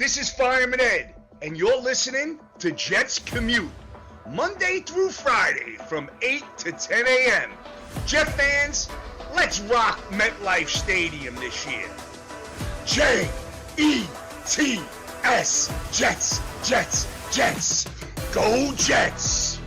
This is Fireman Ed, and you're listening to Jets Commute, Monday through Friday from 8 to 10 a.m. Jet fans, let's rock MetLife Stadium this year. J-E-T-S, Jets, Jets, Jets. Go Jets!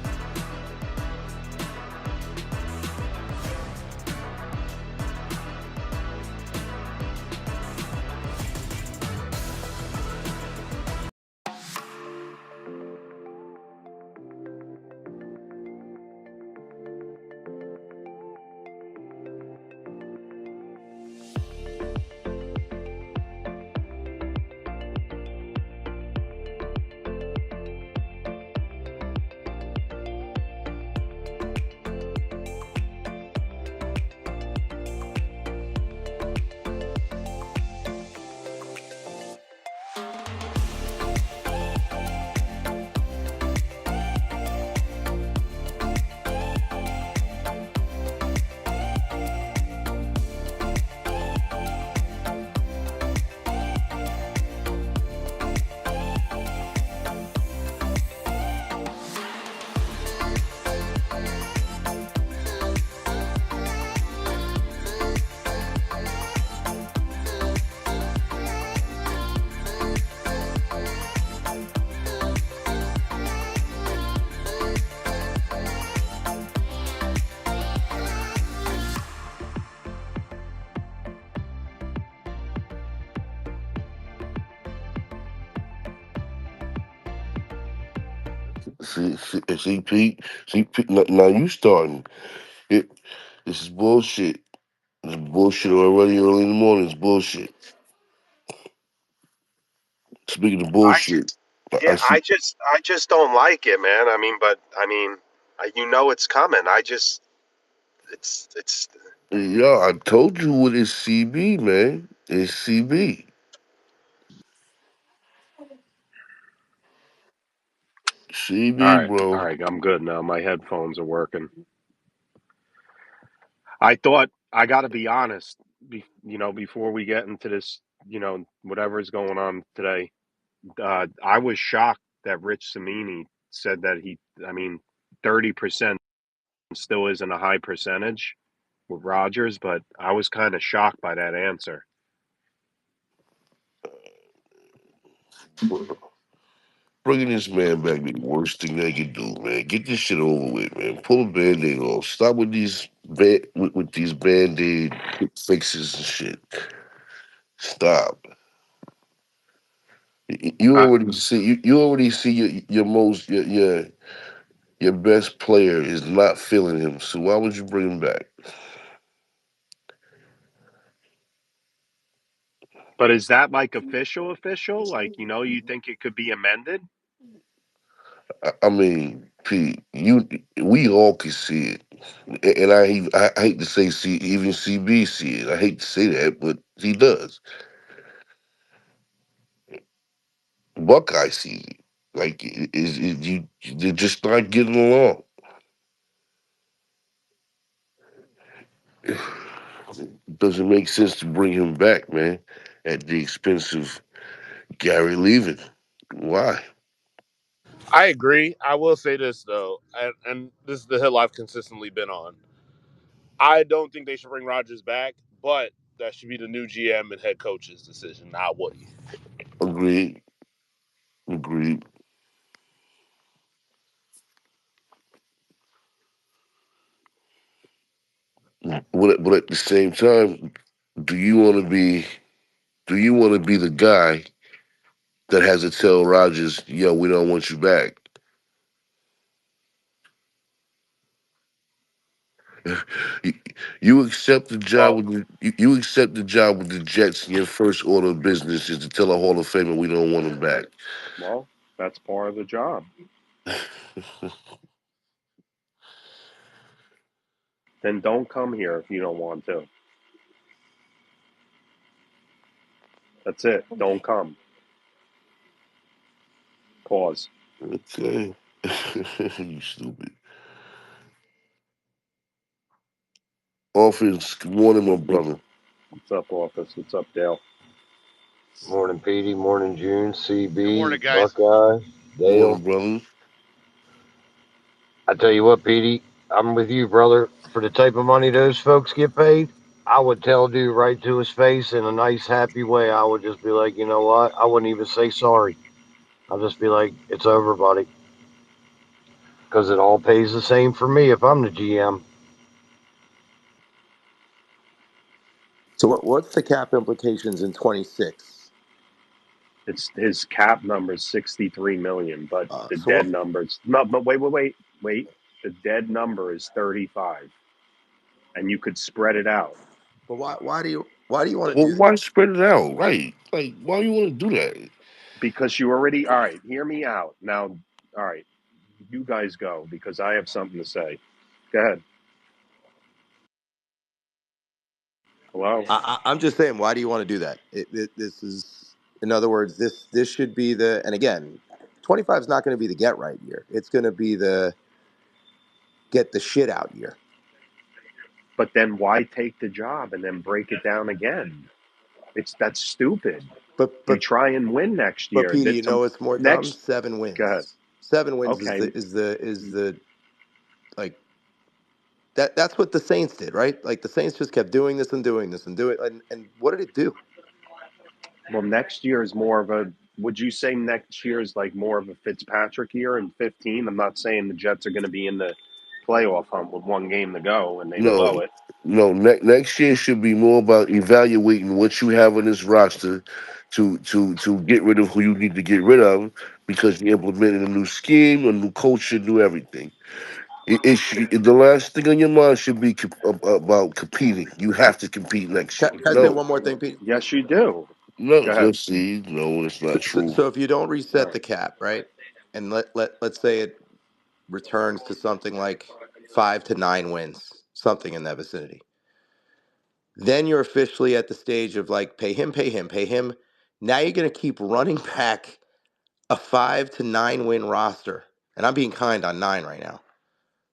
Pete, now you starting. It, this is bullshit. This is bullshit already early in the morning. It's bullshit. Speaking of I bullshit, I yeah, see. I just don't like it, man. You know it's coming. It's Yeah, I told you what is CB, man. It's CB. CB, all bro. right. I'm good now. My headphones are working. I thought I got to be honest. Before we get into this, whatever's going on today, I was shocked that Rich Samini said that 30% still isn't a high percentage with Rodgers, but I was kind of shocked by that answer. Bringing this man back be the worst thing they can do, man. Get this shit over with, man. Pull a band-aid off. Stop with these band-aid quick fixes and shit. Stop. You I, already see you already see your best player is not feeling him. So why would you bring him back? but is that like official official? Like, you think it could be amended? I mean, Pete, we all can see it, and I hate to say see even CB see it. I hate to say that, but he does. Buckeye sees it. Like you, they're just not getting along. It doesn't make sense to bring him back, man, at the expense of Gary leaving. Why? I agree. I will say this though, and this is the hill I've consistently been on. I don't think they should bring Rodgers back, but that should be the new GM and head coach's decision, not Woody. Agreed. Agreed. But at the same time, do you want to be do you want to be the guy that has to tell Rogers, "Yo, we don't want you back"? You, you accept the job Well, with you accept the job with the Jets, and your first order of business is to tell a Hall of Famer we don't want him back. well, that's part of the job. Then don't come here if you don't want to. That's it. Don't come. Pause. Okay, you stupid. Offense, good morning, my brother. What's up, office? What's up, Dale? Morning, Petey. Morning, June. Good morning, CB, guys. Buckeye, Morning, Dale. brother. I tell you what, Petey, I'm with you, brother. For the type of money those folks get paid, I would tell dude right to his face in a nice, happy way. I would just be like, you know what? I wouldn't even say sorry. I'll just be like, it's over, buddy. Because it all pays the same for me if I'm the GM. So what's the cap implications in 26? It's his cap number is 63 million, but the So dead numbers no, but wait. The dead number is 35, and you could spread it out but why do you want to Well, do why that? spread it out? Right? Like, why you want to do that? because you already all right. Hear me out now. All right, you guys go because I have something to say. Go ahead. Hello. I'm just saying, why do you want to do that? This is, in other words, this should be the, and again, 25 is not going to be the get right year. It's going to be the get the shit out year. But then why take the job and then break it down again? That's stupid. But You but try and win next but year. Peter, you know what's more dumb? Next. Seven Go ahead. wins. 7 wins is Okay. the like that's what the Saints did, right? Like the Saints just kept doing this and doing this and doing, and what did it do? Well, next year is more of a. Would you say next year is like more of a Fitzpatrick year in 15? I'm not saying the Jets are going to be in the playoff hunt with one game to go and they blow No, it. no. Next year should be more about evaluating what you have on this roster to get rid of who you need to get rid of because you implemented a new scheme, a new culture, new everything. The last thing on your mind should be about competing. You have to compete next year. Can I say No, one more thing, Pete? Yes, you do. no. Go ahead. Let's see. No, it's So, not so, true. so if you don't All reset right. the cap, right, and let's say it returns to something like 5 to 9 wins, something in that vicinity, then you're officially at the stage of like pay him, pay him, pay him. Now you're going to keep running back a 5 to 9 win roster, and I'm being kind on 9 right now.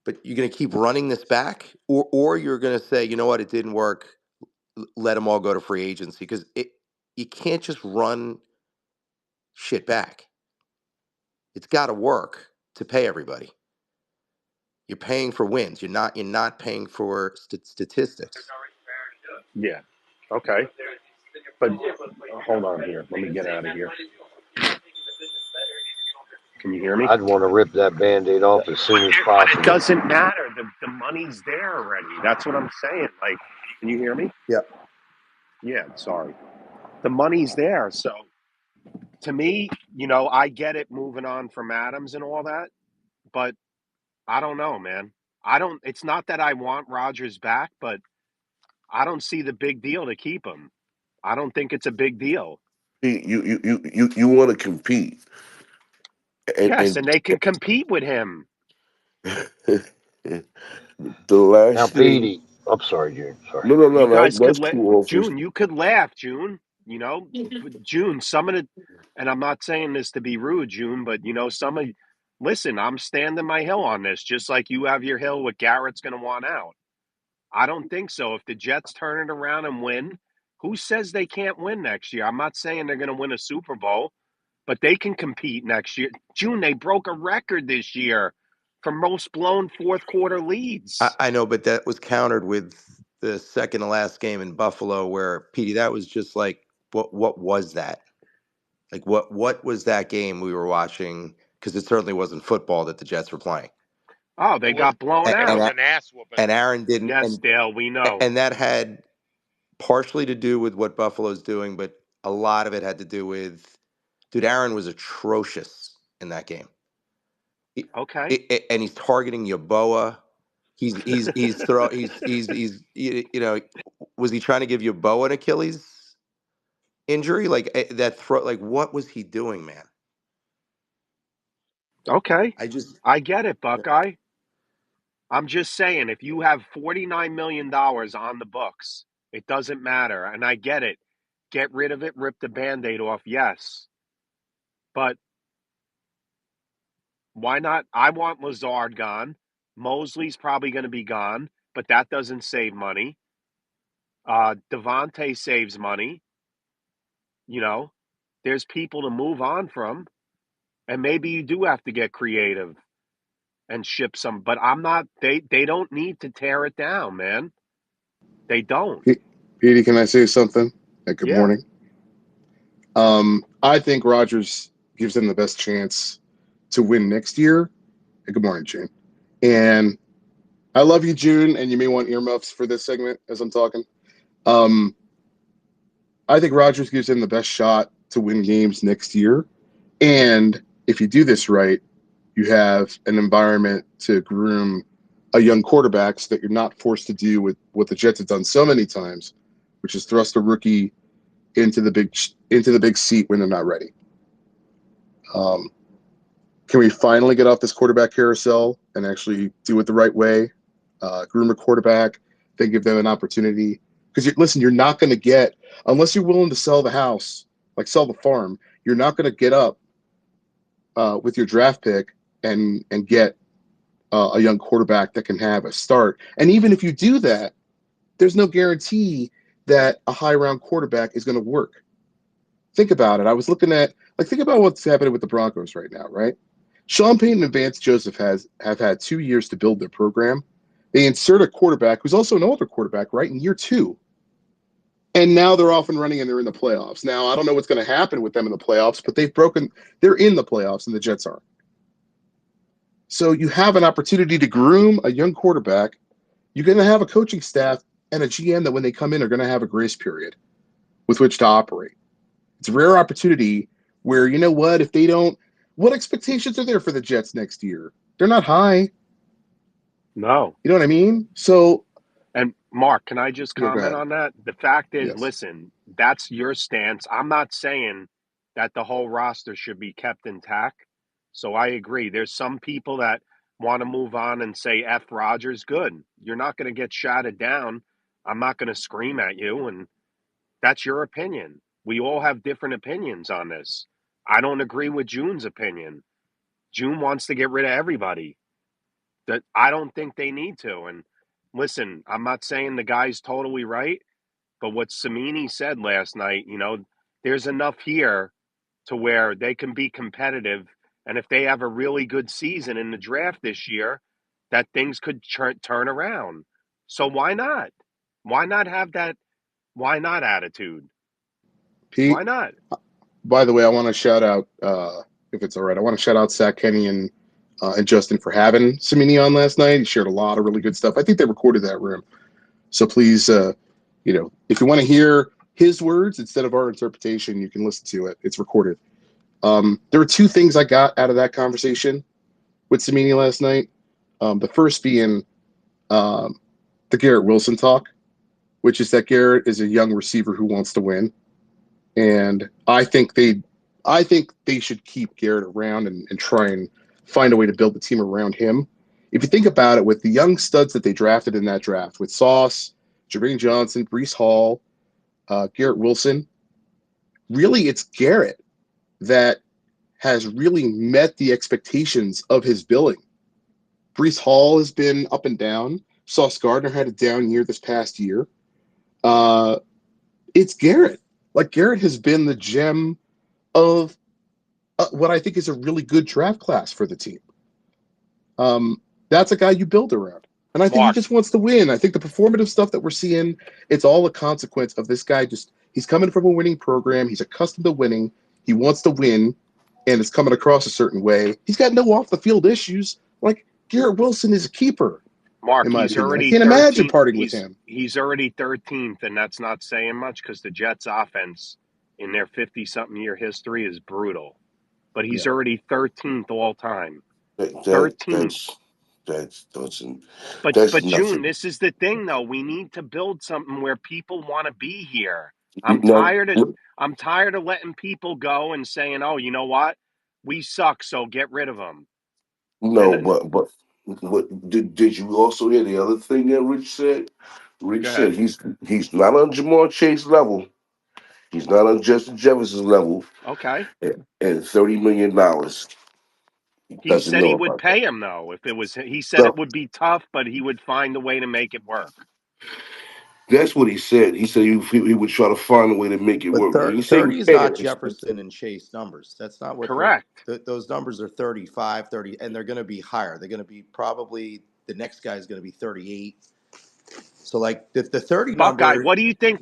But you're going to keep running this back, or you're going to say, you know what, it didn't work. Let them all go to free agency because it you can't just run shit back. It's got to work to pay everybody. You're paying for wins. You're not paying for statistics. Yeah. Okay. But hold on here. Let me get out of here. Can you hear me? I'd want to rip that band aid off as soon as But it possible. doesn't matter. The money's there already. That's what I'm saying. Like, can you hear me? Yeah. Yeah. Sorry. The money's there. So to me, I get it moving on from Adams and all that, but I don't know, man. I don't. It's not that I want Rodgers back, but I don't see the big deal to keep him. I don't think it's a big deal. You want to compete, Yes, and and they can compete with him. the last Now, thing. Petey, I'm sorry, June. Sorry. No, no, no, You no. guys could That's let cool. Offers. June. You could laugh, June. June. Some of the, and I'm not saying this to be rude, June, but some of. Listen, I'm standing my hill on this, just like you have your hill. What Garrett's going to want out. I don't think so. If the Jets turn it around and win, who says they can't win next year? I'm not saying they're going to win a Super Bowl, but they can compete next year. June, they broke a record this year for most blown fourth quarter leads. I know, but that was countered with the second to last game in Buffalo, where Petey, that was just like, what was that? Like, what was that game we were watching? Because it certainly wasn't football that the Jets were playing, Oh, they It was got blown it and was out. an ass whooping. and Aaron didn't, Yes, Dale, we know. and that had partially to do with what Buffalo's doing, but a lot of it had to do with, dude, Aaron was atrocious in that game. Okay. And he's targeting Yaboa. He's throw he's was he trying to give Yaboa an Achilles injury? Like that throw, like what was he doing, man? Okay. I just I get it, Buckeye. I'm just saying, if you have $49 million on the books, it doesn't matter. And I get it. Get rid of it, rip the band aid off. Yes. But why not? I want Lazard gone. Mosley's probably going to be gone, but that doesn't save money. Devontae saves money. You know, there's people to move on from, and maybe you do have to get creative and ship some. But I'm not. They don't need to tear it down, man. They don't. Petey, can I say something? Good Yeah. morning. I think Rodgers gives them the best chance to win next year. Good morning, June. And I love you, June, and you may want earmuffs for this segment as I'm talking. Um, I think Rodgers gives them the best shot to win games next year. And if you do this right, you have an environment to groom a young quarterback so that you're not forced to do with what the Jets have done so many times, which is thrust a rookie into the big seat when they're not ready. Um, can we finally get off this quarterback carousel and actually do it the right way? Groom a quarterback, then give them an opportunity. Because listen, you're not going to get unless you're willing to sell the house, like sell the farm. You're not going to get up with your draft pick and get a young quarterback that can have a start. And even if you do that, there's no guarantee that a high round quarterback is going to work. Think about it. I was looking at think about what's happening with the Broncos right now, right? Sean Payton and Vance Joseph have had 2 years to build their program. They insert a quarterback who's also an older quarterback, right, in year 2. And now they're off and running and they're in the playoffs. Now, I don't know what's going to happen with them in the playoffs, but they're in the playoffs and the Jets aren't. So you have an opportunity to groom a young quarterback. You're going to have a coaching staff and a GM that when they come in are going to have a grace period with which to operate. It's a rare opportunity where, you know what, if they don't, what expectations are there for the Jets next year? They're not high. No. You know what I mean? So, And Mark, can I just yeah, go comment ahead. on that? The fact is, Yes. listen, that's your stance. I'm not saying that the whole roster should be kept intact. So I agree. There's some people that want to move on and say F Rogers, good. You're not going to get shouted down. I'm not going to scream at you. And that's your opinion. We all have different opinions on this. I don't agree with June's opinion. June wants to get rid of everybody. That I don't think they need to. And listen, I'm not saying the guy's totally right, but what Samini said last night, there's enough here to where they can be competitive. And if they have a really good season in the draft this year, that things could turn around. So why not? Why not have that? Why not attitude? Why Pete, not? by the way, I want to shout out, if it's all right, I want to shout out Zach Kenny and Justin for having Samini on last night. He shared a lot of really good stuff. I think they recorded that room. So please, if you want to hear his words instead of our interpretation, you can listen to it. It's recorded. There were 2 things I got out of that conversation with Samini last night. The first being the Garrett Wilson talk, which is that Garrett is a young receiver who wants to win, and I think they should keep Garrett around and try and find a way to build the team around him. If you think about it, with the young studs that they drafted in that draft, with Sauce, Jermaine Johnson, Brees Hall, Garrett Wilson, really it's Garrett that has really met the expectations of his billing. Brees Hall has been up and down. Sauce Gardner had a down year this past year. Uh, it's Garrett. Like Garrett has been the gem of what I think is a really good draft class for the team. That's a guy you build around. And I think he Mark, just wants to win. I think the performative stuff that we're seeing, it's all a consequence of this guy he's coming from a winning program. He's accustomed to winning. He wants to win, and it's coming across a certain way. He's got no off the field issues. Like Garrett Wilson is a keeper, Mark, in my he's opinion. I already can't imagine 13th. parting with He's him. he's already 13th, and that's not saying much because the Jets' offense in their 50-something year history is brutal. But he's Yeah. already 13th all time. That, that 13th. that's doesn't But that's June, nothing. this is the thing though. We need to build something where people want to be here. I'm No, tired of I'm tired of letting people go and saying, "Oh, you know what? We suck, so get rid of them." no, And but what did you also hear the other thing that Rich said? Rich go said ahead. he's not on Jamar Chase level. He's not on Justin Jefferson level, Okay. and $30 million. He He doesn't said he know would about that. pay him though. If it was he said it So would be tough, but he would find a way to make it work. That's what he said. He said he would try to find a way to make it But work. He said 30 is not fair. Jefferson and Chase numbers. That's not what those Correct. those numbers are. 35, 30, and they're going to be higher. They're going to be probably the next guy is going to be 38. So like the 30 Buckeye, number, what do you think?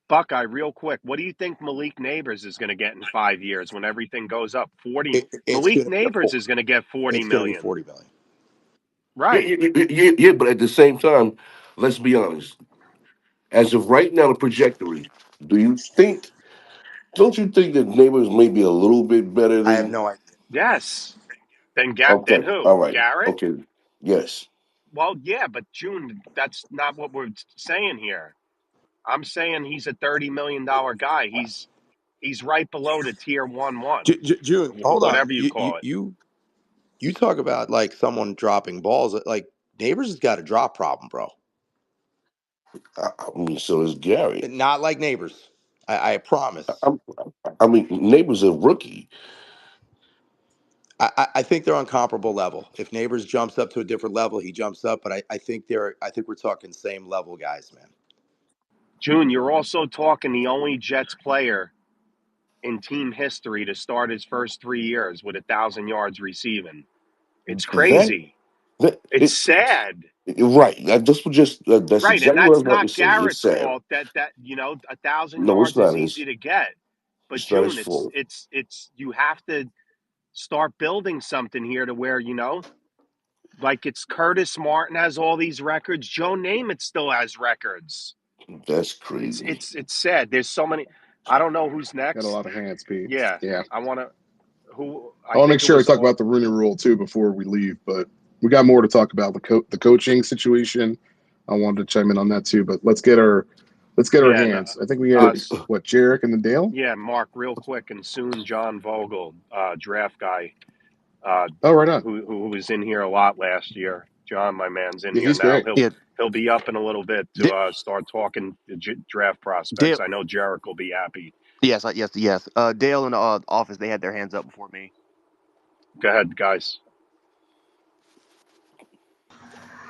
Buckeye, real quick, what do you think Malik Neighbors is going to get in 5 years when everything goes up? 40. it's Malik going to be Neighbors is going to get 40 it's going to be million. 40 million. Yeah, Right. yeah, but at the same time, let's be honest. As of right now, the trajectory. Do you think? Don't you think that neighbors may be a little bit better I have than? no idea. Yes. Then Okay, who? all right, Garrett? okay, yes. Well, yeah, but June, that's not what we're saying here. I'm saying he's a $30 million guy. He's right below the tier 1, June, hold on. whatever you call it. You talk about like someone dropping balls. Like Neighbors has got a drop problem, bro. I mean, so is Gary. Not like Neighbors. I promise. I, I mean, neighbors a rookie. I think they're on comparable level. If Neighbors jumps up to a different level, he jumps up. But I think we're talking same level guys, man. June, you're also talking the only Jets player in team history to start his first 3 years with 1,000 yards receiving. It's That crazy. that It's sad. right. That's Right, and exactly what I that's was about to not say. It's Garrett's sad. fault. That 1,000 No, it's yards is not easy his. to get, but It's not his June, fault. it's you have to start building something here to where like it's Curtis Martin has all these records. Joe Namath still has records. That's It's crazy. it's it's sad. There's so many. I don't know who's Got a next. lot of hands, Pete. Yeah, Yeah. I want to. Who I I want to make think it sure I was. talk about the Rooney Rule too before we leave, but we got more to talk about the coaching situation. I wanted to chime in on that too, but let's get our Yeah, no, hands. I think we had what Jarek and then Dale. yeah, Mark, real quick, and soon John Vogel, draft guy, uh, Oh, right on. who was in here a lot last year. John, my man's in Yeah, here he's now. great. He'll Yeah, he'll be up in a little bit to start talking draft prospects. Dale. I know Jarek will be happy. Yes, yes. Dale and office, they had their hands up before me. Go ahead, guys.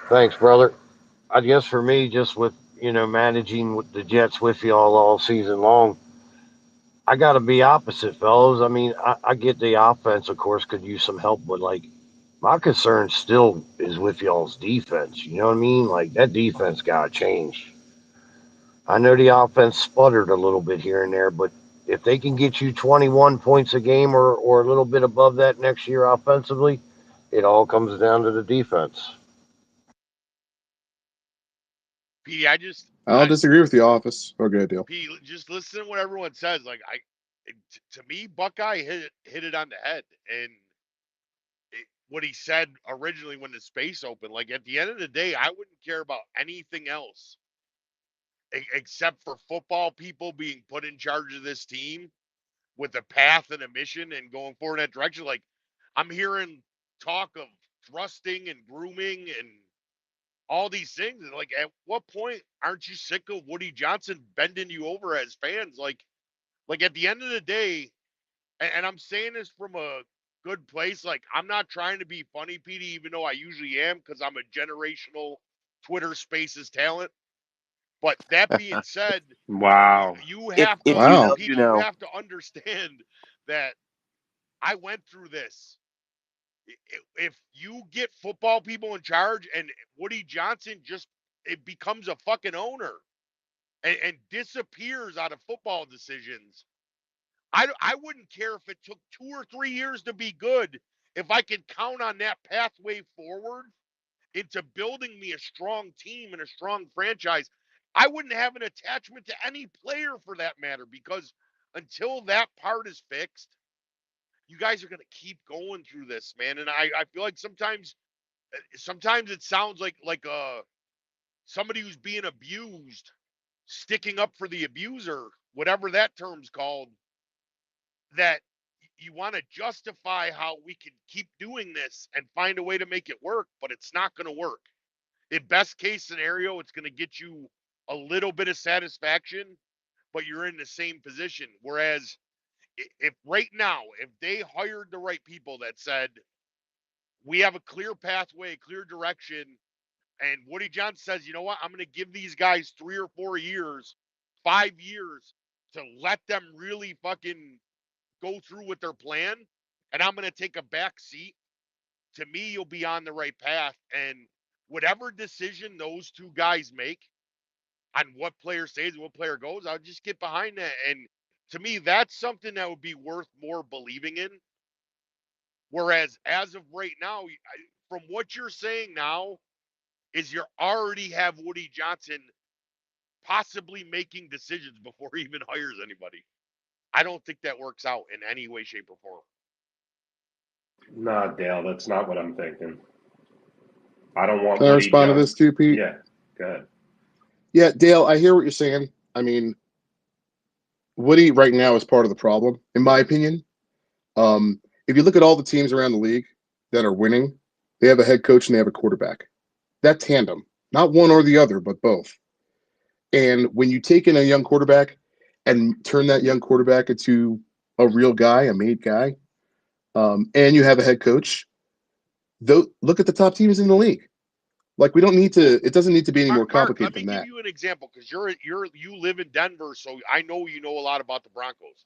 Thanks, brother. I guess for me, just with managing with the Jets with y'all all season long, I got to be opposite, fellas. I mean, I get the offense, of course, could use some help, but like my concern still is with y'all's defense. You know what I mean? Like that defense got to change. I know the offense sputtered a little bit here and there, but if they can get you 21 points a game or a little bit above that next year offensively, it all comes down to the defense. P, I just, I don't disagree with the office. Oh, good deal. P, just listen to what everyone says. Like, to me, Buckeye hit it on the head. And what he said originally when the space opened, like, at the end of the day, I wouldn't care about anything else except for football people being put in charge of this team with a path and a mission and going forward in that direction. Like, I'm hearing talk of thrusting and grooming and all these things. Like, at what point aren't you sick of Woody Johnson bending you over as fans? Like at the end of the day, and I'm saying this from a good place. Like, I'm not trying to be funny, Petey, even though I usually am, because I'm a generational Twitter Spaces talent. But that being said, Wow. you If have if to, you Wow. know, you Petey, you know. have to understand that I went through this. If you get football people in charge and Woody Johnson just it becomes a fucking owner and disappears out of football decisions, I wouldn't care if it took 2 or 3 years to be good if I could count on that pathway forward into building me a strong team and a strong franchise. I wouldn't have an attachment to any player for that matter because until that part is fixed, you guys are going to keep going through this, man. And I feel like sometimes it sounds like somebody who's being abused sticking up for the abuser, whatever that term's called, that you want to justify how we can keep doing this and find a way to make it work, but it's not going to work. In best case scenario, it's going to get you a little bit of satisfaction, but you're in the same position. Whereas if right now, if they hired the right people that said, we have a clear pathway, clear direction, And Woody Johnson says, you know what? I'm going to give these guys 3 or 4 years, 5 years to let them really fucking go through with their plan. And I'm going to take a back seat. To me, you'll be on the right path. And whatever decision those two guys make on what player stays and what player goes, I'll just get behind that. And to me, that's something that would be worth more believing in. Whereas as of right now, from what you're saying now, is you already have Woody Johnson possibly making decisions before he even hires anybody. I don't think that works out in any way, shape, or form. Nah, Dale, that's not what I'm thinking. I don't want Can I Woody respond to this Johnson. too, Pete? Yeah, go ahead. Yeah, Dale, I hear what you're saying. I mean, Woody right now is part of the problem, in my opinion. If you look at all the teams around the league that are winning, they have a head coach and they have a quarterback. That tandem, not one or the other, but both. And when you take in a young quarterback and turn that young quarterback into a real guy, a made guy, and you have a head coach, look at the top teams in the league. Like we don't need to. It doesn't need to be any more Mark, let complicated me than give that. you an example because you live in Denver, so I know you know a lot about the Broncos.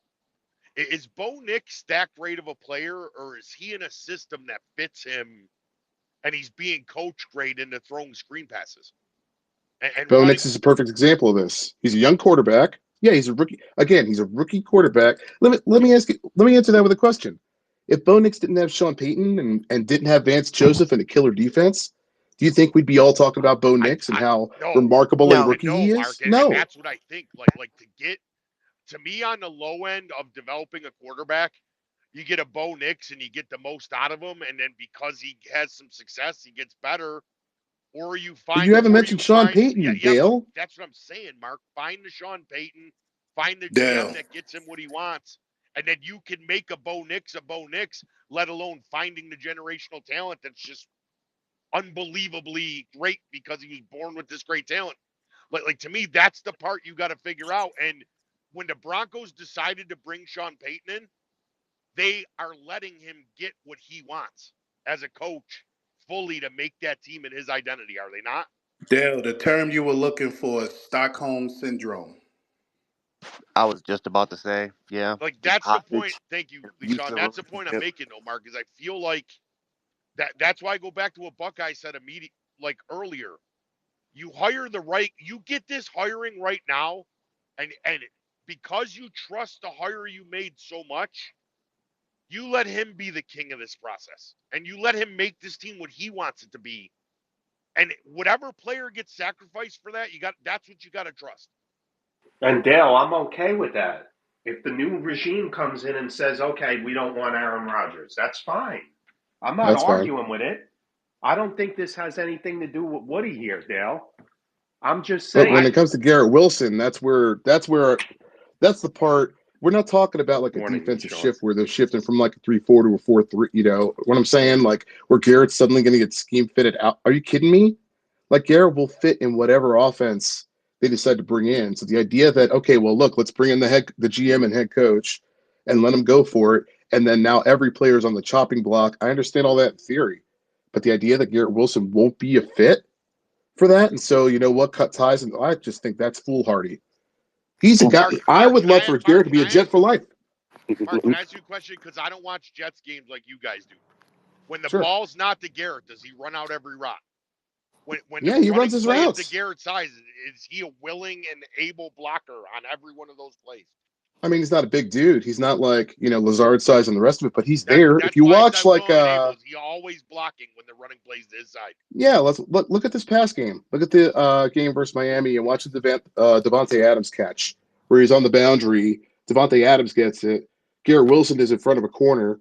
Is Bo Nix stacked rate of a player, or is he in a system that fits him, and he's being coached great into throwing screen passes and Bo running? Nix is a perfect example of this. He's a young quarterback. Yeah, he's a rookie. Again, he's a rookie quarterback. Let me ask you. Let me answer that with a question. If Bo Nix didn't have Sean Payton and didn't have Vance Joseph and a killer defense, do you think we'd be all talking about Bo Nix and I how no, remarkable a No. rookie no, he Mark, is? and No. that's what I think. Like to get to me on the low end of developing a quarterback, you get a Bo Nix and you get the most out of him, and then because he has some success, he gets better. Or you But find, you haven't or you mentioned Sean find, yeah, Payton, yeah, but Dale. that's what I'm saying, Mark. Find the Sean Payton, find the GM Dale. that gets him what he wants, and then you can make a Bo Nix, let alone finding the generational talent that's just unbelievably great because he was born with this great talent. Like to me, that's the part you got to figure out. And when the Broncos decided to bring Sean Payton in, they are letting him get what he wants as a coach fully to make that team in his identity, are they not? Dale, the term you were looking for is Stockholm Syndrome. I was just about to say, yeah, Like just that's the point. hostage, Thank you, Leishawn. abusive That's the point I'm relationship. making, though, Mark. Is I feel like that's why I go back to what Buckeye said like earlier. You hire the right. You get this hiring right now, and because you trust the hire you made so much, you let him be the king of this process, and you let him make this team what he wants it to be. And whatever player gets sacrificed for that, that's what you got to trust. And Dale, I'm okay with that. If the new regime comes in and says, okay, we don't want Aaron Rodgers, that's fine. I'm not That's fine. arguing with it. I don't think this has anything to do with Woody here, Dale. I'm just But when saying. it comes to Garrett Wilson, that's the part we're not talking about like a Morning, defensive Sean. shift where they're shifting from like a 3-4 to a 4-3. You know what I'm saying? Like where Garrett's suddenly going to get scheme fitted out. Are you kidding me? Like Garrett will fit in whatever offense they decide to bring in. So the idea that okay, well, look, let's bring in the GM and head coach and let them go for it, and then now every player's on the chopping block. I understand all that in theory, but the idea that Garrett Wilson won't be a fit for that, and so you know what, cut ties, and I just think that's foolhardy. He's a guy. I would love for Garrett to be a Jet for life. Mark, can I ask you a question? Because I don't watch Jets games like you guys do. When the Sure. ball's not to Garrett, does he run out every route? When the Yeah, he runs running his play is to routes. Garrett's size, is he a willing and able blocker on every one of those plays? I mean, he's not a big dude. He's not like Lazard size and the rest of it, but he's That there. If that's you why I said watch like willing and able. Is he always blocking when the running plays to his side? yeah, let's look at this pass game. Look at the game versus Miami and watch the Devontae Adams catch where he's on the boundary. Devontae Adams gets it. Garrett Wilson is in front of a corner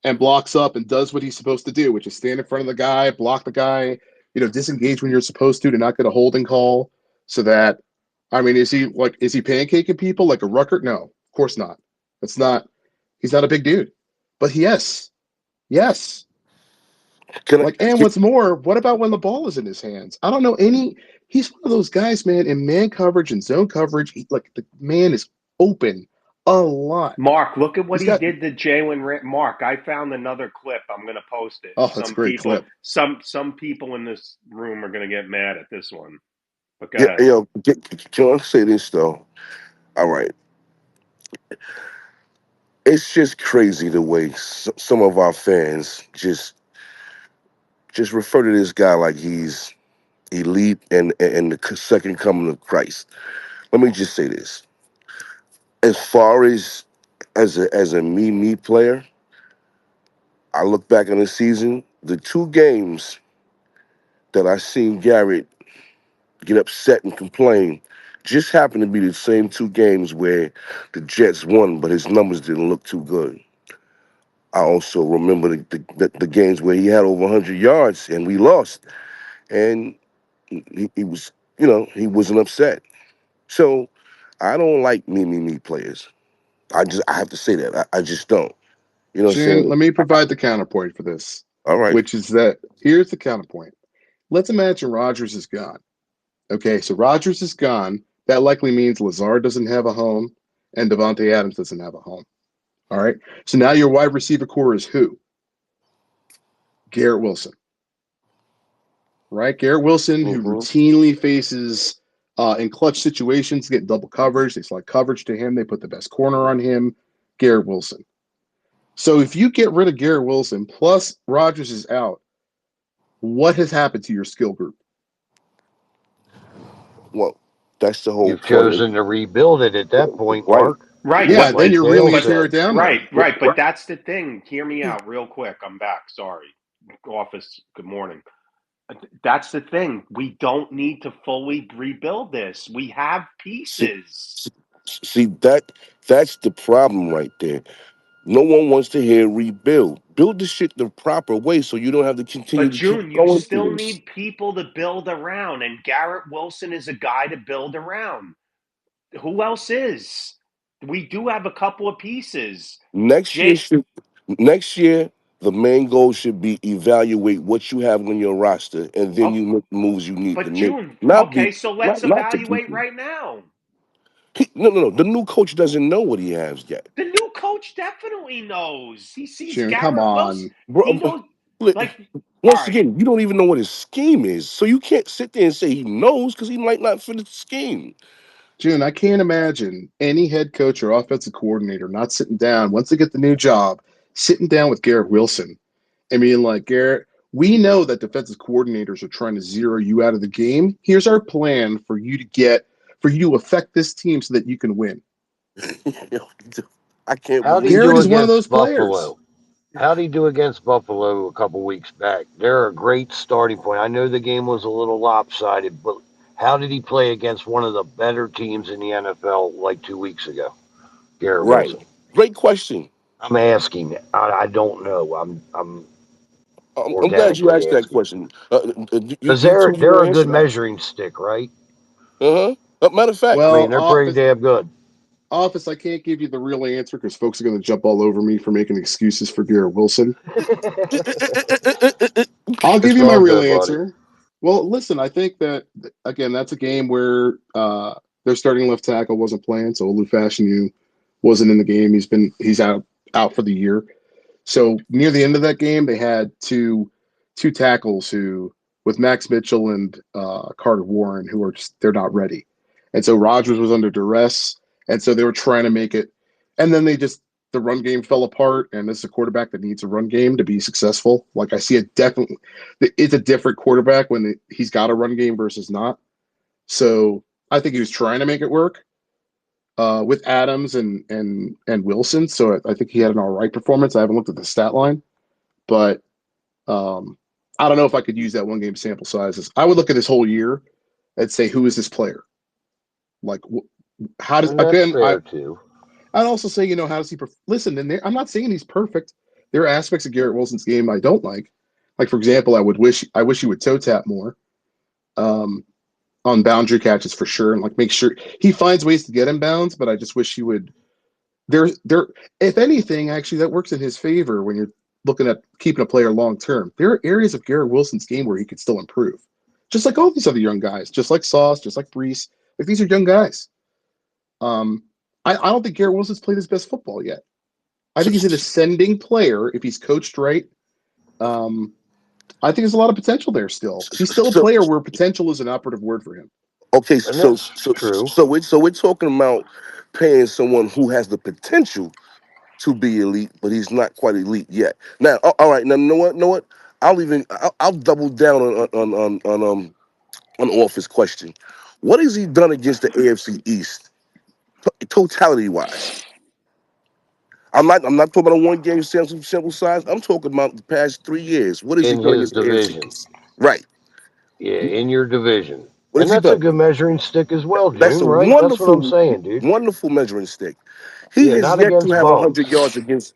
and blocks up and does what he's supposed to do, which is stand in front of the guy, block the guy, disengage when you're supposed to not get a holding call. So that, I mean, is he pancaking people like a Ruckert? No, of course not. That's not. He's not a big dude, but yes. Can I Like, ask and you? what's more, what about when the ball is in his hands? I don't know any. He's one of those guys, man. In man coverage and zone coverage, like the man is open a lot. Mark, look at what He's he got. did to Mark, I found another clip. I'm going to post it. Oh, that's a great clip. Some people in this room are going to get mad at this one. But go Yeah, ahead. can I say this though? All right, it's just crazy the way some of our fans just refer to this guy like he's elite and the second coming of Christ. Let me just say this: as far as a me player, I look back on the season, the two games that I seen Garrett get upset and complain just happened to be the same two games where the Jets won, but his numbers didn't look too good. I also remember the games where he had over 100 yards and we lost, and he was, he wasn't upset. So I don't like me players. I have to say that. I just don't. You know what I'm June, saying? let me provide the counterpoint for this, All right. which is that here's the counterpoint. Let's imagine Rodgers is gone. Okay, so Rodgers is gone. That likely means Lazard doesn't have a home and Devontae Adams doesn't have a home. All right. So now your wide receiver core is who? Garrett Wilson. Right? Garrett Wilson, who Mm-hmm. routinely faces in clutch situations, get double coverage. They select coverage to him. They put the best corner on him. Garrett Wilson. So if you get rid of Garrett Wilson, plus Rodgers is out, what has happened to your skill group? Well, that's the whole You've point. chosen to rebuild it at that point, Right. Mark. Right, Yeah, Just but then like you're Dale really but tear said. it down right, now. right, but that's the thing. Hear me out real quick. I'm back. Sorry. Office, good morning. That's the thing. We don't need to fully rebuild this. We have See, pieces. see that's the problem right there. No one wants to hear rebuild. Build the shit the proper way so you don't have to continue But to keep June, you going through still this. need people to build around, and Garrett Wilson is a guy to build around. Who else is? We do have a couple of pieces. Next year Jay, should next year the main goal should be evaluate what you have on your roster and then oh, you make the moves you need to but make. June, Not be okay, so let's not to evaluate people. right now. No. The new coach doesn't know what he has yet. The new coach definitely knows. He sees June, come Garrett Wilson. on. He Bro, knows, li- like, all once right. again, you don't even know what his scheme is. So you can't sit there and say he knows because he might not fit the scheme. June, I can't imagine any head coach or offensive coordinator not sitting down once they get the new job, sitting down with Garrett Wilson and being like, Garrett, we know that defensive coordinators are trying to zero you out of the game. Here's our plan for you to affect this team so that you can win. I can't How'd he believe Garrett do is one of against those players. Buffalo? How'd he do against Buffalo a couple weeks back? They're a great starting point. I know the game was a little lopsided, but how did he play against one of the better teams in the NFL like 2 weeks ago? Garrett right. Wilson. Great question. I'm asking. I don't know. I'm I'm glad you organically asked that asking question. because You told me they're to a good answer that. measuring stick, right? Uh-huh. Matter of fact, I Well, mean, they're pretty damn good. I can't give you the real answer because folks are going to jump all over me for making excuses for Garrett Wilson. I'll give It's you my all real good, buddy. answer. Well, listen, I think that again, that's a game where their starting left tackle wasn't playing, so Olu Fashanu wasn't in the game. He's out for the year. So near the end of that game, they had two tackles who with Max Mitchell and Carter Warren who are just they're not ready, and so Rodgers was under duress, and so they were trying to make it, and then the run game fell apart, and this is a quarterback that needs a run game to be successful. Like I see it definitely, it's a different quarterback when he's got a run game versus not. So I think he was trying to make it work with Adams and Wilson. So I think he had an all right performance. I haven't looked at the stat line, but um, I don't know if I could use that one game sample sizes. I would look at his whole year and say, who is this player? Like, how does And that's again? fair too. I'd also say, how does he? Listen, and I'm not saying he's perfect. There are aspects of Garrett Wilson's game I don't like. Like for example, I wish he would toe tap more on boundary catches for sure, and like make sure he finds ways to get in bounds. But I just wish he would. There. If anything, actually, that works in his favor when you're looking at keeping a player long term. There are areas of Garrett Wilson's game where he could still improve, just like all these other young guys, just like Sauce, just like Brees. Like these are young guys. Um, I don't think Garrett Wilson's played his best football yet. I So, think he's an ascending player if he's coached right. I think there's a lot of potential there still. He's still a so player where potential is an operative word for him. okay, And that's true. so we're talking about paying someone who has the potential to be elite, but he's not quite elite yet. Now, all right, now you know what? I'll double down on Office question. What has he done against the AFC East, totality wise? I'm not talking about a one game sample size. I'm talking about the past 3 years. What has he In done his against the AFC division. East? Right. Yeah, in your division. What has And he that's a done? good measuring stick as well, That's June, a right? That's what I'm wonderful, saying, dude. wonderful measuring stick. He Yeah, has not yet to against have 100 yards bums. against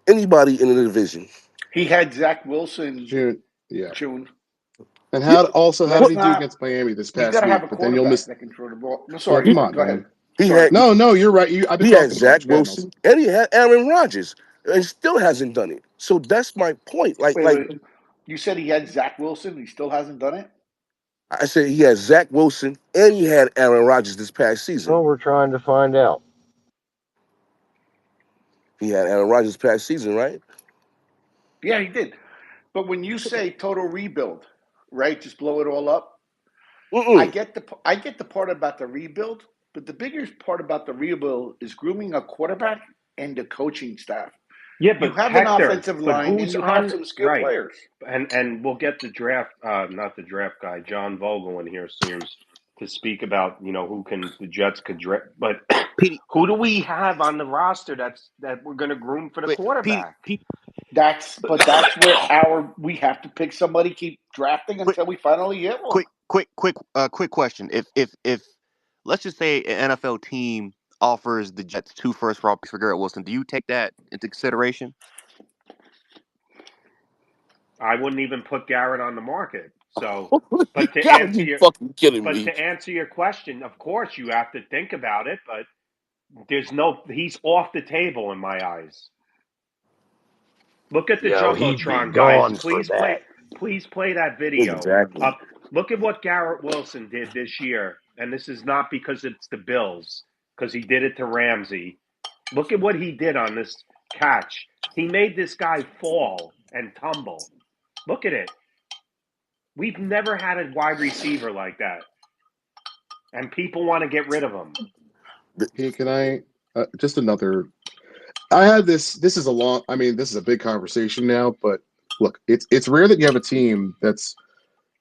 anybody in the division. He had Zach Wilson, June, yeah. June. And Yeah. how did Let's he do not. against Miami this You got past to have week? a But then you'll quarterback miss. that can throw the ball. No, Yeah, sorry, come He, on, go man. ahead. he Sorry. had No, you're right. I've been he had talking too Zach much. Go ahead, Nelson. Wilson and he had Aaron Rodgers and still hasn't done it. So that's my point. Like Wait. You said he had Zach Wilson. He still hasn't done it. I said, he had Zach Wilson and he had Aaron Rodgers this past season. Well, we're trying to find out. He had Aaron Rodgers past season, right? Yeah, he did. But when you say total rebuild, right? Just blow it all up. Mm-mm. I get the part about the rebuild, but the biggest part about the rebuild is grooming a quarterback and the coaching staff. Yeah, You but have an Hector, offensive but line and who's you have on some skilled right? players. And we'll get the draft, not the draft guy, John Vogel, in here soon to speak about who can the Jets could draft. But Petey, who do we have on the roster that we're going to groom for the wait, Petey, quarterback? Petey, That's where we have to pick somebody, keep drafting quick, until we finally get one. quick question. If let's just say an NFL team offers the Jets 2 first-round picks for Garrett Wilson, do you take that into consideration? I wouldn't even put Garrett on the market. So, You but to gotta answer be your fucking kidding but me. to answer your question, of course you have to think about it. But he's off the table in my eyes. Look at the Yo, he'd be jumbotron, guys. gone for that. Please play that video. Exactly. Look at what Garrett Wilson did this year, and this is not because it's the Bills, because he did it to Ramsey. Look at what he did on this catch. He made this guy fall and tumble. Look at it. We've never had a wide receiver like that, and people want to get rid of him. Hey, can I just another? I had this. This is a long. I mean, this is a big conversation now. But look, it's rare that you have a team that's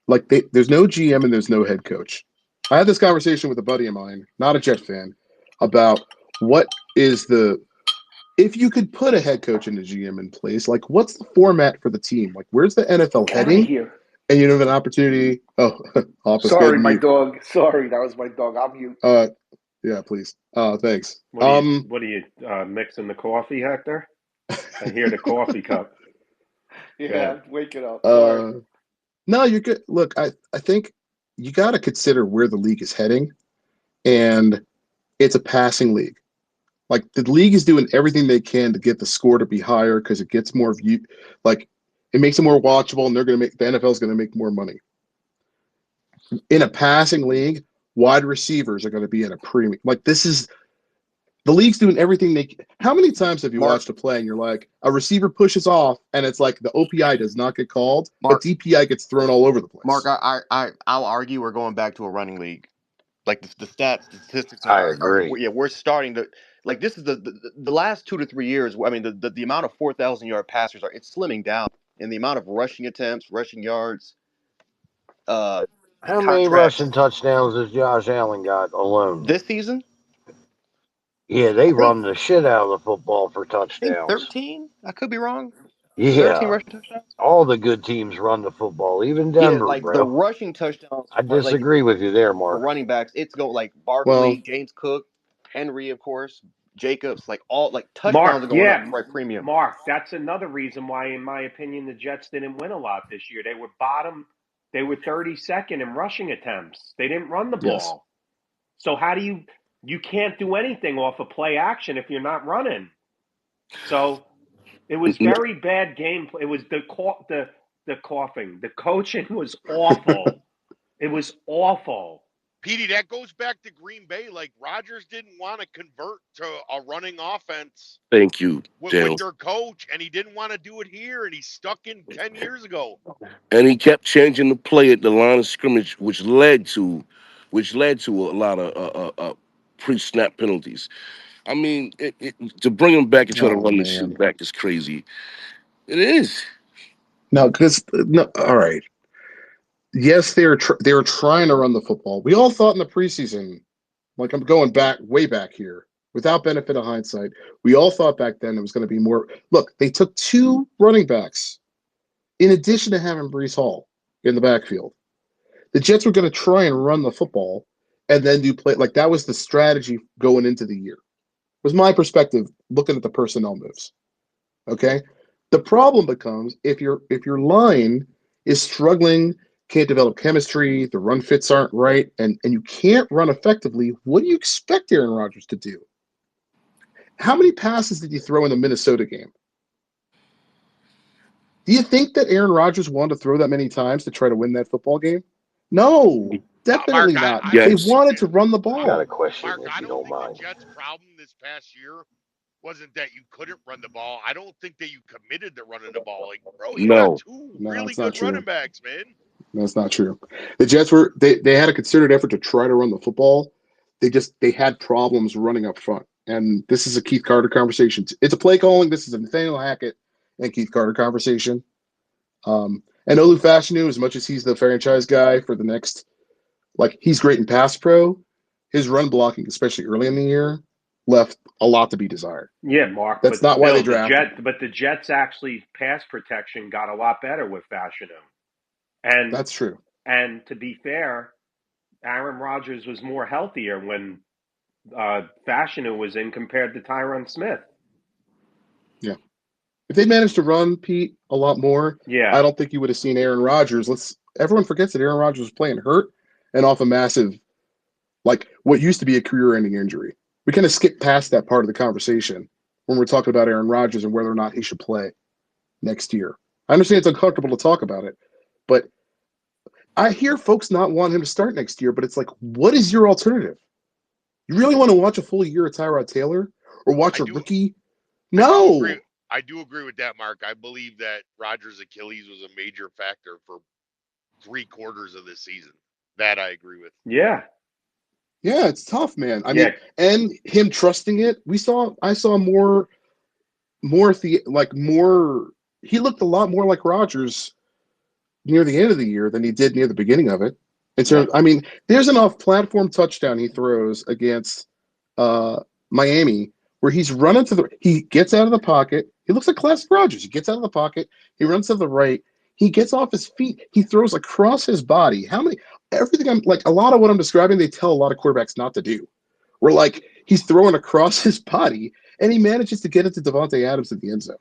like there's no GM and there's no head coach. I had this conversation with a buddy of mine, not a Jet fan, about what is the if you could put a head coach and a GM in place, like what's the format for the team? Like where's the NFL Get out of heading? here. And you have an opportunity. Oh, office good Sorry, my mute. dog. Sorry, that was my dog. I'm mute. Yeah, please. Thanks. What are you mixing the coffee, Hector? I hear the coffee cup. Yeah, Good. wake it up. Sorry. Uh, no, you're good. Look, I think you got to consider where the league is heading, and it's a passing league. Like the league is doing everything they can to get the score to be higher because it gets more view, like it makes it more watchable, and they're going to make the NFL is going to make more money. In a passing league, wide receivers are going to be at a premium. Like this is the league's doing everything they. How many times have you Mark, watched a play and you're like, a receiver pushes off and it's like the OPI does not get called, but Mark, DPI gets thrown all over the Mark, place. I'll argue we're going back to a running league. Like the statistics I are agree. yeah, we're starting to like this is the last 2 to 3 years. I mean, the amount of 4,000 yard passers it's slimming down, and the amount of rushing attempts, rushing yards, uh, How many contracts rushing touchdowns has Josh Allen got alone? this season. Yeah, they I think run the shit out of the football for I think touchdowns. 13. I could be wrong. 13 Yeah, rushing touchdowns. all the good teams run the football, even Yeah, Denver, like the bro. rushing touchdowns I for like disagree with you there, for Mark. running backs, it's go like Well, Barkley, James Cook, Henry, of course, Jacobs, like all like touchdowns Mark, are going up yeah, for a premium. Mark. That's another reason why, in my opinion, the Jets didn't win a lot this year. They were bottom. They were 32nd in rushing attempts. They didn't run the yes. ball. So how do you can't do anything off of play action if you're not running. So it was very bad game. It was the coughing. The coaching was awful. It was awful. Petey, that goes back to Green Bay. Like Rodgers didn't want to convert to a running offense Thank you, with Dale. their coach, and he didn't want to do it here, and he's stuck in 10 years ago. And he kept changing the play at the line of scrimmage, which led to a lot of pre-snap penalties. I mean, to bring him back and try to Oh run this shit man. back is crazy. It is. No, because no. All right. Yes, they were trying to run the football. We all thought in the preseason, like I'm going back way back here, without benefit of hindsight, we all thought back then it was going to be more. Look, they took two running backs in addition to having Brees Hall in the backfield. The Jets were going to try and run the football and then do play like that was the strategy going into the year. Was my perspective looking at the personnel moves. Okay, the problem becomes if your line is struggling, can't develop chemistry, the run fits aren't right, and you can't run effectively. What do you expect Aaron Rodgers to do? How many passes did you throw in the Minnesota game? Do you think that Aaron Rodgers wanted to throw that many times to try to win that football game? No, Mark, definitely not. I They don't Yes. think wanted that. to run the I got a ball. question, Mark, if I you don't don't think the mind. Jets' problem this past year wasn't that you couldn't run the ball. I don't think that you committed to running the ball. Like, bro, you got No. two No, really it's not good running true. backs, man. That's not true. The Jets they had a concerted effort to try to run the football. They had problems running up front. And this is a Keith Carter conversation. It's a play calling. This is a Nathaniel Hackett and Keith Carter conversation. And Olu Fashanu, as much as he's the franchise guy for the next, like he's great in pass pro, his run blocking, especially early in the year, left a lot to be desired. Yeah, Mark, That's but not why they still, drafted him. the Jets actually pass protection got a lot better with Fashanu, and That's true. to be fair, Aaron Rodgers was more healthier when Fashanu was in compared to Tyron Smith. Yeah. If they managed to run Pete a lot more, Yeah, I don't think you would have seen Aaron Rodgers. Everyone forgets that Aaron Rodgers was playing hurt and off a massive, like what used to be a career-ending injury. We kind of skipped past that part of the conversation when we're talking about Aaron Rodgers and whether or not he should play next year. I understand it's uncomfortable to talk about it, but I hear folks not want him to start next year. But it's like, what is your alternative? You really want to watch a full year of Tyrod Taylor or watch I a do rookie? I do agree. No. I do agree with that, Mark. I believe that Rogers' Achilles was a major factor for 3/4 of this season. That I agree with. yeah, Yeah, it's tough, man. I yeah. mean, and him trusting it. I saw more. He looked a lot more like Rodgers near the end of the year than he did near the beginning of it. I mean, there's an off-platform touchdown he throws against uh, Miami where he gets out of the pocket. He looks like classic Rodgers. He gets out of the pocket. He runs to the right. He gets off his feet. He throws across his body. Everything I'm like, a lot of what I'm describing, they tell a lot of quarterbacks not to do. We're like, he's throwing across his body and he manages to get it to Devontae Adams at the end zone.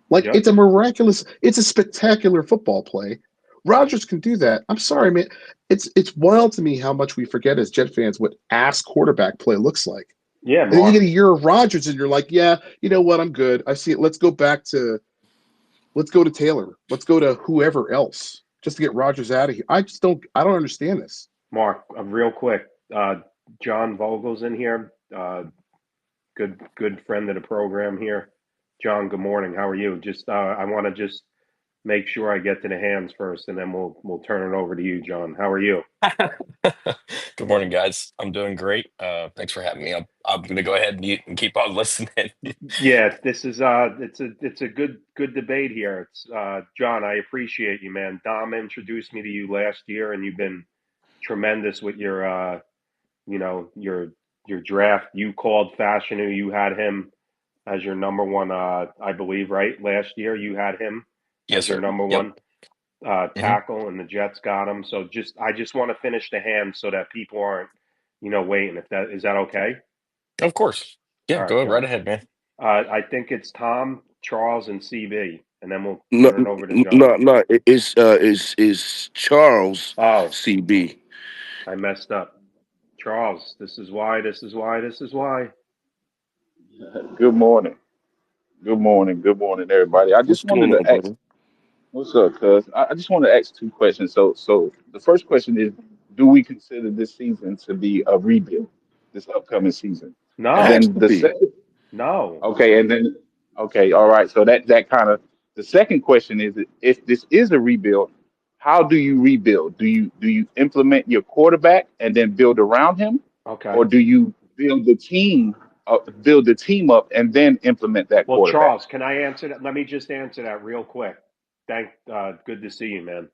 Like Yep. it's a spectacular football play. Rodgers can do that. I'm sorry, man. It's wild to me how much we forget as Jet fans what ass quarterback play looks like. Yeah, And then you Mark. get a year of Rodgers, and you're like, yeah, you know what? I'm good. I see it. Let's go to Taylor. Let's go to whoever else just to get Rodgers out of here. I don't understand this. Mark, real quick. John Vogel's in here. Good friend of the program here. John, good morning. How are you? Just I want to just make sure I get to the hands first, and then we'll turn it over to you, John. How are you? Good morning, guys. I'm doing great. Thanks for having me. I'm gonna go ahead and mute and keep on listening. Yeah, this is it's a good debate here. It's John, I appreciate you, man. Dom introduced me to you last year, and you've been tremendous with your you know your draft. You called Fashanu. You had him as your number one. I believe right last year you had him Yes, as your sir. number Yep. one Hmm. tackle, and the Jets got him. So I just want to finish the hand so that people aren't waiting. If that is that okay? Of course. All Yeah, right, go right John. ahead, man. I think it's Tom, Charles, and CB, and then we'll No, turn it over to John. no, no. It's Charles Oh, CB. I messed up. Charles, this is why, this is why, this is why. Good morning. Good morning. Good morning, everybody. I What's just wanted going to on, ask, brother? what's up, cuz? I just want to ask two questions. So the first question is, do we consider this season to be a rebuild, this upcoming season? And No, Has then to the be. second, no. okay, and then okay, all right. So that kind of the second question is, if this is a rebuild, how do you rebuild? Do you implement your quarterback and then build around him, Okay. or do you build the team up and then implement that Well, quarterback? Charles, can I answer that? Let me just answer that real quick. Good to see you, man.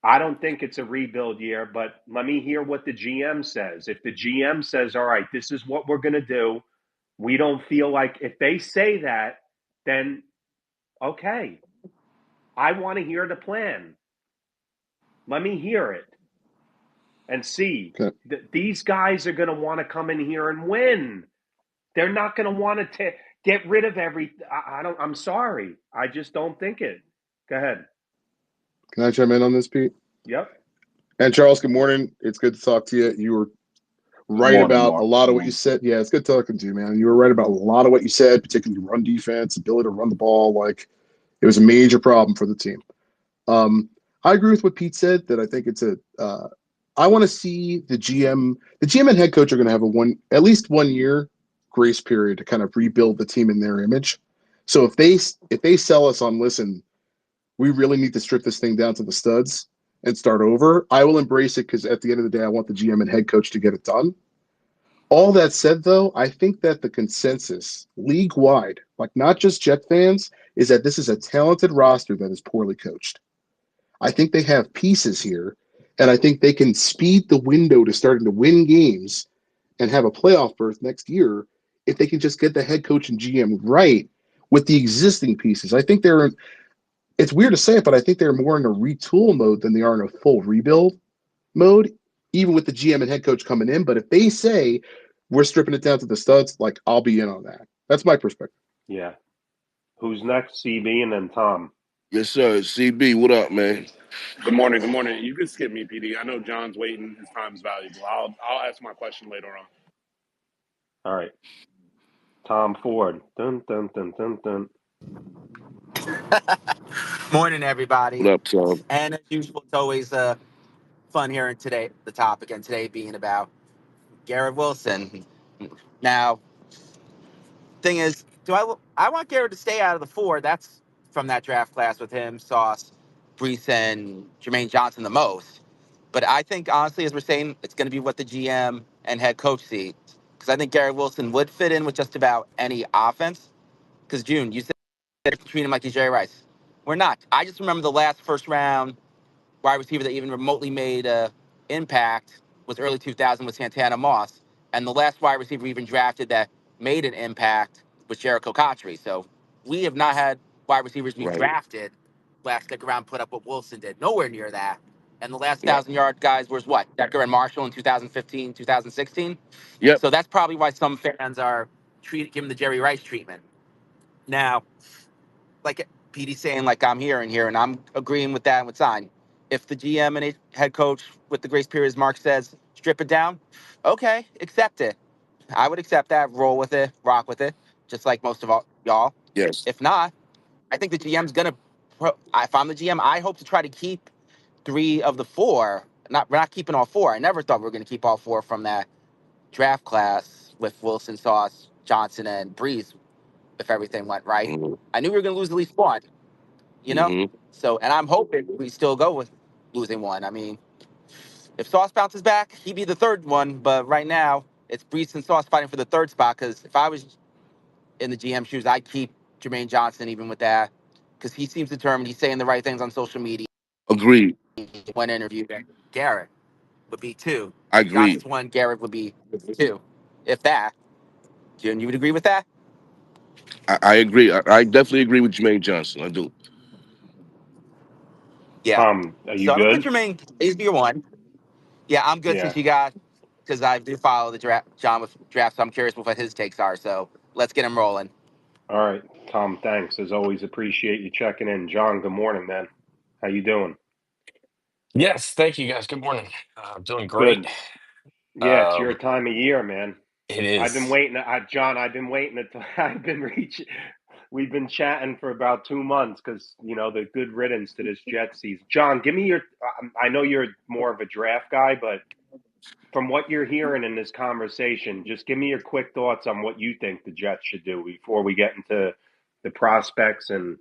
I don't think it's a rebuild year, but let me hear what the GM says. If the GM says, all right, this is what we're going to do, we don't feel like, if they say that, then okay. I want to hear the plan. Let me hear it and see Okay. that these guys are going to want to come in here and win. They're not going to want to get rid of every. I don't. I'm sorry. I just don't think it. Go ahead. Can I chime in on this, Pete? Yep. And Charles, good morning. It's good to talk to you. You were Good right morning, about a Mark. lot Good of what you morning. said. Yeah, it's good talking to you, man. You were right about a lot of what you said, particularly run defense, ability to run the ball. Like it was a major problem for the team. Um, I agree with what Pete said. That I think it's a. I want to see the GM. The GM and head coach are going to have at least 1 year grace period to kind of rebuild the team in their image. So if they sell us on, listen, we really need to strip this thing down to the studs and start over, I will embrace it because at the end of the day, I want the GM and head coach to get it done. All that said, though, I think that the consensus league wide, like not just Jet fans, is that this is a talented roster that is poorly coached. I think they have pieces here, and I think they can speed the window to starting to win games and have a playoff berth next year if they can just get the head coach and GM right with the existing pieces. I think it's weird to say it, but I think they're more in a retool mode than they are in a full rebuild mode, even with the GM and head coach coming in. But if they say we're stripping it down to the studs, like I'll be in on that. That's my perspective. Yeah. Who's next? CB and then Tom. Yes, sir. CB, what up, man? Good morning. Good morning. You can skip me, PD. I know John's waiting. His time's valuable. I'll ask my question later on. All right. Tom Ford. Dun dun dun dun dun. Morning, What everybody. up, Tom? And as usual, it's always fun hearing today the topic, and today being about Garrett Wilson. Now, thing is, I want Garrett to stay out of the four? That's from that draft class with him, Sauce, Brees, and Jermaine Johnson the most. But I think honestly, as we're saying, it's going to be what the GM and head coach see, because I think Garrett Wilson would fit in with just about any offense. Because June, you said treat him like he's Jerry Rice. We're not. I just remember the last first round wide receiver that even remotely made an impact was early 2000 with Santana Moss. And the last wide receiver we even drafted that made an impact was Jericho Cotchery. So we have not had wide receivers we've Right. drafted last stick around put up what Wilson did. Nowhere near that. And the last Yeah. 1,000-yard guys was what? Decker and Marshall in 2015, 2016. Yep. So that's probably why some fans are giving the Jerry Rice treatment. Now, like Petey's saying, like I'm hearing here, and I'm agreeing with that and with sign. If the GM and head coach with the grace period, as Mark says, strip it down, okay, accept it. I would accept that, roll with it, rock with it, just like most of y'all. Yes. If not, I think the GM's gonna. If I'm the GM, I hope to try to keep three of the four. We're not keeping all four. I never thought we were gonna keep all four from that draft class with Wilson, Sauce, Johnson, and Breeze. If everything went right, Mm-hmm. I knew we were gonna lose at least one. You know? Mm-hmm. So, and I'm hoping we still go with losing one. I mean, if Sauce bounces back, he'd be the third one. But right now, it's Brees and Sauce fighting for the third spot. Because if I was in the GM shoes, I'd keep Jermaine Johnson even with that. Because he seems determined. He's saying the right things on social media. Agreed. One interview, Garrett would be two. I Johnson's agreed. one, Garrett would be two. If that. June, you would agree with that? I agree. I definitely agree with Jermaine Johnson. I do. Yeah. Tom, are you So I'm going to good? put Jermaine, he's your one. Yeah, I'm good Yeah. since you got, because I do follow the draft, John with draft, so I'm curious what his takes are. So let's get him rolling. All right. Tom, thanks. As always, appreciate you checking in. John, good morning, man. How you doing? Yes, thank you guys. Good morning. Doing great. Good. Yeah, it's your Um, time of year, man. it I've been is. waiting. John, I've been waiting. I've been reaching. we've been chatting for about 2 months because the good riddance to this Jets season. John, give me your. I know you're more of a draft guy, but from what you're hearing in this conversation, just give me your quick thoughts on what you think the Jets should do before we get into the prospects, and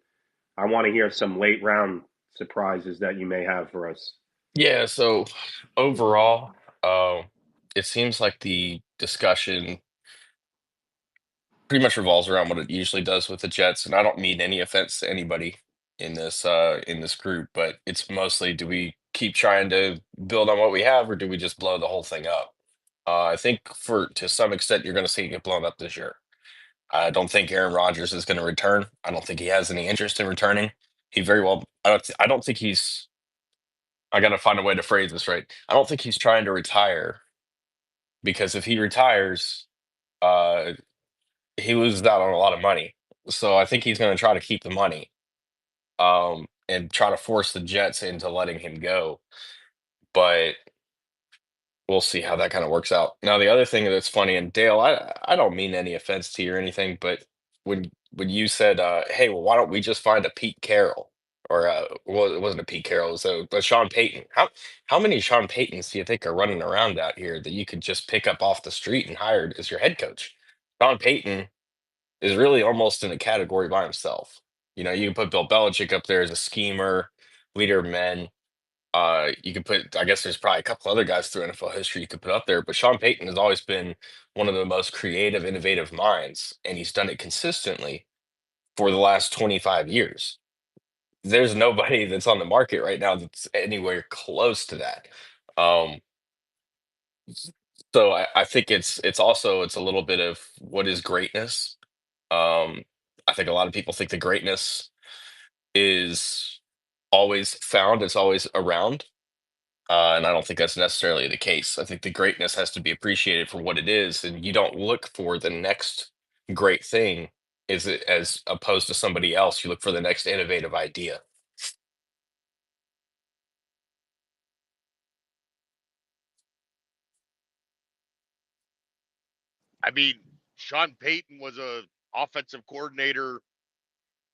I want to hear some late round surprises that you may have for us. Yeah, so overall, it seems like the discussion pretty much revolves around what it usually does with the Jets, and I don't mean any offense to anybody in this group, but it's mostly, do we keep trying to build on what we have, or do we just blow the whole thing up? I think for to some extent you're going to see it get blown up this year. I don't think Aaron Rodgers is going to return. I don't think he has any interest in returning. He very well. I don't think he's. I got to find a way to phrase this right. I don't think he's trying to retire because if he retires, uh, he loses out on a lot of money. So I think he's going to try to keep the money, and try to force the Jets into letting him go. But we'll see how that kind of works out. Now, the other thing that's funny, and Dale, I don't mean any offense to you or anything, but when you said, "Hey, well, why don't we just find a Pete Carroll?" Or well, it wasn't a Pete Carroll, it was a Sean Payton. How many Sean Paytons do you think are running around out here that you could just pick up off the street and hired as your head coach? Sean Payton is really almost in a category by himself. You can put Bill Belichick up there as a schemer, leader of men. You could put, I guess there's probably a couple other guys through NFL history you could put up there, but Sean Payton has always been one of the most creative, innovative minds, and he's done it consistently for the last 25 years. There's nobody that's on the market right now that's anywhere close to that. Um, so I think it's a little bit of what is greatness. Um, I think a lot of people think the greatness is always found, it's always around. And I don't think that's necessarily the case. I think the greatness has to be appreciated for what it is, and you don't look for the next great thing is it as opposed to somebody else. You look for the next innovative idea. I mean, Sean Payton was a offensive coordinator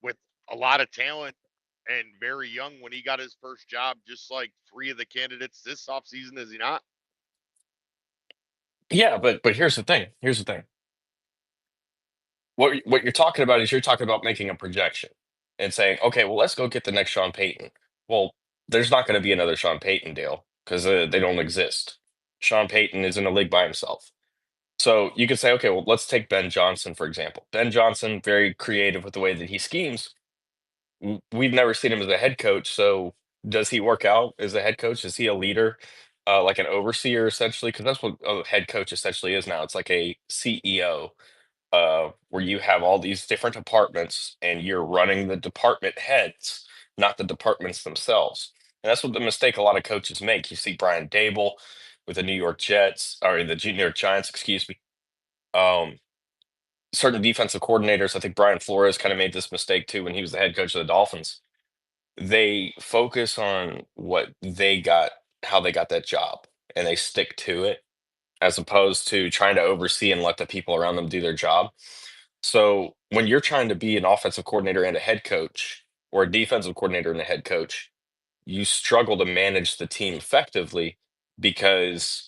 with a lot of talent and very young when he got his first job, just like three of the candidates this offseason, is he not? Yeah, but here's the thing. Here's the thing. What you're talking about is you're talking about making a projection and saying, okay, well, let's go get the next Sean Payton. Well, there's not going to be another Sean Payton deal because they don't exist. Sean Payton is in a league by himself. So you could say, okay, well, let's take Ben Johnson, for example. Ben Johnson, very creative with the way that he schemes. We've never seen him as a head coach. So does he work out as a head coach? Is he a leader, like an overseer, essentially? Because that's what a head coach essentially is now. It's like a CEO, where you have all these different departments and you're running the department heads, not the departments themselves. And that's what the mistake a lot of coaches make. You see Brian Dable with the New York Jets, or the New York Giants, excuse me. Um, Certain defensive coordinators, I think Brian Flores kind of made this mistake too when he was the head coach of the Dolphins. They focus on what they got, how they got that job, and they stick to it as opposed to trying to oversee and let the people around them do their job. So when you're trying to be an offensive coordinator and a head coach, or a defensive coordinator and a head coach, you struggle to manage the team effectively because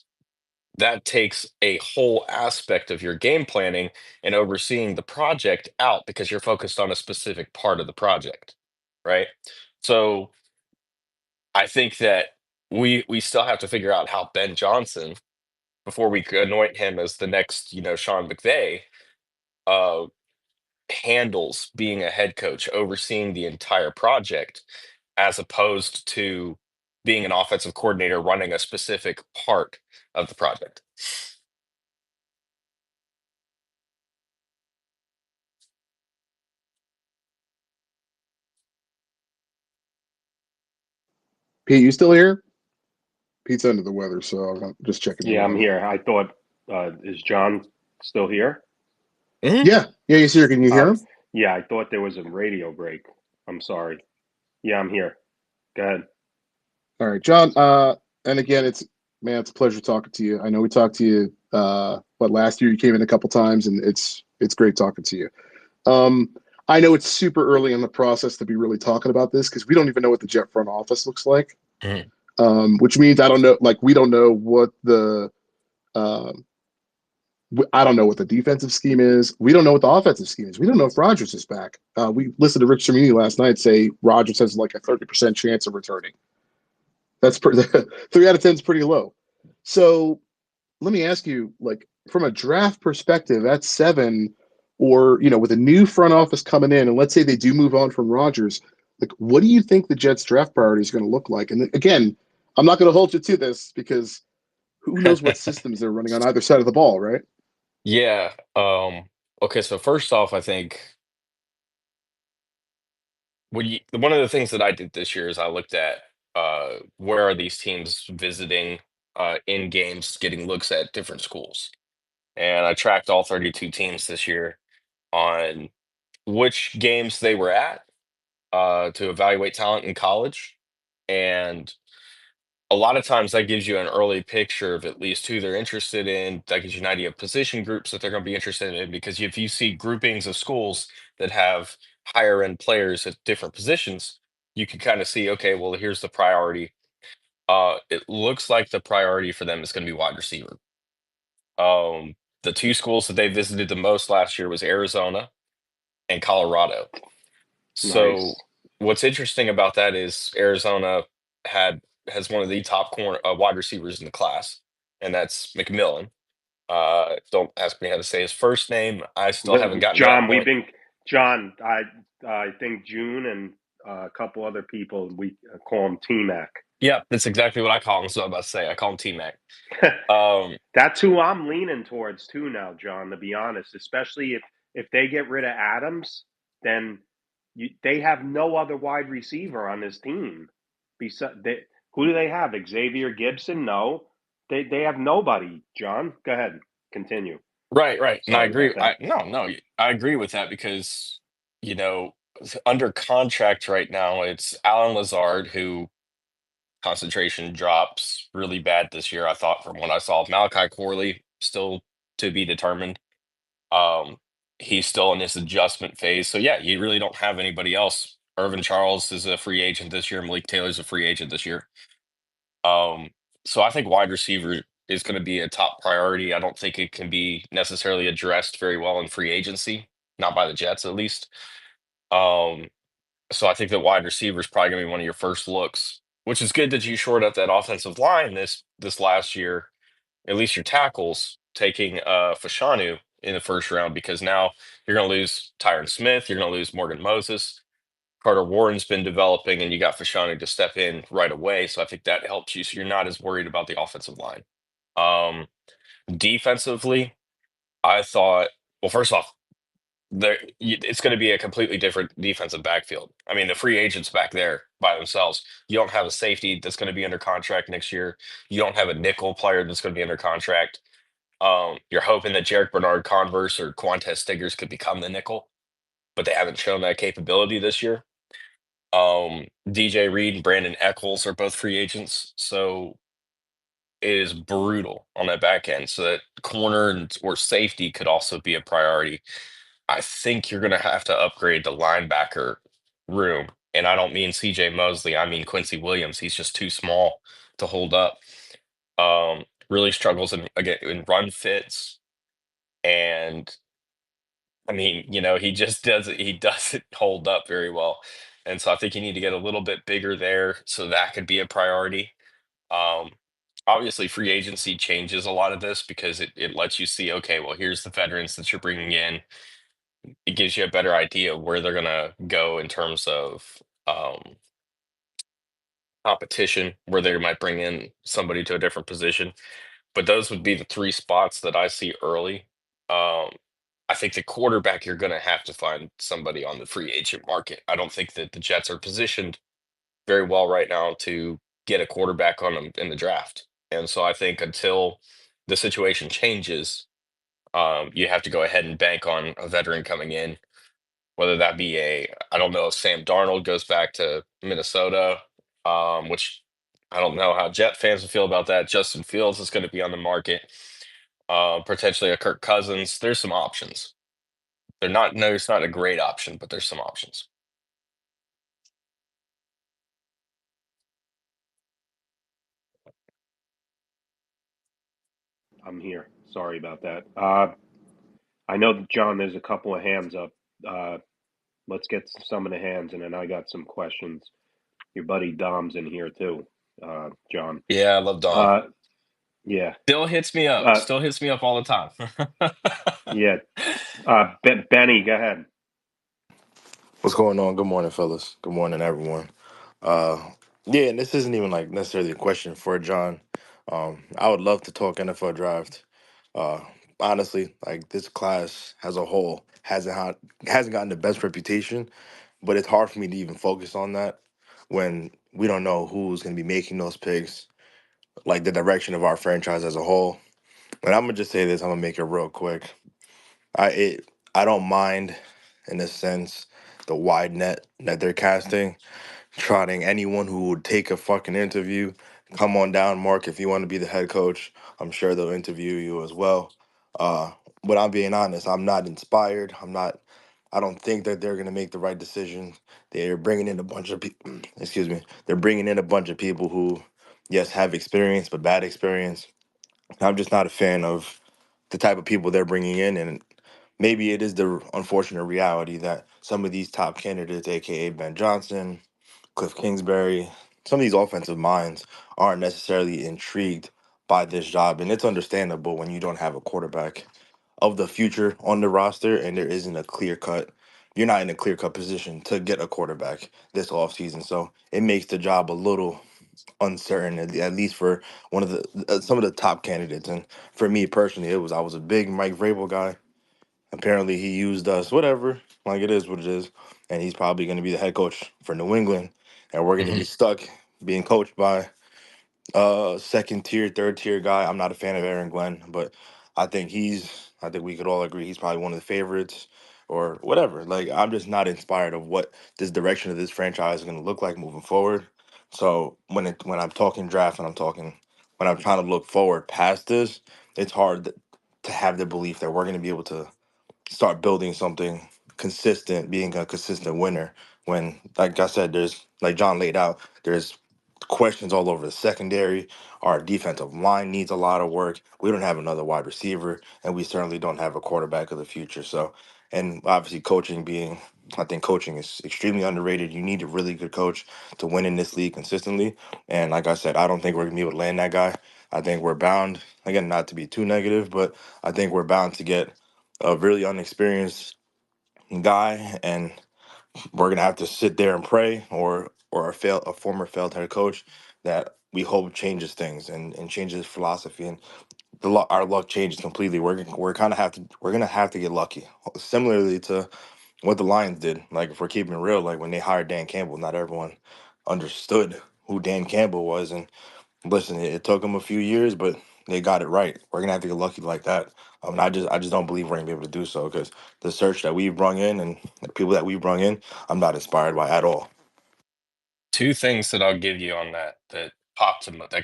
that takes a whole aspect of your game planning and overseeing the project out because you're focused on a specific part of the project, right? So I think that we still have to figure out how Ben Johnson, before we could anoint him as the next, Sean McVay, uh, handles being a head coach, overseeing the entire project, as opposed to being an offensive coordinator running a specific part of the project. Pete, you still here? Pete's under the weather, so I'm just checking in Yeah, with I'm him. here. I thought, is John still here? Mhm. Yeah, he's here. Can you hear Oh, him? yeah, I thought there was a radio break. I'm sorry. Yeah, I'm here. Go ahead. All right, John. And again, it's a pleasure talking to you. I know we talked to you, last year you came in a couple times, and it's great talking to you. Um, I know it's super early in the process to be really talking about this because we don't even know what the Jet front office looks like. Mhm. Which means I don't know, like we don't know what the um, I don't know what the defensive scheme is. We don't know what the offensive scheme is. We don't know if Rodgers is back. We listened to Rich Cimini last night say Rodgers has like a 30% chance of returning. That's pretty, 3 out of 10 is pretty low. So let me ask you, like from a draft perspective, at 7, or with a new front office coming in, and let's say they do move on from Rodgers, like what do you think the Jets draft priority is going to look like? And again, I'm not going to hold you to this because who knows what systems they're running on either side of the ball, right? Yeah. Okay, so first off, I think one of the things that I did this year is I looked at where are these teams visiting in games, getting looks at different schools. And I tracked all 32 teams this year on which games they were at to evaluate talent in college. And a lot of times that gives you an early picture of at least who they're interested in. That gives you an idea of position groups that they're going to be interested in. Because if you see groupings of schools that have higher end players at different positions, you can kind of see, okay, well, here's the priority. It looks like the priority for them is going to be wide receiver. The two schools that they visited the most last year was Arizona and Colorado. So Nice. what's interesting about that is Arizona had has one of the top corner wide receivers in the class, and that's McMillan. Don't ask me how to say his first name. I still haven't gotten to that John, point. John, I think June and a couple other people, we call him T-Mac. Yeah, that's exactly what I call him. So I'm about to say I call him T Mac. Um, That's who I'm leaning towards too now, John, to be honest, especially if they get rid of Adams, then they have no other wide receiver on this team. Who do they have? Xavier Gibson? No. They have nobody, John. Go ahead. Continue. right, right, and I Sorry agree. about that. I agree with that because you know under contract right now it's Alan Lazard who concentration drops really bad this year. I thought from what I saw, Malachi Corley still to be determined. Um, he's still in this adjustment phase. So yeah, you really don't have anybody else. Irvin Charles is a free agent this year. Malik Taylor's a free agent this year. Um, so I think wide receiver is going to be a top priority. I don't think it can be necessarily addressed very well in free agency, not by the Jets at least. Um, so I think that wide receiver is probably going to be one of your first looks, which is good that you shored up that offensive line this last year. At least your tackles taking Fashanu in the first round because now you're going to lose Tyron Smith, you're going to lose Morgan Moses. Carter Warren's been developing, and you got Fashanu to step in right away. So I think that helps you. So you're not as worried about the offensive line. Um, Defensively, I thought, well, first off, it's going to be a completely different defensive backfield. I mean, the free agents back there by themselves. You don't have a safety that's going to be under contract next year. You don't have a nickel player that's going to be under contract. You're hoping that Jarek Bernard Converse or Quantez Stiggers could become the nickel, but they haven't shown that capability this year. DJ Reed and Brandon Eccles are both free agents, so it is brutal on that back end. So that corner or safety could also be a priority. I think you're going to have to upgrade the linebacker room. And I don't mean CJ Mosley, I mean Quincy Williams. He's just too small to hold up. Really struggles in run fits. And I mean, he doesn't hold up very well. And so I think you need to get a little bit bigger there so that could be a priority. Um, Obviously, free agency changes a lot of this because it lets you see, okay, well, here's the veterans that you're bringing in. It gives you a better idea of where they're going to go in terms of competition, where they might bring in somebody to a different position. But those would be the three spots that I see early. Um, I think the quarterback, you're going to have to find somebody on the free agent market. I don't think that the Jets are positioned very well right now to get a quarterback on them in the draft. And so I think until the situation changes, you have to go ahead and bank on a veteran coming in, whether that be I don't know if Sam Darnold goes back to Minnesota, which I don't know how Jet fans will feel about that. Justin Fields is going to be on the market, potentially a Kirk Cousins. There's some options. They're not. No, it's not a great option, but there's some options. I'm here. Sorry about that. I know that, John, there's a couple of hands up. Uh, let's get some of the hands, and then I got some questions. Your buddy Dom's in here too, John. Yeah, I love Dom. Uh, yeah, Still hits me up. uh, Still hits me up all the time. yeah. Benny, go ahead. What's going on? Good morning, fellas. Good morning, everyone. Uh, yeah, and this isn't even like necessarily a question for John. I would love to talk NFL draft. Uh, Honestly, like this class as a whole hasn't gotten the best reputation, but it's hard for me to even focus on that when we don't know who's going to be making those picks, like the direction of our franchise as a whole. And I'm gonna just say this. I'm gonna make it real quick. I don't mind, in a sense, the wide net that they're casting, trotting anyone who would take a fucking interview. Come on down, Mark, if you want to be the head coach. I'm sure they'll interview you as well. Uh, but I'm being honest, I'm not inspired. I don't think that they're gonna make the right decision. They're bringing in a bunch of people. Excuse me. They're bringing in a bunch of people who, yes, have experience, but bad experience. I'm just not a fan of the type of people they're bringing in, and maybe it is the unfortunate reality that some of these top candidates, aka Ben Johnson, Cliff Kingsbury, some of these offensive minds aren't necessarily intrigued by this job, and it's understandable when you don't have a quarterback of the future on the roster and there isn't a clear cut. You're not in a clear cut position to get a quarterback this offseason. So it makes the job a little uncertain, at least for one of the some of the top candidates. And for me personally, I was a big Mike Vrabel guy. Apparently, he used us, whatever. Like it is what it is, and he's probably going to be the head coach for New England, and we're going to be Mhm. stuck being coached by second tier, third tier guy. I'm not a fan of Aaron Glenn, but I think we could all agree he's probably one of the favorites or whatever. Like I'm just not inspired of what this direction of this franchise is going to look like moving forward. So when I'm talking draft and when I'm trying to look forward past this, it's hard to have the belief that we're going to be able to start building something consistent, being a consistent winner. When, like I said, there's like John laid out, there's questions all over the secondary. Our defensive line needs a lot of work. We don't have another wide receiver, and we certainly don't have a quarterback of the future. So, and obviously, I think coaching is extremely underrated. You need a really good coach to win in this league consistently. And like I said, I don't think we're gonna be able to land that guy. I think we're bound, again, not to be too negative, but I think we're bound to get a really unexperienced guy, and we're gonna have to sit there and pray, or a former failed head coach that we hope changes things and changes philosophy, and our luck changes completely. We're gonna have to get lucky, similarly to what the Lions did. Like if we're keeping it real, like when they hired Dan Campbell, not everyone understood who Dan Campbell was, and listen, it took them a few years, but they got it right. We're gonna have to get lucky like that. I just don't believe we're gonna be able to do so because the search that we've brung in and the people that we've brung in, I'm not inspired by at all. Two things that I'll give you on that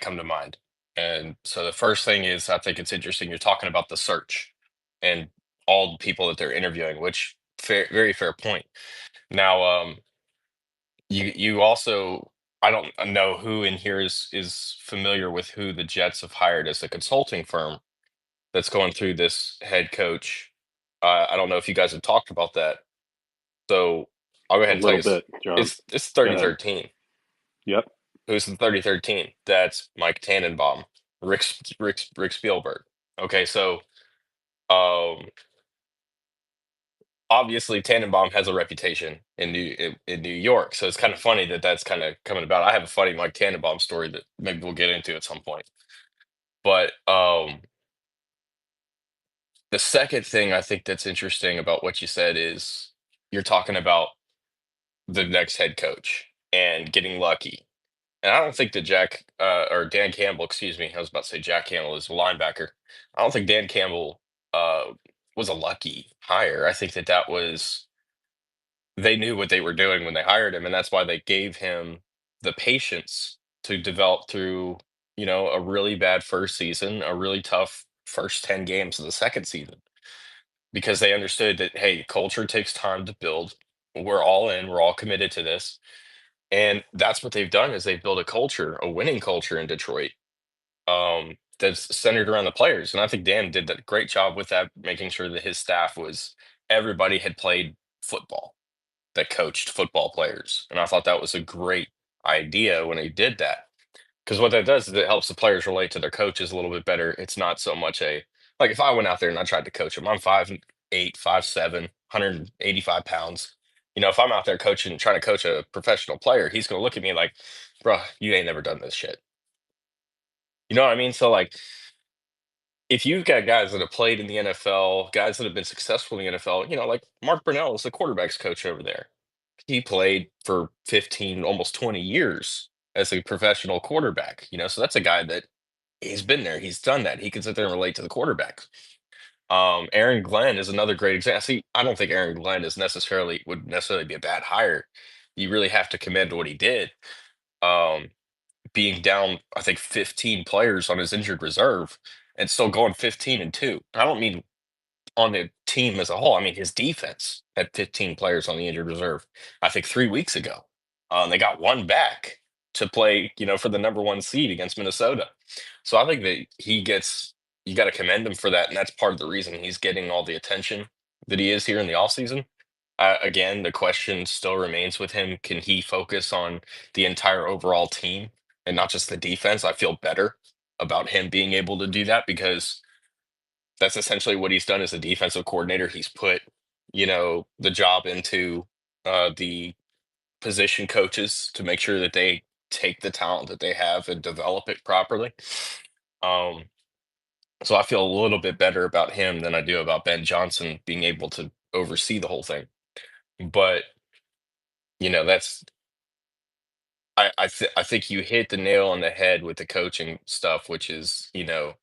come to mind. And so the first thing is, I think it's interesting you're talking about the search and all the people that they're interviewing, which very fair point. Now, you also, I don't know who in here is familiar with who the Jets have hired as a consulting firm that's going through this head coach. I don't know if you guys have talked about that. So I'll go A ahead and tell little you, bit, John. it's Go ahead. 3013. Yep. Who's the 3013? That's Mike Tannenbaum, Rick Spielberg. Okay, so um, obviously Tannenbaum has a reputation in New York, so it's kind of funny that that's kind of coming about. I have a funny Mike Tannenbaum story that maybe we'll get into at some point. But the second thing I think that's interesting about what you said is you're talking about the next head coach and getting lucky. And I don't think that or Dan Campbell, excuse me, I was about to say Jack Campbell is a linebacker. I don't think Dan Campbell uh, was a lucky hire. I think that was, they knew what they were doing when they hired him, and that's why they gave him the patience to develop through, a really bad first season, a really tough first 10 games of the second season. because they understood that, hey, culture takes time to build. We're all in, we're all committed to this. And that's what they've done is they've built a culture, a winning culture in Detroit, that's centered around the players. And I think Dan did a great job with that, making sure that his staff was everybody had played football, that coached football players. And I thought that was a great idea when he did that. Because what that does is it helps the players relate to their coaches a little bit better. It's not so much a like if I went out there and I tried to coach them, I'm 5'8", 5'7", 185 pounds. If I'm out there coaching, trying to coach a professional player, he's gonna look at me like, bro, you ain't never done this shit. You know what I mean? So like if you've got guys that have played in the NFL, guys that have been successful in the NFL, like Mark Brunell is the quarterbacks coach over there. He played for 15, almost 20 years as a professional quarterback, so that's a guy that he's been there, he's done that. He can sit there and relate to the quarterback. Aaron Glenn is another great example. See, I don't think Aaron Glenn would necessarily be a bad hire. You really have to commend what he did. Um, Being down, I think 15 players on his injured reserve and still going 15-2. I don't mean on the team as a whole. I mean his defense had 15 players on the injured reserve. I think 3 weeks ago, they got one back to play, for the number one seed against Minnesota. So I think that you got to commend him for that, and that's part of the reason he's getting all the attention that he is here in the offseason. Again, the question still remains with him: can he focus on the entire overall team and not just the defense? I feel better about him being able to do that because that's essentially what he's done as a defensive coordinator. He's put, the job into the position coaches to make sure that they take the talent that they have and develop it properly. Um, so I feel a little bit better about him than I do about Ben Johnson being able to oversee the whole thing. But that's I think you hit the nail on the head with the coaching stuff, which is you don't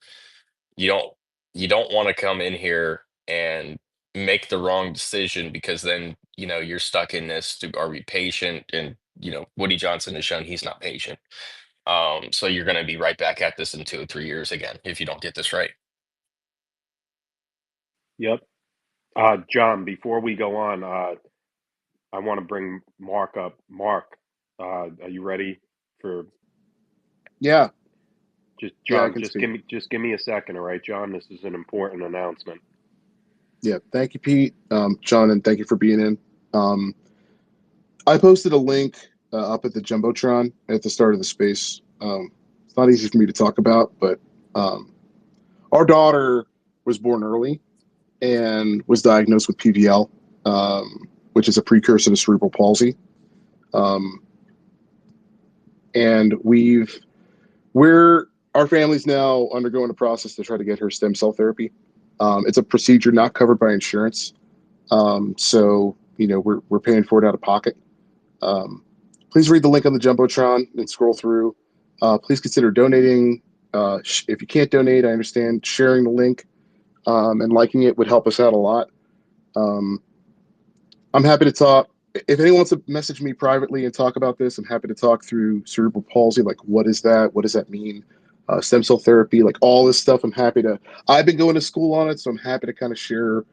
you don't want to come in here and make the wrong decision because then you're stuck in this to are we patient, and Woody Johnson has shown he's not patient. So you're going to be right back at this in 2 or 3 years again if you don't get this right. Yep. John, before we go on, I want to bring Mark up. Mark, are you ready for Yeah, just yeah, I John? can speak. Just give me a second, all right, John. This is an important announcement. Yeah, thank you, Pete. John, and thank you for being in. I posted a link up at the Jumbotron at the start of the space. It's not easy for me to talk about, but our daughter was born early and was diagnosed with PVL, which is a precursor to cerebral palsy. Um, and our family's now undergoing a process to try to get her stem cell therapy. It's a procedure not covered by insurance, so we're paying for it out of pocket. Please read the link on the Jumbotron and scroll through. Please consider donating. If you can't donate, I understand sharing the link and liking it would help us out a lot. I'm happy to talk. If anyone wants to message me privately and talk about this, I'm happy to talk through cerebral palsy. Like, what is that? What does that mean? Stem cell therapy, like all this stuff. I've been going to school on it, so I'm happy to kind of share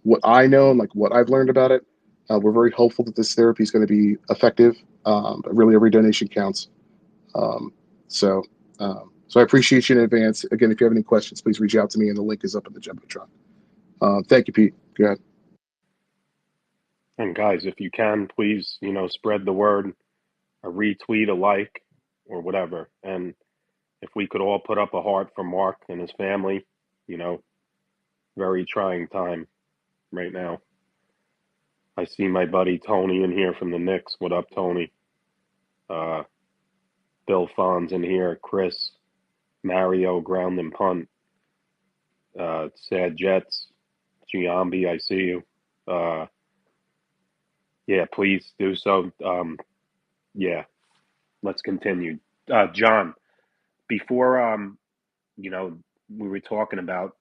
what I know and like what I've learned about it. We're very hopeful that this therapy is going to be effective. But really, every donation counts. Um, so, so I appreciate you in advance. Again, if you have any questions, please reach out to me, and the link is up in the Jumbotron. Thank you, Pete. Go ahead. And guys, if you can, please, spread the word, a retweet, a like, or whatever. And if we could all put up a heart for Mark and his family, you know, very trying time right now. I see my buddy Tony in here from the Knicks. What up, Tony? Uh, Bill Fonz in here. Chris, Mario, ground and punt. Sad Jets. Giambi, I see you. Yeah, please do so. Yeah, let's continue. John, before you know, we were talking about,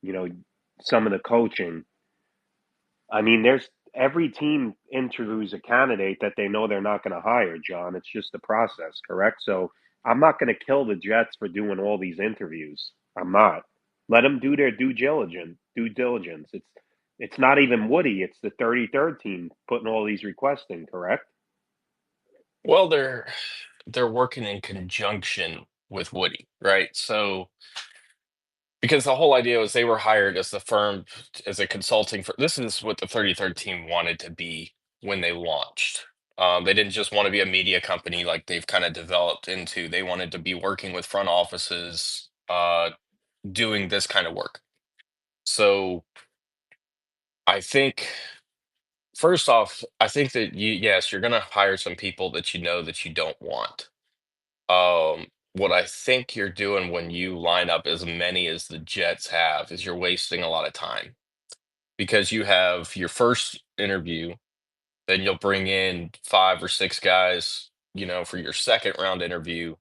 you know, some of the coaching. I mean, there's every team interviews a candidate that they know they're not going to hire, John. It's just the process, correct? So I'm not going to kill the Jets for doing all these interviews. I'm not. Let them do their due diligence. due diligence. It's not even Woody. It's the 33rd team putting all these requests in. Correct? Well, they're working in conjunction with Woody, right? So because the whole idea was they were hired as the firm as a consulting for this is what the 33rd team wanted to be when they launched. They didn't just want to be a media company like they've kind of developed into. They wanted to be working with front offices, doing this kind of work. So I think first off, I think that yes, you're going to hire some people that that you don't want. What I think you're doing when you line up as many as the Jets have is you're wasting a lot of time because you have your first interview, then you'll bring in five or six guys, for your second round interview,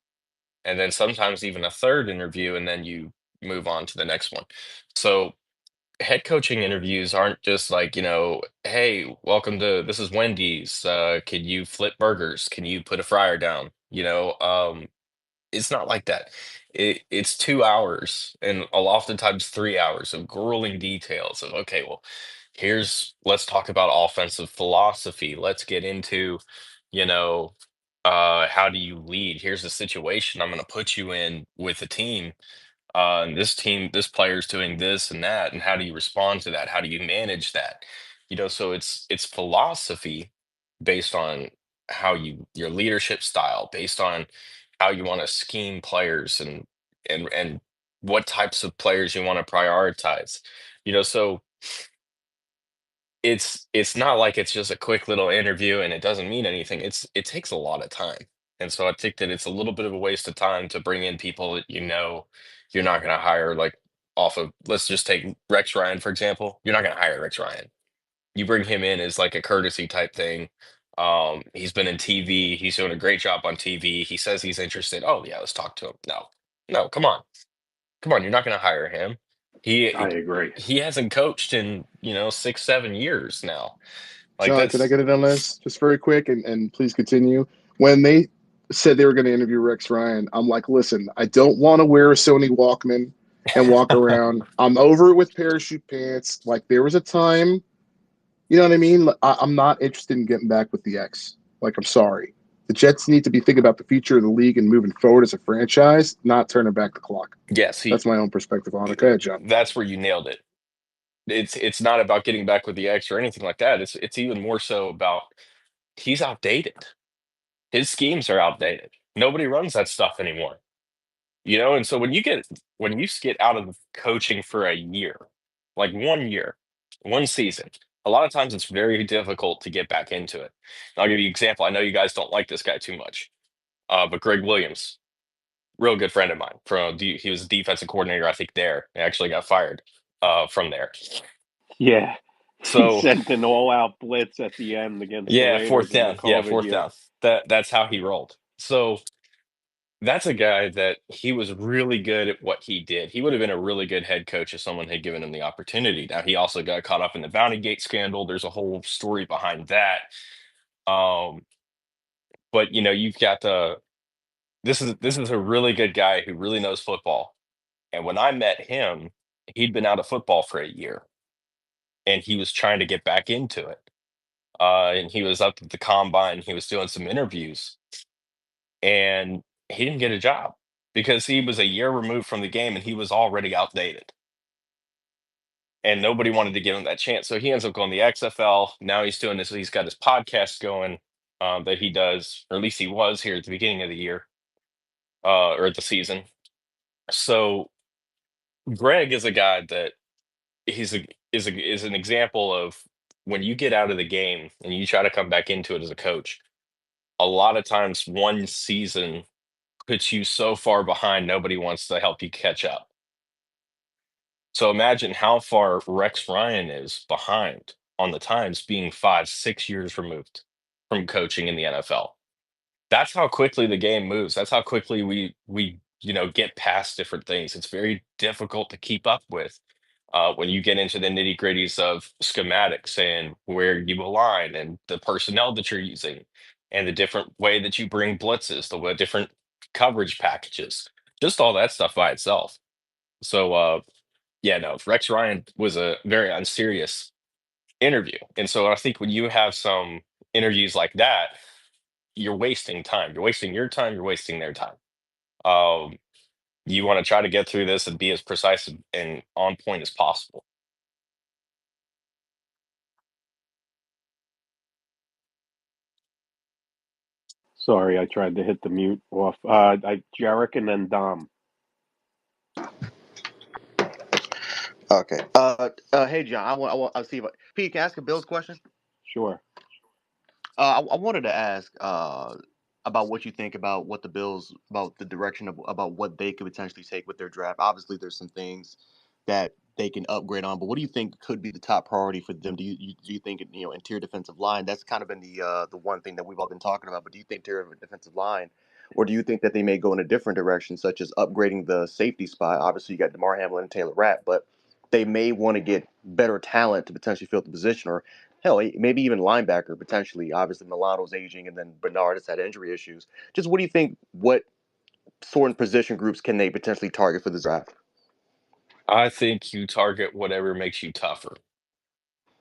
and then sometimes even a third interview, and then you move on to the next one. So head coaching interviews aren't just like, hey, welcome to this is Wendy's. Can you flip burgers? Can you put a fryer down? It's not like that. It's 2 hours and oftentimes 3 hours of grueling details of, okay, well, let's talk about offensive philosophy. Let's get into, you know, how do you lead? Here's the situation I'm going to put you in with the team. And this player's doing this and that, and how do you respond to that? How do you manage that? So it's philosophy based on your leadership style, based on how you want to scheme players and what types of players you want to prioritize. So it's not like it's just a quick little interview and it doesn't mean anything. It takes a lot of time. And so I think that it's a little bit of a waste of time to bring in people that you're not going to hire like off of let's just take Rex Ryan for example. You're not going to hire Rex Ryan. You bring him in as like a courtesy type thing. He's been in TV, he's doing a great job on TV. He says he's interested. Oh yeah, let's talk to him. No. No, come on. Come on, you're not going to hire him. I He agree. he hasn't coached in, 6, 7 years now. Like John, can I that's get it on this just very quick and please continue? When they said they were going to interview Rex Ryan, I'm like, listen, I don't want to wear a Sony Walkman and walk around. I'm over it with parachute pants. Like there was a time, you know what I mean? I'm not interested in getting back with the X. Like I'm sorry. The Jets need to be thinking about the future of the league and moving forward as a franchise, not turning back the clock. yes, That's my own perspective on it. Go ahead, John. that's where you nailed it. It's not about getting back with the ex or anything like that. It's even more so about he's outdated. His schemes are outdated. Nobody runs that stuff anymore. And so when you get out of coaching for a year, like 1 year, one season, a lot of times it's very difficult to get back into it. And I'll give you an example. I know you guys don't like this guy too much, but Greg Williams, real good friend of mine. He was a defensive coordinator, I think. There, he actually got fired from there. Yeah, he So sent an all-out blitz at the end against the yeah, fourth Raiders in the down. Yeah, COVID fourth year. down. That's how he rolled. So that's a guy that he was really good at what he did. He would have been a really good head coach if someone had given him the opportunity. Now he also got caught up in the Bounty Gate scandal. There's a whole story behind that. Um, but you've got this is a really good guy who really knows football. And when I met him, he'd been out of football for a year and he was trying to get back into it. And he was up at the combine. He was doing some interviews, and he didn't get a job because he was a year removed from the game and he was already outdated. And nobody wanted to give him that chance. So he ends up going to the XFL. Now he's doing this. He's got his podcast going that he does, or at least he was here at the beginning of the year or the season. So Greg is a guy that he's a is an example of when you get out of the game and you try to come back into it as a coach. A lot of times, one season puts you so far behind, nobody wants to help you catch up. So imagine how far Rex Ryan is behind on the times, being 5, 6 years removed from coaching in the NFL. That's how quickly the game moves. That's how quickly we get past different things. It's very difficult to keep up with when you get into the nitty gritties of schematics and where you align and the personnel that you're using and the different way that you bring blitzes, different coverage packages, just all that stuff by itself. So Yeah, no, Rex Ryan was a very unserious interview. And so I think when you have some interviews like that, you're wasting time. You're wasting your time, you're wasting their time. Um, you want to try to get through this and be as precise and on point as possible. Sorry, I tried to hit the mute off. Jarek and then Dom. Okay. Hey John, I'll see if Pete, can I ask a Bill's question? Sure. I wanted to ask about what you think about what the Bills about the direction of about what they could potentially take with their draft. Obviously, there's some things that they can upgrade on, but what do you think could be the top priority for them? Do you think interior defensive line? That's kind of been the one thing that we've all been talking about. But do you think interior defensive line, or do you think that they may go in a different direction, such as upgrading the safety spot? Obviously, you got DeMar Hamlin and Taylor Rapp, but they may want to get better talent to potentially fill the position, or hell, maybe even linebacker potentially. Obviously, Milano's aging, and then Bernard has had injury issues. Just what do you think? What sort of position groups can they potentially target for the draft? I think you target whatever makes you tougher.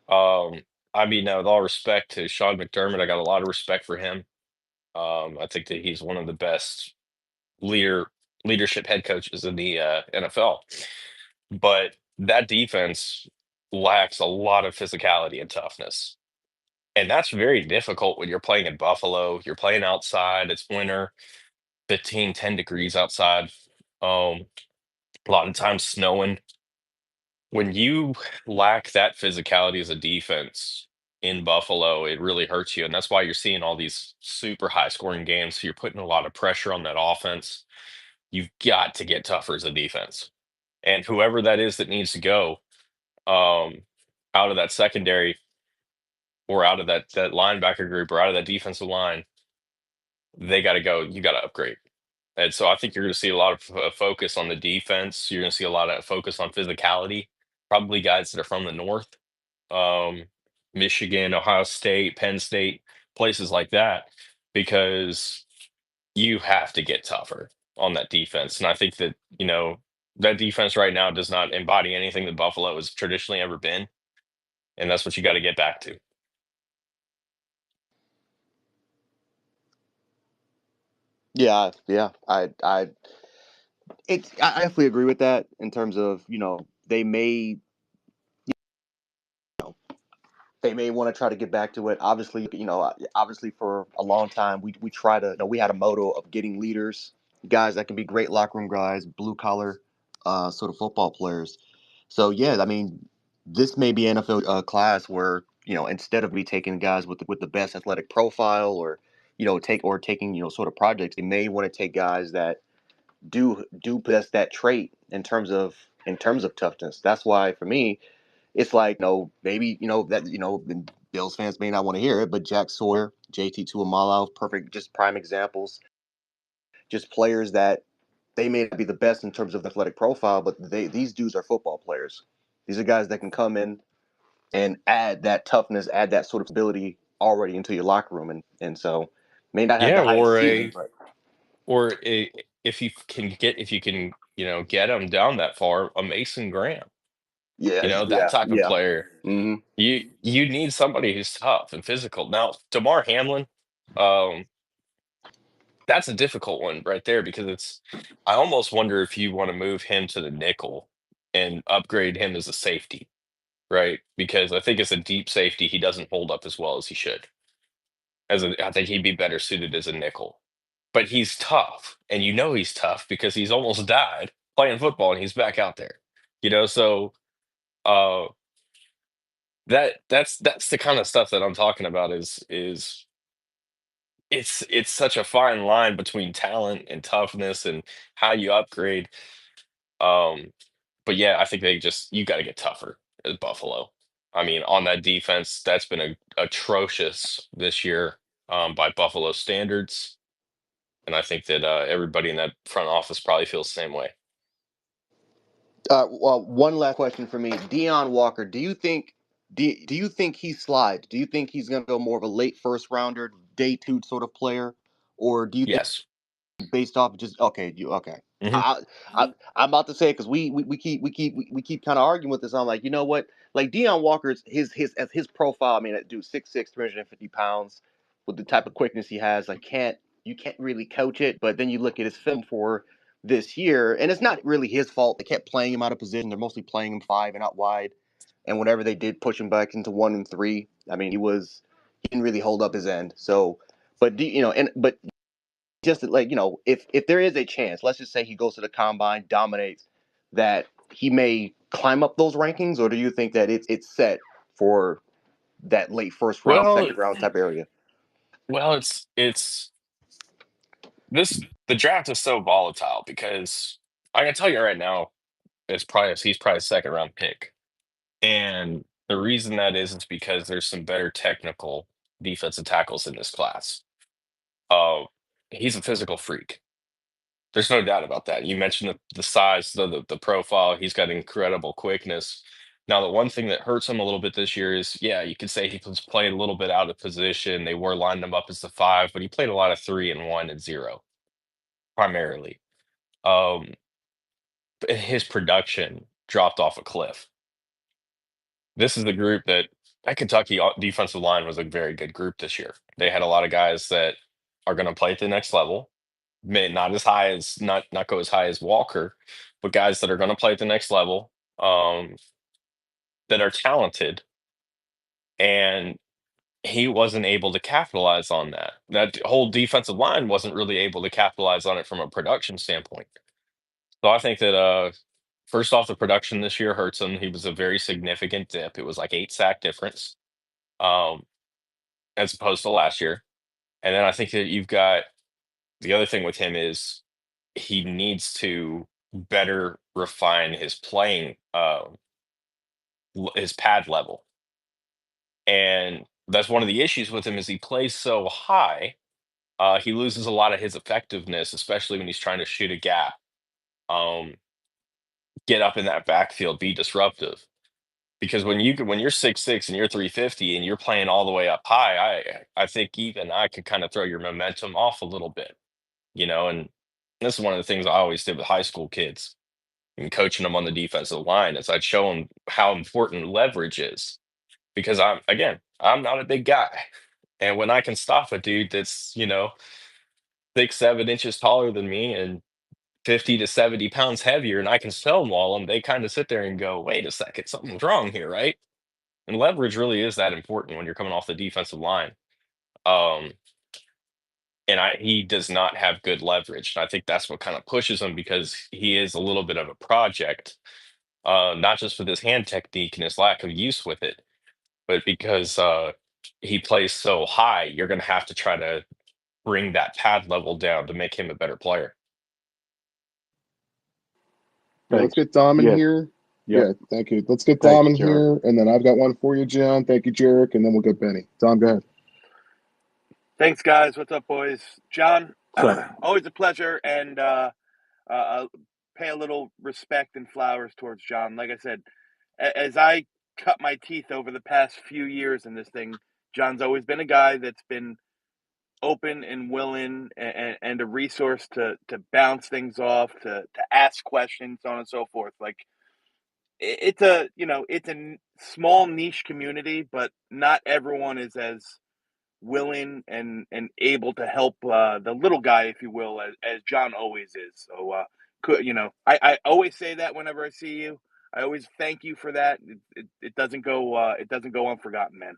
Um, I mean, now with all respect to Sean McDermott, I got a lot of respect for him. I think that he's one of the best leadership head coaches in the NFL. But that defense lacks a lot of physicality and toughness. And that's very difficult when you're playing in Buffalo. You're playing outside, it's winter, 15, 10 degrees outside. Um, a lot of times snowing. When you lack that physicality as a defense in Buffalo, it really hurts you. And that's why you're seeing all these super high scoring games. So you're putting a lot of pressure on that offense. You've got to get tougher as a defense. And whoever that is that needs to go um, out of that secondary or out of that linebacker group or out of that defensive line, they got to go. You got to upgrade. And so I think you're going to see a lot of focus on the defense. You're going to see a lot of focus on physicality. Probably guys that are from the north, um, Michigan, Ohio State, Penn State, places like that, because you have to get tougher on that defense. And I think that that defense right now does not embody anything that Buffalo has traditionally ever been, and that's what you got to get back to. Yeah, yeah, I definitely agree with that in terms of they may they may want to try to get back to it. Obviously, obviously for a long time we try to we had a motto of getting leaders, guys that can be great locker room guys, blue collar, sort of football players. So yeah, I mean, this may be NFL class where instead of be taking guys with the best athletic profile or taking sort of projects, they may want to take guys that do possess that trait in terms of toughness. That's why for me it's like, maybe, that, the Bills fans may not want to hear it, but Jack Sawyer, JT Tuamalo, perfect, just prime examples. Just players that they may not be the best in terms of athletic profile, but these dudes are football players. These are guys that can come in and add that toughness, add that sort of ability already into your locker room. And so may not have Yeah, the highest ceiling, but if you can get them down that far, a Mason Graham, yeah, that yeah, type of yeah. player. Hmm. You need somebody who's tough and physical. Now, Damar Hamlin, um, that's a difficult one right there because I almost wonder if you want to move him to the nickel and upgrade him as a safety, right? Because I think as a deep safety, he doesn't hold up as well as he should. I think he'd be better suited as a nickel. But he's tough, and he's tough because he's almost died playing football and he's back out there. So uh that's the kind of stuff that I'm talking about is it's such a fine line between talent and toughness and how you upgrade. Um, but yeah, I think you got to get tougher as Buffalo. I mean, on that defense, that's been atrocious this year by Buffalo standards, and I think that everybody in that front office probably feels the same way. Well, one last question for me, Deion Walker. Do you think he slides? Do you think he's going to go more of a late first rounder, day two sort of player, or do you think Yes. based off just okay? You okay? Hmm. I, I'm about to say because we keep kind of arguing with this. I'm like, you know what? Like Deion Walker's his profile. I mean, that dude 6'6", 350 pounds, with the type of quickness he has. Like, you can't really coach it. But then you look at his film for this year, and it's not really his fault. They kept playing him out of position. They're mostly playing him 5 and out wide. And whenever they did push him back into 1 and 3, I mean, he didn't really hold up his end. So, but just like if there is a chance, let's just say he goes to the combine, dominates, that he may climb up those rankings, or do you think that it's set for that late first round, Well, second round type area? well, it's this the draft is so volatile because I can tell you right now, he's probably a second round pick. And the reason that is because there's some better technical defensive tackles in this class. Uh, he's a physical freak. There's no doubt about that. You mentioned the size, the profile. He's got incredible quickness. Now, the one thing that hurts him a little bit this year is, yeah, you could say he was playing a little bit out of position. They were lining him up as the 5, but he played a lot of 3 and 1 and 0 primarily. Um, his production dropped off a cliff. This is the group that Kentucky defensive line was a very good group this year. They had a lot of guys that are going to play at the next level. May not as high as not go as high as Walker, but guys that are going to play at the next level, that are talented, and he wasn't able to capitalize on that. That whole defensive line wasn't really able to capitalize on it from a production standpoint. So I think that first off, the production this year hurts him. He was a very significant dip. It was like 8 sack difference. Um, as opposed to last year. And then I think that you've got the other thing with him is he needs to better refine his playing, his pad level. And that's one of the issues with him is he plays so high, he loses a lot of his effectiveness, especially when he's trying to shoot a gap, um, get up in that backfield, be disruptive. Because when you're 6'6" and you're 350 and you're playing all the way up high, I think even I could kind of throw your momentum off a little bit. And this is one of the things I always did with high school kids and coaching them on the defensive line is I'd show them how important leverage is because I'm not a big guy. And when I can stop a dude that's, 6, 7 inches taller than me and 50 to 70 pounds heavier and I can stonewall them, they kind of sit there and go, wait a second, something's wrong here, right? And leverage really is that important when you're coming off the defensive line. Um, and he does not have good leverage. And I think that's what kind of pushes him because he is a little bit of a project, not just with his hand technique and his lack of use with it, but because he plays so high, you're going to have to try to bring that pad level down to make him a better player. Yeah, let's Thanks. get Dom in Yes. here. Yep. Yeah, thank you. Let's get Thanks, Dom in John. here, and then I've got one for you, John. Thank you, Jarek, and then we'll get Benny. Dom, go ahead. Thanks, guys. What's up, boys? John, So, always a pleasure, and pay a little respect and flowers towards John. Like I said, as I cut my teeth over the past few years in this thing, John's always been a guy that's been open and willing and a resource to bounce things off, to ask questions, so on and so forth. Like it's a small niche community, but not everyone is as willing and able to help the little guy, if you will, as John always is. So, I always say that whenever I see you, I always thank you for that. It doesn't go unforgotten, man.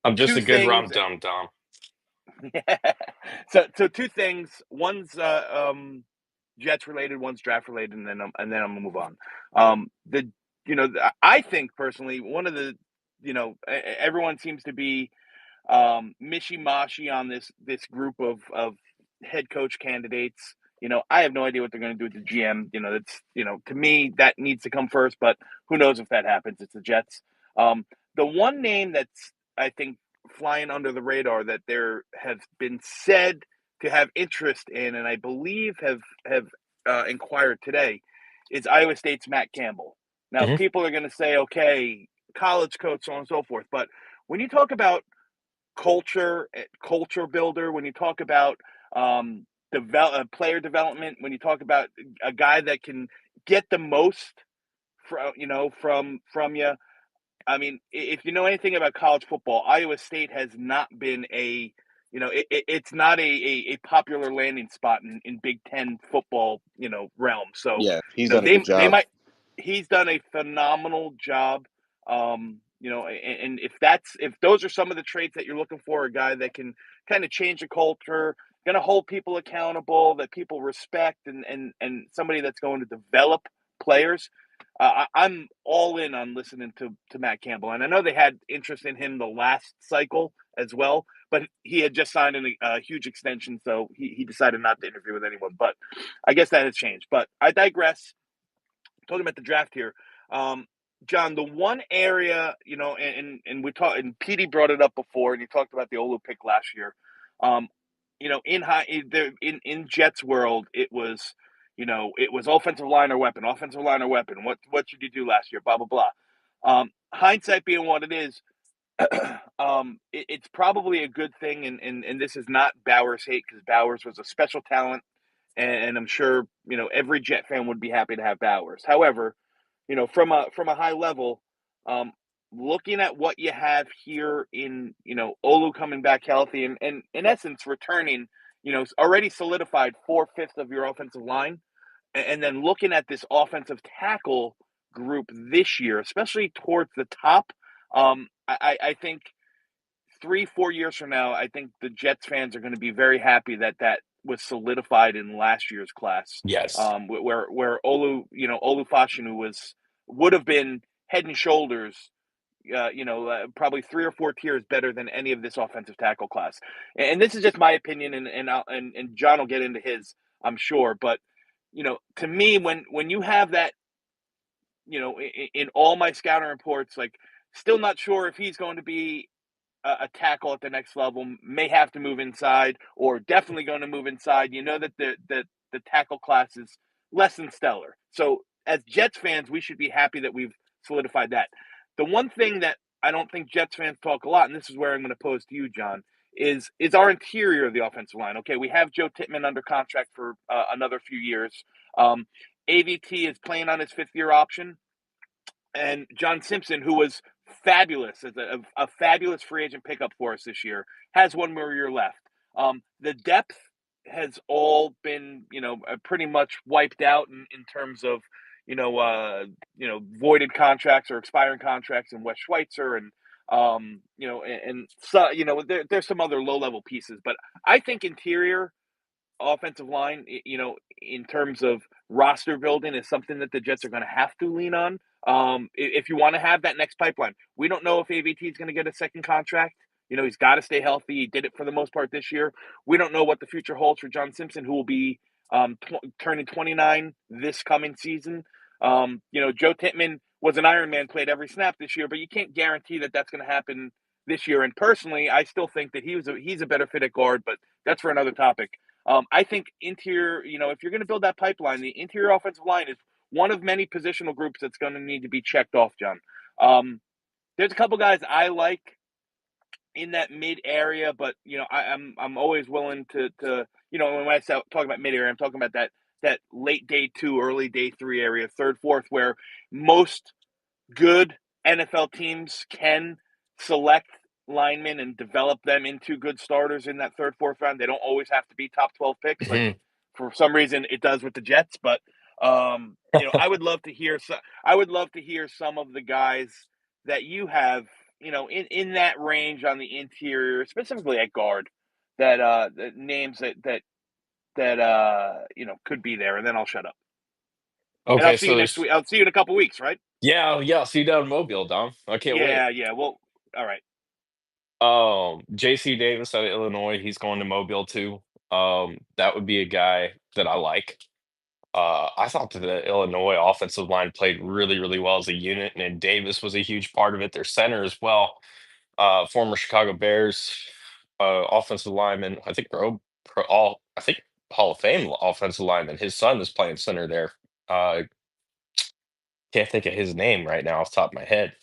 I'm just Two a good rum things. dum dum. So two things. One's Jets related, one's draft related, and then I'm gonna move on. The I think personally one of the everyone seems to be mishy-mashy on this group of head coach candidates. I have no idea what they're going to do with the GM. That's to me that needs to come first, but who knows if that happens? It's the Jets. The one name that's I think flying under the radar that there have been said to have interest in, and I believe have inquired today, is Iowa State's Matt Campbell. Now, Hmm. people are going to say, okay, college coach, so on and so forth, but when you talk about culture builder, when you talk about player development, when you talk about a guy that can get the most from you. I mean, if you know anything about college football, Iowa State has not been it's not a popular landing spot in Big Ten football, realm. So, Yeah, he's done a good they job. might. He's done a phenomenal job. And if those are some of the traits that you're looking for, a guy that can kind of change the culture, going to hold people accountable, that people respect, and somebody that's going to develop players. I'm all in on listening to Matt Campbell, and I know they had interest in him the last cycle as well, but he had just signed a huge extension, so he decided not to interview with anyone. But I guess that has changed. But I digress. Talking about the draft here, um, John, the one area, and we talked, and Petey brought it up before, and he talked about the Olu pick last year. Um, in Jets world, it was offensive line or weapon. What should you do last year? Blah blah blah. Hindsight being what it is, it's probably a good thing, and this is not Bowers hate, because Bowers was a special talent, and I'm sure every Jet fan would be happy to have Bowers. However, from a high level, um, looking at what you have here in Olu coming back healthy, and in essence returning, already solidified 4/5 of your offensive line, and then looking at this offensive tackle group this year, especially towards the top. I think 3-4 years from now, I think the Jets fans are going to be very happy that was solidified in last year's class. Yes. Where Olu Fashanu would have been head and shoulders, probably 3 or 4 tiers better than any of this offensive tackle class. And this is just my opinion, and John will get into his, I'm sure. But to me, when you have that, in all my scouting reports, like, still not sure if he's going to be a tackle at the next level, may have to move inside, or definitely going to move inside. You know that the tackle class is less than stellar. So as Jets fans, we should be happy that we've solidified that. The one thing that I don't think Jets fans talk a lot, and this is where I'm going to pose to you, John, is our interior of the offensive line. Okay, we have Joe Tittman under contract for another few years. AVT is playing on his 5th-year option, and John Simpson, who was fabulous as a fabulous free agent pickup for us this year, has one more year left. The depth has all been, pretty much wiped out in terms of, voided contracts or expiring contracts in Wes Schweitzer, and so, there's some other low level pieces, but I think interior offensive line, in terms of roster building, is something that the Jets are going to have to lean on. If you want to have that next pipeline, we don't know if AVT is going to get a second contract. He's got to stay healthy. He did it for the most part this year. We don't know what the future holds for John Simpson, who will be turning 29 this coming season. Joe Tittman was an Iron Man, played every snap this year, but you can't guarantee that that's going to happen this year. And personally, I still think that he's a better fit at guard, but that's for another topic. I think interior, if you're going to build that pipeline, the interior offensive line is one of many positional groups that's going to need to be checked off, John. There's a couple guys I like in that mid area, but I'm always willing to when I talk about mid area, I'm talking about that late day 2, early day 3 area, 3rd, 4th, where most good NFL teams can select linemen and develop them into good starters in that 3rd, 4th round. They don't always have to be top 12 picks, like Mhm. for some reason it does with the Jets. But I would love to hear some of the guys that you have, in that range on the interior, specifically at guard, that names that could be there, and then I'll shut up. And I'll Okay, see you so next there's week. I'll see you in a couple weeks, right? yeah, I'll see you down in Mobile, Dom. I can't wait. Yeah, yeah. Well, all right. JC Davis out of Illinois, he's going to Mobile too. That would be a guy that I like. I thought that the Illinois offensive line played really, really well as a unit, and then Davis was a huge part of it. Their center as well, former Chicago Bears offensive lineman. I think I think Hall of Fame offensive lineman. His son is playing center there. Can't think of his name right now off the top of my head.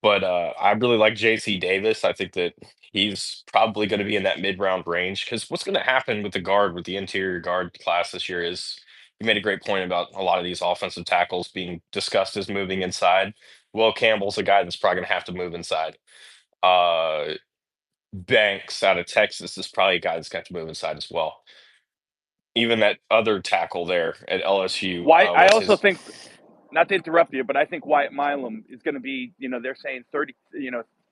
But I really like JC Davis. I think that he's probably going to be in that mid-round range because what's going to happen with the guard, with the interior guard class this year is you made a great point about a lot of these offensive tackles being discussed as moving inside. Will Campbell's a guy that's probably going to have to move inside. Uh, Banks out of Texas is probably a guy that's got to move inside as well. Even that other tackle there at LSU, Why I what's also his? think, not to interrupt you, but I think Wyatt Milam is going to be, they're saying 30,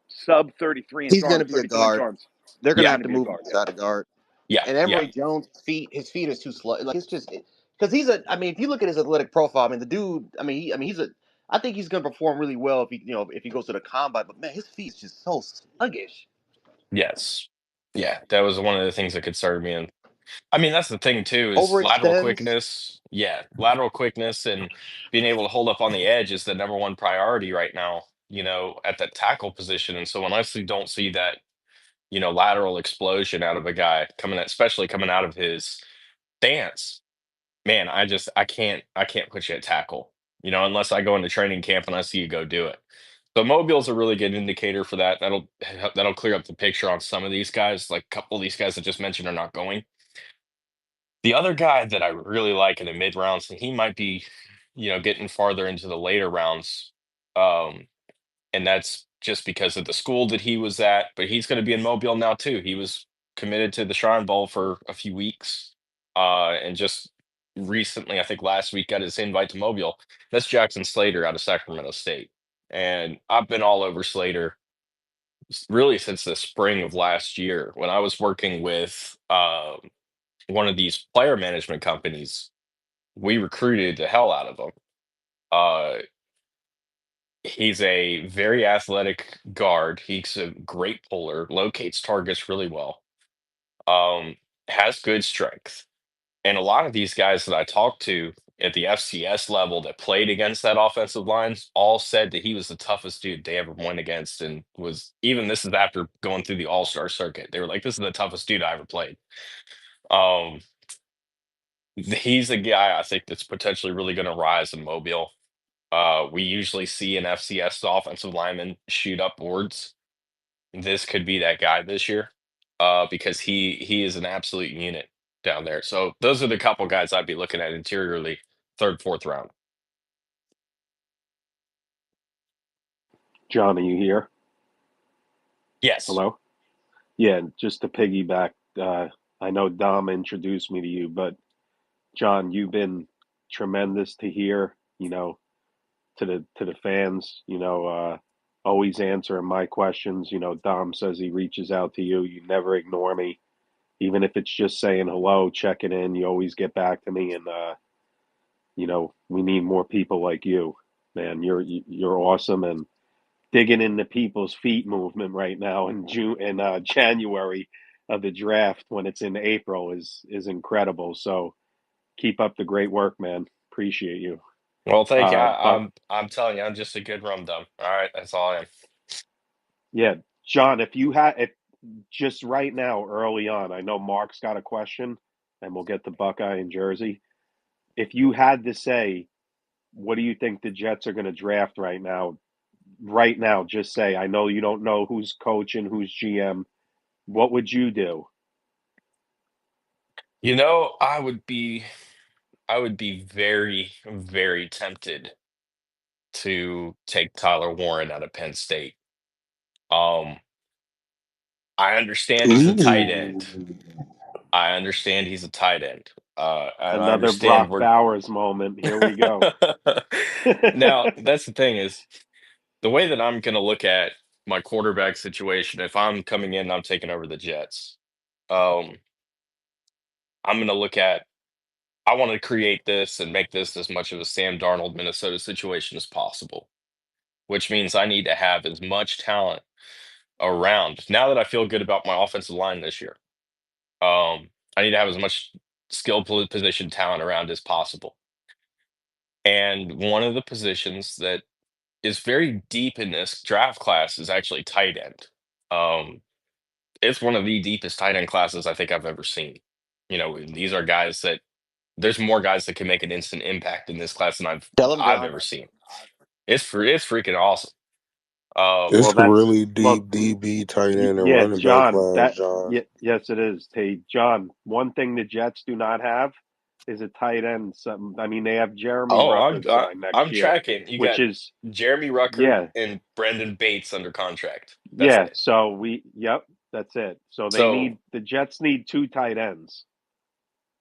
sub 33 inch He's going to arms, be a 32-inch guard. arms. They're going He's to Yeah, going have to to be a move him guard. Yeah. inside the guard. yeah, And yeah. Emory Jones, his feet is too slow. Like it's just because he's a. I mean, if you look at his athletic profile, I mean, the dude. He's a. I think he's going to perform really well if he goes to the combine. But man, his feet is just so sluggish. Yes. Yeah, that was one of the things that concerned me. And I mean, that's the thing too, is lateral Overextends. quickness. Yeah, lateral quickness and being able to hold up on the edge is the number one priority right now, at that tackle position. And so unless we don't see that, lateral explosion out of a guy especially coming out of his stance, man, I can't put you at tackle, unless I go into training camp and I see you go do it. So Mobile's a really good indicator for that. That'll clear up the picture on some of these guys. Like a couple of these guys I just mentioned are not going. The other guy that I really like in the mid rounds, and he might be, getting farther into the later rounds, um, and that's just because of the school that he was at. But he's going to be in Mobile now too. He was committed to the Shrine Bowl for a few weeks, and just recently, I think last week, got his invite to Mobile. That's Jackson Slater out of Sacramento State, and I've been all over Slater really since the spring of last year when I was working with one of these player management companies. We recruited the hell out of him. Uh, he's a very athletic guard. He's a great puller, locates targets really well, um, has good strength. And a lot of these guys that I talked to at the FCS level that played against that offensive line all said that he was the toughest dude they ever went against. And this is after going through the all-star circuit. They were like, this is the toughest dude I ever played. Um, he's a guy I think that's potentially really going to rise in Mobile. We usually see an FCS offensive lineman shoot up boards. This could be that guy this year, because he is an absolute unit down there. So those are the couple guys I'd be looking at interiorly, third, fourth round. John, are you here? Yes. Hello? Yeah, just to piggyback, I know Dom introduced me to you, but John, you've been tremendous to hear, to the fans, always answering my questions. Dom says he reaches out to you. You never ignore me. Even if it's just saying hello, checking in, you always get back to me. And we need more people like you, man. You're awesome, and digging into people's feet movement right now in June and January of the draft when it's in April is incredible. So keep up the great work, man. Appreciate you. Well, thank you. But I'm telling you, I'm just a good rum dum. All right, that's all I am. yeah, John, if just right now, early on, I know Mark's got a question, and we'll get to Buckeye and Jersey. If you had to say, what do you think the Jets are going to draft right now? Right now, just say. I know you don't know who's coaching, who's GM. What would you do? I would be very, very tempted to take Tyler Warren out of Penn State. Um, I understand he's a tight end. Ooh. I understand he's a tight end. And I Another understand Brock we're Bowers moment. Here we go. now that's the thing is the way that I'm going to look at my quarterback situation. If I'm coming in, and I'm taking over the Jets. Um, I'm going to look at. I want to create this and make this as much of a Sam Darnold Minnesota situation as possible, which means I need to have as much talent around. Now that I feel good about my offensive line this year, I need to have as much position talent around as possible. And one of the positions that is very deep in this draft class is actually tight end. Um, it's one of the deepest tight end classes I think I've ever seen. These are guys that there's more guys that can make an instant impact in this class than I've Tell him, I've John. ever seen. It's freaking awesome. It's Well, that's really well, deep DB, tight end, and yeah, running back John. class, That John. yes, it is. Hey, John. One thing the Jets do not have is a tight end. I mean, they have Jeremy Oh, Ruckert signed next I'm year, tracking. You which got is Jeremy Ruckert yeah, and Brendan Bates under contract. That's yeah. it. So yep, that's it. So So the Jets need two tight ends.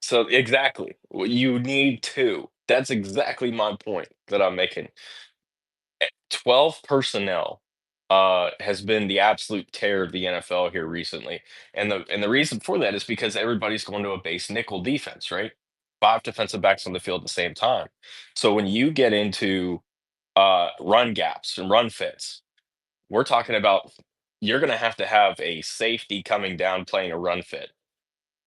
so exactly. You need two. That's exactly my point that I'm making. 12 personnel has been the absolute tear of the NFL here recently. And the reason for that is because everybody's going to a base nickel defense, right? Five defensive backs on the field at the same time. So when you get into run gaps and run fits, we're talking about you're going to have a safety coming down playing a run fit.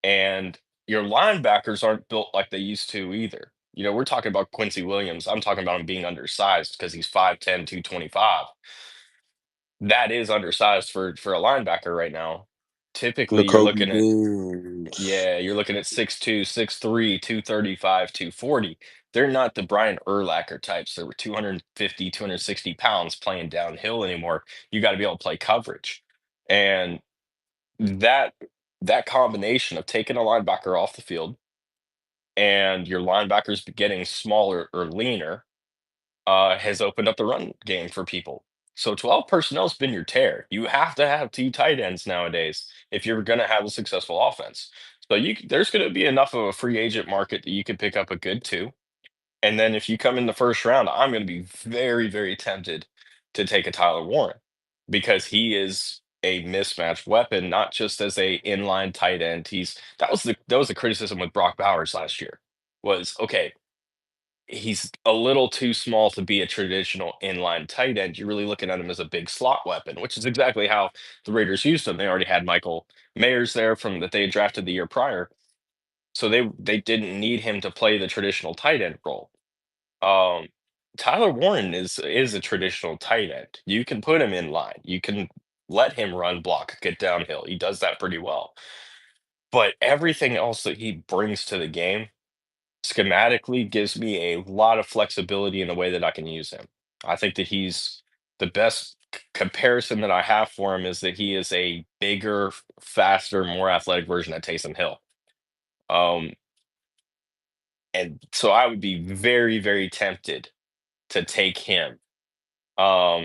And your linebackers aren't built like they used to either. You know, we're talking about Quincy Williams. I'm talking about him being undersized because he's 5'10", 225. That is undersized for a linebacker right now. Typically, you're N'Kobe looking at Deans. yeah, you're looking at 6'2", 6'3", 235, 240. They're not the Brian Urlacher types that were 250, 260 pounds playing downhill anymore. You got to be able to play coverage. And that that combination of taking a linebacker off the field and your linebackers getting smaller or leaner has opened up the run game for people. So 12 personnel has been your tear. You have to have two tight ends nowadays if you're going to have a successful offense. So there's going to be enough of a free agent market that you can pick up a good two. And then if you come in the first round, I'm going to be very, very tempted to take a Tyler Warren because he is a mismatched weapon, not just as a inline tight end. That was the criticism with Brock Bowers last year was okay, he's a little too small to be a traditional inline tight end. You're really looking at him as a big slot weapon, which is exactly how the Raiders used him. They already had Michael Mayers there from that they had drafted the year prior. So they didn't need him to play the traditional tight end role. Um, Tyler Warren is a traditional tight end. You can put him in line. You can let him run block, get downhill. He does that pretty well. But everything else that he brings to the game schematically gives me a lot of flexibility in the way that I can use him. I think that he's the best comparison that I have for him is that he is a bigger, faster, more athletic version of Taysom Hill. Um, and so I would be very, very tempted to take him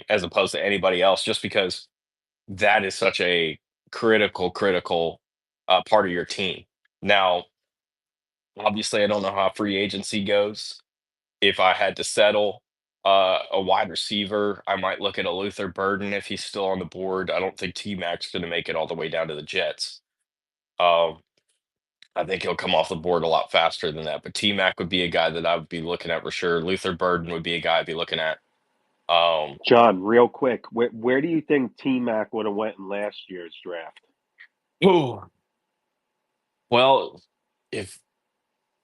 as opposed to anybody else, just because that is such a critical part of your team. Now, obviously, I don't know how free agency goes. If I had to settle a wide receiver, I might look at a Luther Burden if he's still on the board. I don't think T Mac's going to make it all the way down to the Jets. Um, I think he'll come off the board a lot faster than that. But T Mac would be a guy that I would be looking at for sure. Luther Burden would be a guy I'd be looking at. Um, John, real quick, where do you think T Mac would have went in last year's draft? ooh, well, if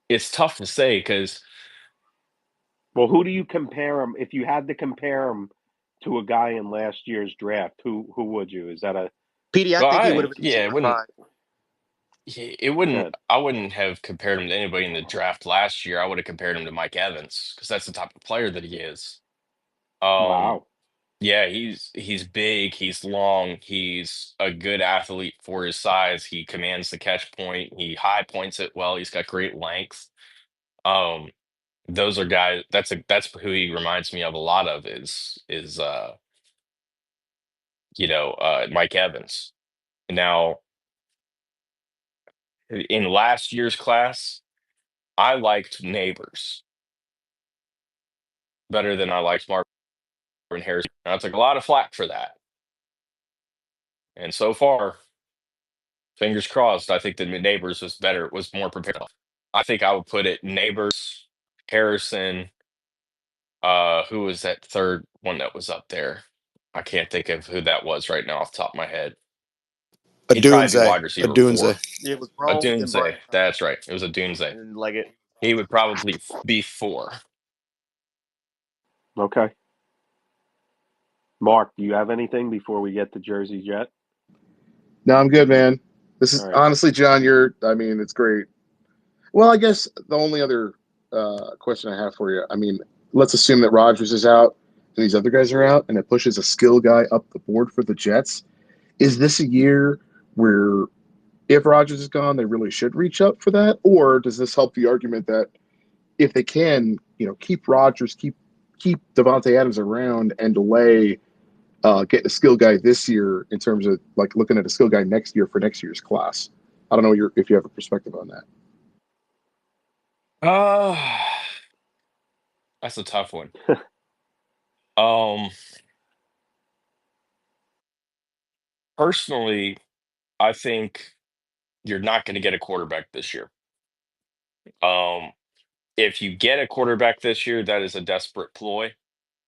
it's tough to say because Well, who do you compare him? If you had to compare him to a guy in last year's draft, who would you? Is that a PD, I well, think he would I have been yeah, it wouldn't. solidified. It wouldn't. good? I wouldn't have compared him to anybody in the draft last year. I would have compared him to Mike Evans because that's the type of player that he is. Um, Wow. yeah, he's big, he's long, he's a good athlete for his size. He commands the catch point. He high points it well. He's got great length. Um, those are guys. That's who he reminds me of a lot of is Mike Evans. Now in last year's class, I liked Neighbors better than I liked Marvin Harrison. And I took a lot of flack for that. And so far, fingers crossed, I think the Neighbors was better, was more prepared. I think I would put it Neighbors, Harrison, who was that third one that was up there? I can't think of who that was right now off the top of my head. A He'd probably be Dunze. wide A receiver Dunze. four. It was A Rome, then Dunze. Bryant Hunter, That's right. It was a Dunze. and Leggett. He would probably be four. Okay. Mark, do you have anything before we get to Jersey Jet? No, I'm good, man. This All is right. honestly, John. I mean, it's great. Well, I guess the only other question I have for you. I mean, let's assume that Rodgers is out. and these other guys are out, and it pushes a skill guy up the board for the Jets. Is this a year where if Rodgers is gone, they really should reach up for that, or does this help the argument that if they can, keep Rodgers, keep Devontae Adams around, and delay getting a skill guy this year in terms of like looking at a skill guy next year for next year's class? I don't know if you have a perspective on that. Uh, that's a tough one. Um, Personally, I think you're not going to get a quarterback this year. Um, if you get a quarterback this year, that is a desperate ploy.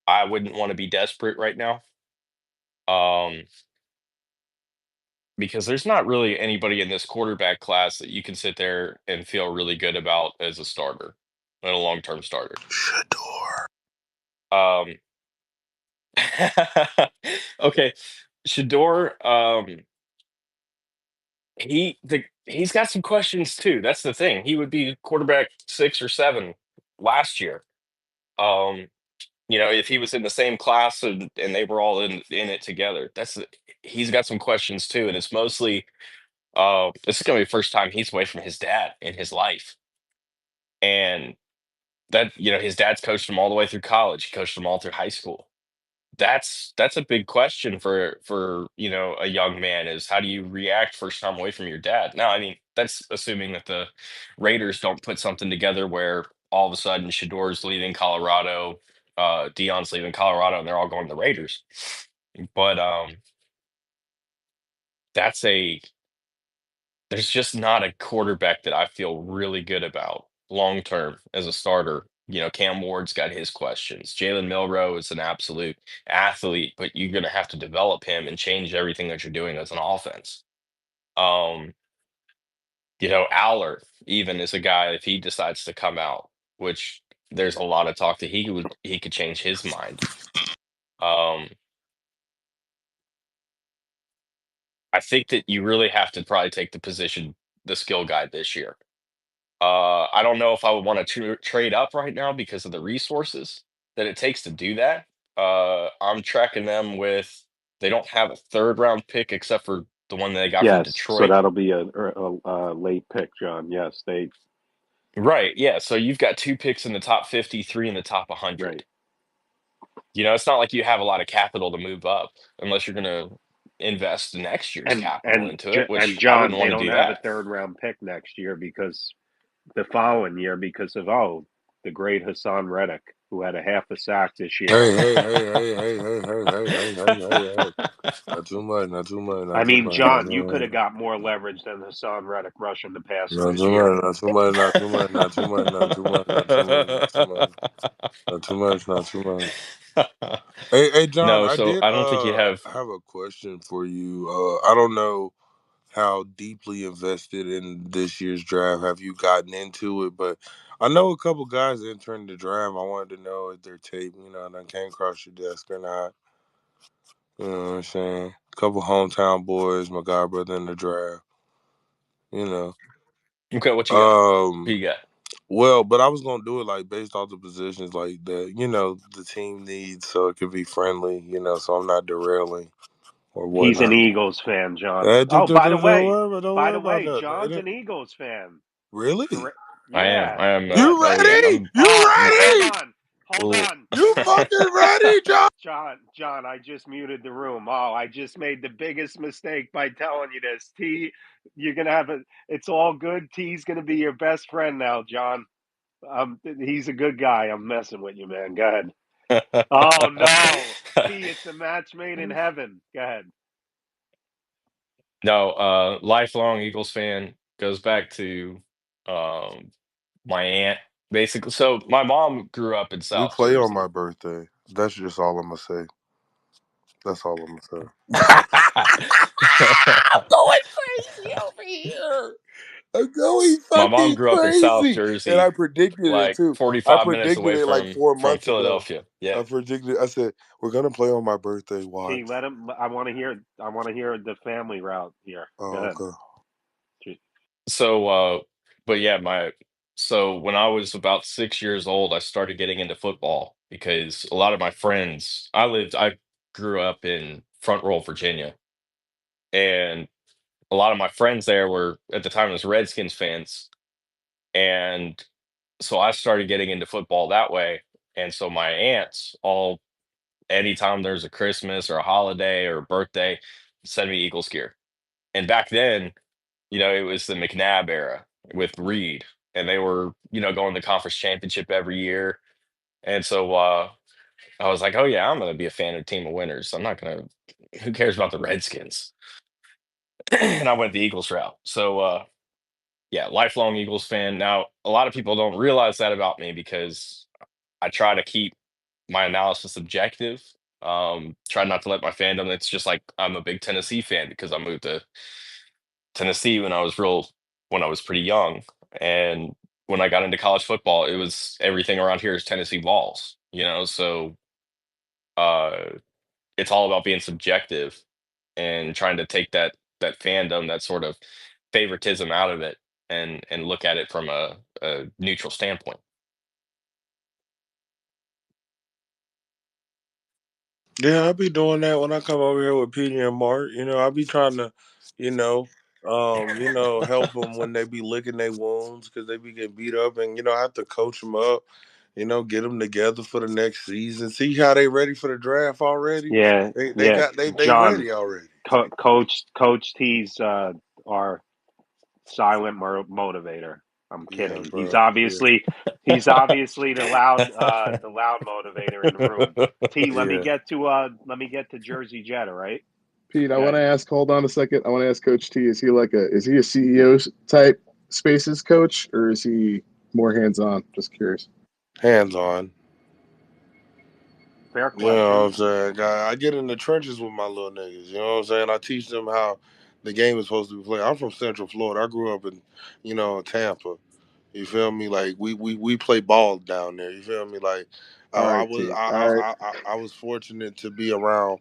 I wouldn't want to be desperate right now. Um, because there's not really anybody in this quarterback class that you can sit there and feel really good about as a starter and a long-term starter. Shador. Um, okay, Shador, he's got some questions too. That's the thing. He would be quarterback 6 or 7 last year. Um, if he was in the same class and they were all in it together. He's got some questions too, and it's mostly this is gonna be the first time he's away from his dad in his life. And that, his dad's coached him all the way through college. He coached him all through high school. That's a big question for a young man, is how do you react first time away from your dad? Now, I mean, that's assuming that the Raiders don't put something together where all of a sudden Shador's leaving Colorado, Dion's leaving Colorado, and they're all going to the Raiders. But that's a there's just not a quarterback that I feel really good about long term as a starter. Cam Ward's got his questions. Jalen Milrow is an absolute athlete, but you're going to have to develop him and change everything that you're doing as an offense. Um, Aller even is a guy, if he decides to come out, which there's a lot of talk that he could change his mind. Um, I think that you really have to probably take the skill guy this year. I don't know if I would want to trade up right now because of the resources that it takes to do that. I'm tracking them with they don't have a third round pick except for the one they got from Yes, so Detroit. that'll be a late pick, John. Yes, they Right. Yeah. So you've got 2 picks in the top 50, 3 in the top right. 100. It's not like you have a lot of capital to move up unless you're going to invest next year's capital into it, And which I John, wouldn't they want to don't do have a that. third round pick next year because the following year because of the great Hassan Reddick who had a half a sack this year. Hey, hey, hey, hey, hey, hey, hey, hey, hey, hey, hey, hey. Not too much, not too much, I not too mean, much, not John, too you could have much. got more leverage than Hassan Reddick rushing the passer Not this too year. much, not too much, not too much, not too much, not too much, not too much, not too much, not too much, not too much. Hey, John, No, I so did I don't think you have. have a question for you. I don't know how deeply invested in this year's draft have you gotten into it, but I know a couple guys entering the draft. I wanted to know if their tape, that came across your desk or not. You know what I'm saying? A couple hometown boys, my god brother in the draft. You know. Okay, what you got? Who Um you got? well, but I was gonna do it like based off the positions like that, the team needs so it could be friendly, so I'm not derailing or He's an whatnot. Eagles fan, John. Hey, Oh, don't by worry the about way, that. John's an Eagles fan. Really? Correct? I am. Yeah. I am. You Yes. Oh yeah. ready? I'm. You Hold ready? on. Hold Well, on. You fucking ready, John? John, I just muted the room. Oh, I just made the biggest mistake by telling you this. T, you're gonna have a. It's all good. T's gonna be your best friend now, John. He's a good guy. I'm messing with you, man. Go ahead. Oh no, T, it's a match made in heaven. Go ahead. no, lifelong Eagles fan, goes back to um my aunt basically. So my mom grew up in We South play on my Jersey. birthday. That's just all I'm gonna say. That's all I'm gonna say. I'm going crazy over here. I'm going My mom fucking grew up in South crazy. And I Jersey, predicted it like too. I 45 minutes predicted away it like from 4 months ago. Philadelphia. Yeah. I predicted. I said we're gonna play on my birthday. T, Watch. let him. I want to hear. I want to hear the family route here. Go Oh, ahead. okay. So but yeah, my so when I was about 6 years old, I started getting into football. because a lot of my friends, I grew up in Front Royal, Virginia, and a lot of my friends there were at the time was Redskins fans, and so I started getting into football that way. And so my aunts all anytime there's a Christmas or a holiday or a birthday, send me Eagles gear. And back then, it was the McNabb era with Reed, and they were, going to the conference championship every year. And so I was like, oh yeah, I'm gonna be a fan of a team of winners. I'm not gonna who cares about the Redskins? And I went the Eagles route. So yeah, lifelong Eagles fan. Now, a lot of people don't realize that about me because I try to keep my analysis objective. Try not to let my fandom. It's just like I'm a big Tennessee fan because I moved to Tennessee when I was pretty young, and when I got into college football, it was everything around here is Tennessee balls. So uh, it's all about being subjective and trying to take that fandom, that sort of favoritism out of it, and look at it from a neutral standpoint. Yeah, I'll be doing that when I come over here with Petey and Mark. I'll be trying to, you know, help them when they be licking their wounds because they be getting beat up, and I have to coach them up. Get them together for the next season. See how they ready for the draft already. Yeah, They yeah, got they John, ready already. Coach T's our silent motivator. I'm Yeah, kidding. He's bro. Yeah, obviously he's obviously the loud motivator in the room. T, yeah. let me get to Jersey Jet, all right? Pete, I want Okay. to ask. Hold on a second. I want to ask Coach T. Is he a CEO type spaces coach, or is he more hands on? Just curious. Hands on. Fair You know what I'm question. saying? I get in the trenches with my little niggas. You know what I'm saying? I teach them how the game is supposed to be played. I'm from Central Florida. I grew up in, Tampa. You feel me? Like we play ball down there. You feel me? Like I, All I right, was T. All right. I was fortunate to be around,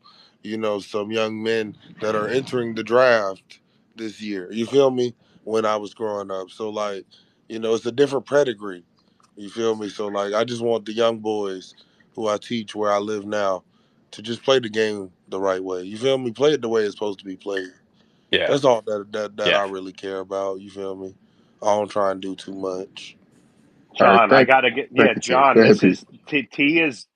some young men that are entering the draft this year. You feel me? When I was growing up, so like, it's a different pedigree. You feel me? So like, I just want the young boys who I teach where I live now to just play the game the right way. You feel me? Play it the way it's supposed to be played. Yeah, That's all that yeah. I really care about. You feel me? I don't try and do too much. All right. John, I gotta get Thank yeah, you, T. John. Go ahead, This Pete. is T is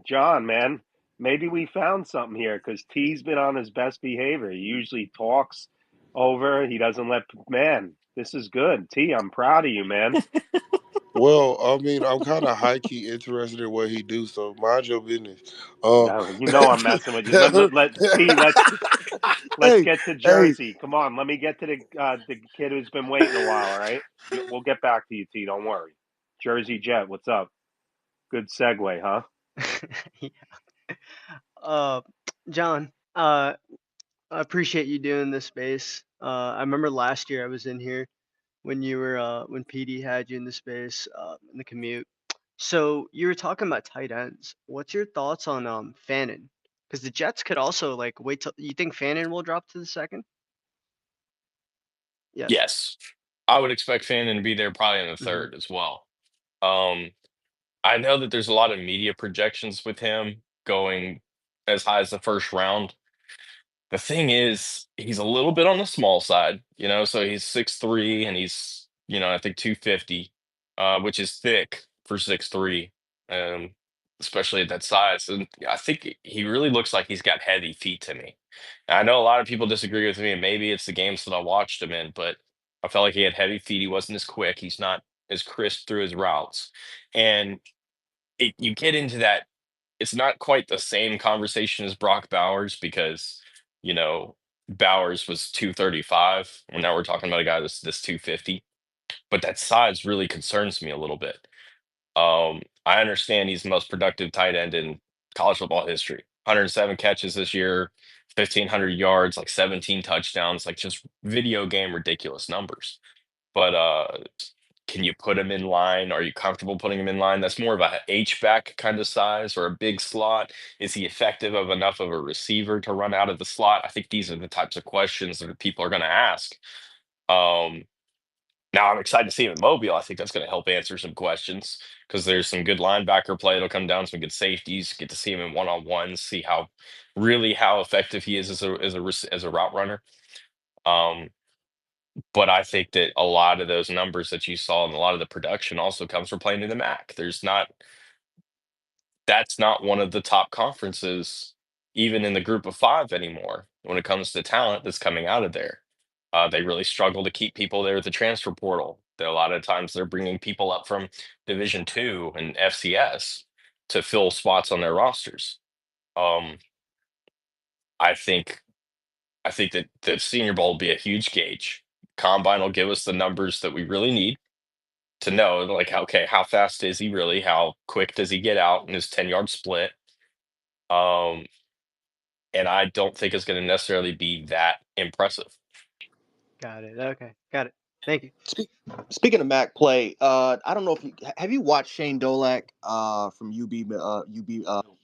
John, man. Maybe we found something here because T's been on his best behavior. He usually talks over. He doesn't let man. This is good, T. I'm proud of you, man. Well, I mean, I'm kind of high key interested in what he do, so mind your business. Um, No, you know I'm messing with you. Let T. Let's hey, get to hey, Jersey. Come on, let me get to the kid who's been waiting a while. All right, we'll get back to you, T. Don't worry. Jersey Jet, what's up? Good segue, huh? Yeah. Uh, John, I appreciate you doing this space. I remember last year I was in here when when PD had you in the space, in the commute. So you were talking about tight ends. What's your thoughts on Fannin? Because the Jets could also like wait till you think Fannin will drop to the second? Yes. Yes, I would expect Fannin to be there probably in the Mm-hmm. third as well. Um, I know that there's a lot of media projections with him going as high as the first round. The thing is, he's a little bit on the small side, so he's 6'3" and he's, I think 250, which is thick for 6'3", um, especially at that size. And I think he really looks like he's got heavy feet to me. And I know a lot of people disagree with me, and maybe it's the games that I watched him in, but I felt like he had heavy feet. He wasn't as quick. He's not as crisp through his routes. And you get into that, it's not quite the same conversation as Brock Bowers because, you know, Bowers was 235. And now we're talking about a guy that's 250. But that size really concerns me a little bit. I understand he's the most productive tight end in college football history. 107 catches this year, 1,500 yards, like 17 touchdowns, like just video game ridiculous numbers. But can you put him in line? Are you comfortable putting him in line? That's more of a H back kind of size or a big slot. Is he effective of enough of a receiver to run out of the slot? I think these are the types of questions that people are going to ask. Um, Now I'm excited to see him in Mobile. I think that's going to help answer some questions because there's some good linebacker play that'll come down, some good safeties. Get to see him in one on ones, see how effective he is as a route runner. Um, but I think that a lot of those numbers that you saw and a lot of the production also comes from playing in the MAC. That's not one of the top conferences, even in the group of five anymore, when it comes to talent that's coming out of there. They really struggle to keep people there at the transfer portal. A lot of times they're bringing people up from Division II and FCS to fill spots on their rosters. Um, I think I think that the Senior Bowl will be a huge gauge. Combine will give us the numbers that we really need to know, like, okay, how fast is he really? How quick does he get out in his 10-yard split? Um, and I don't think it's going to necessarily be that impressive. Got it. Okay. Got it. Thank you. Speaking of Mac play, I don't know if you have you watched Shane Dolak from UB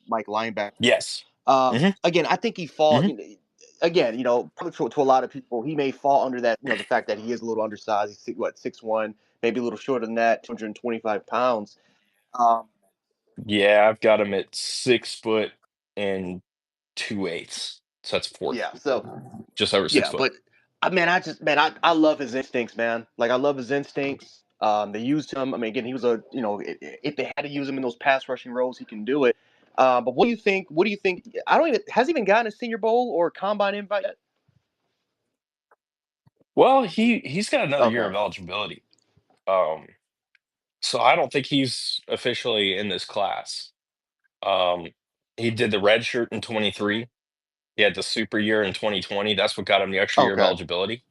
Mike linebacker. Yes. Hmm. Again, I think he fall. Hmm. Again, probably to a lot of people, he may fall under that. The fact that he is a little undersized. He's 6'1", maybe a little shorter than that, 225 pounds. Um, Yeah, I've got him at 6 foot and 2/8. So that's yeah. 4 feet, So just over six yeah, foot. but I love his instincts, man. Like I love his instincts. They used him. I mean, again, he was if they had to use him in those pass rushing roles, he can do it. But what do you think? What do you think? I don't even has he even gotten a Senior Bowl or combine invite yet? Well, he's got another year Okay. of eligibility. Um, so I don't think he's officially in this class. Um, he did the red shirt in 23. He had the super year in 2020. That's what got him the extra year of Okay. eligibility.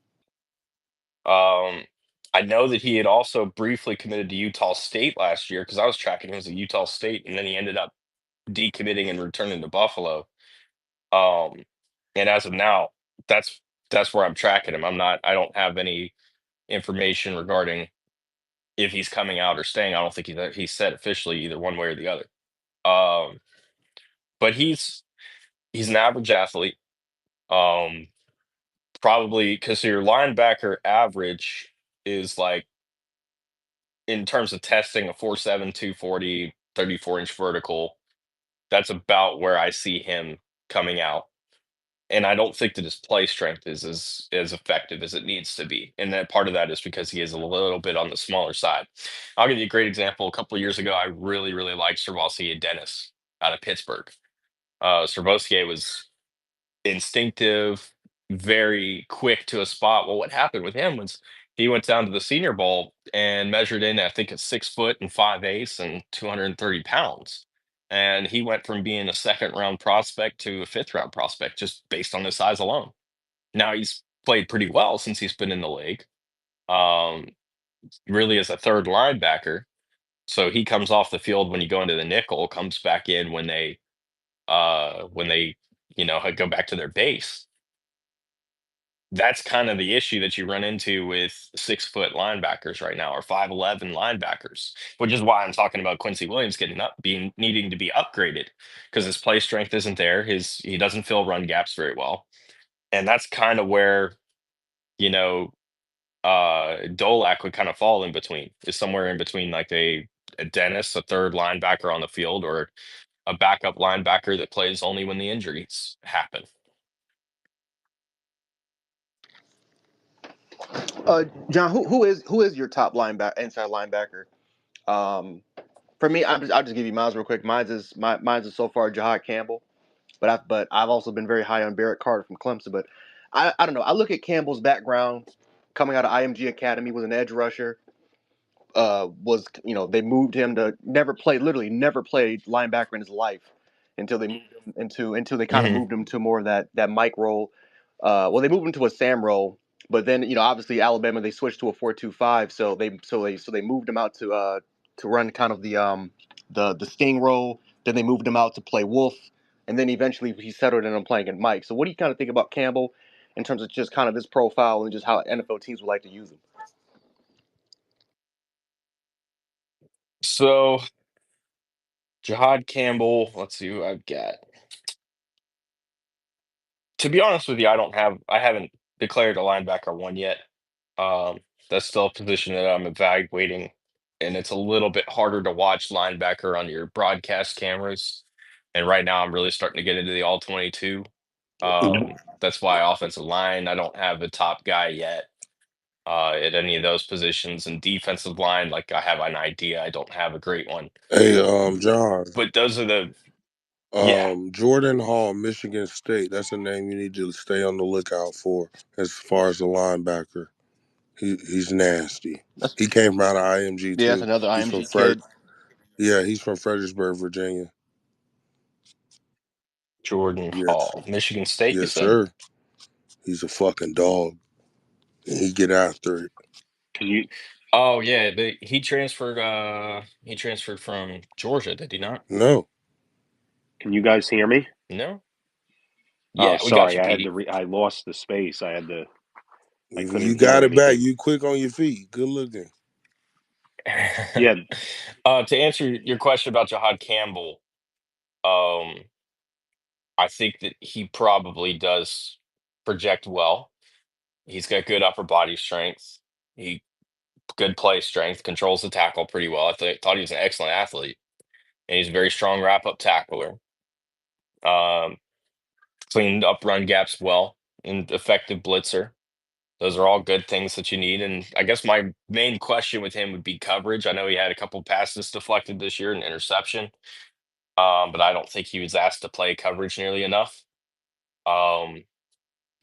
Um, I know that he had also briefly committed to Utah State last year because I was tracking him as a Utah State, and then he ended up decommitting and returning to Buffalo. Um, and as of now, that's that's where I'm tracking him. I don't have any information regarding if he's coming out or staying. I don't think he's said officially either one way or the other. Um, but he's an average athlete. Um, Probably because your linebacker average is like in terms of testing a 4.7, 240, 34-inch vertical. That's about where I see him coming out. And I don't think that his play strength is as effective as it needs to be. And that part of that is because he is a little bit on the smaller side. I'll give you a great example. A couple of years ago, I really, really liked Servalsier Dennis out of Pittsburgh. Servalsier was instinctive, very quick to a spot. Well, what happened with him was he went down to the Senior Bowl and measured in, I think it's 6 foot and 5/8 and 230 pounds. And he went from being a second round prospect to a fifth round prospect just based on his size alone. Now he's played pretty well since he's been in the league, um, really as a third linebacker. So he comes off the field when you go into the nickel, comes back in when they go back to their base. That's kind of the issue that you run into with 6 foot linebackers right now, or 5'11" linebackers, which is why I'm talking about Quincy Williams needing to be upgraded because his play strength isn't there. He doesn't fill run gaps very well, and that's kind of where you know Dolak would kind of fall in between. Is somewhere in between like a Dennis, a third linebacker on the field, or a backup linebacker that plays only when the injuries happen. John, who is your top linebacker, inside linebacker? Um, for me, I'll just give you mine real quick. Mine's is so far Jahad Campbell, but I've also been very high on Barrett Carter from Clemson. But I don't know. I look at Campbell's background coming out of IMG Academy, was an edge rusher. Was they moved him to literally never played linebacker in his life until they moved him until they kind of Hmm. moved him to more of that Mike role. Well, they moved him to a Sam role, but then obviously Alabama, they switched to a 4-2-5, so they moved him out to run kind of the sting role. Then they moved him out to play Wolf, and then eventually he settled in on playing in Mike. So what do you kind of think about Campbell in terms of just kind of his profile and just how NFL teams would like to use him? So Jahad Campbell, let's see who I've got. To be honest with you, I haven't declared a linebacker one yet. That's still a position that I'm evaluating, and it's a little bit harder to watch linebacker on your broadcast cameras. And right now, I'm really starting to get into the all 22. That's why offensive line, I don't have a top guy yet at any of those positions. And defensive line, like I have an idea, I don't have a great one. Hey, John. But those are the yeah, Jordan Hall, Michigan State. That's a name you need to stay on the lookout for as far as the linebacker. He's nasty. That's, He came from out of IMG yeah, that's too. another He's from IMG Fred. kid. Yeah, he's from Fredericksburg, Virginia. Jordan Yes, Hall, Michigan State. You yes, said? sir. He's a fucking dog, and he get after it. Can you Oh yeah, he transferred. He transferred from Georgia, did he not? No, can you guys hear me? No. Oh, Yeah, we got sorry. you, I had to Petey. I lost the space. I you couldn't got hear it back. anything. You quick on your feet. Good looking. Yeah, To answer your question about Jahad Campbell, um, I think that he probably does project well. He's got good upper body strength. He good play strength, controls the tackle pretty well. Thought he was an excellent athlete, and he's a very strong wrap up tackler. Um, Cleaned up run gaps well, and effective blitzer. Those are all good things that you need. And I guess my main question with him would be coverage. I know he had a couple passes deflected this year, an interception, but I don't think he was asked to play coverage nearly enough. Um,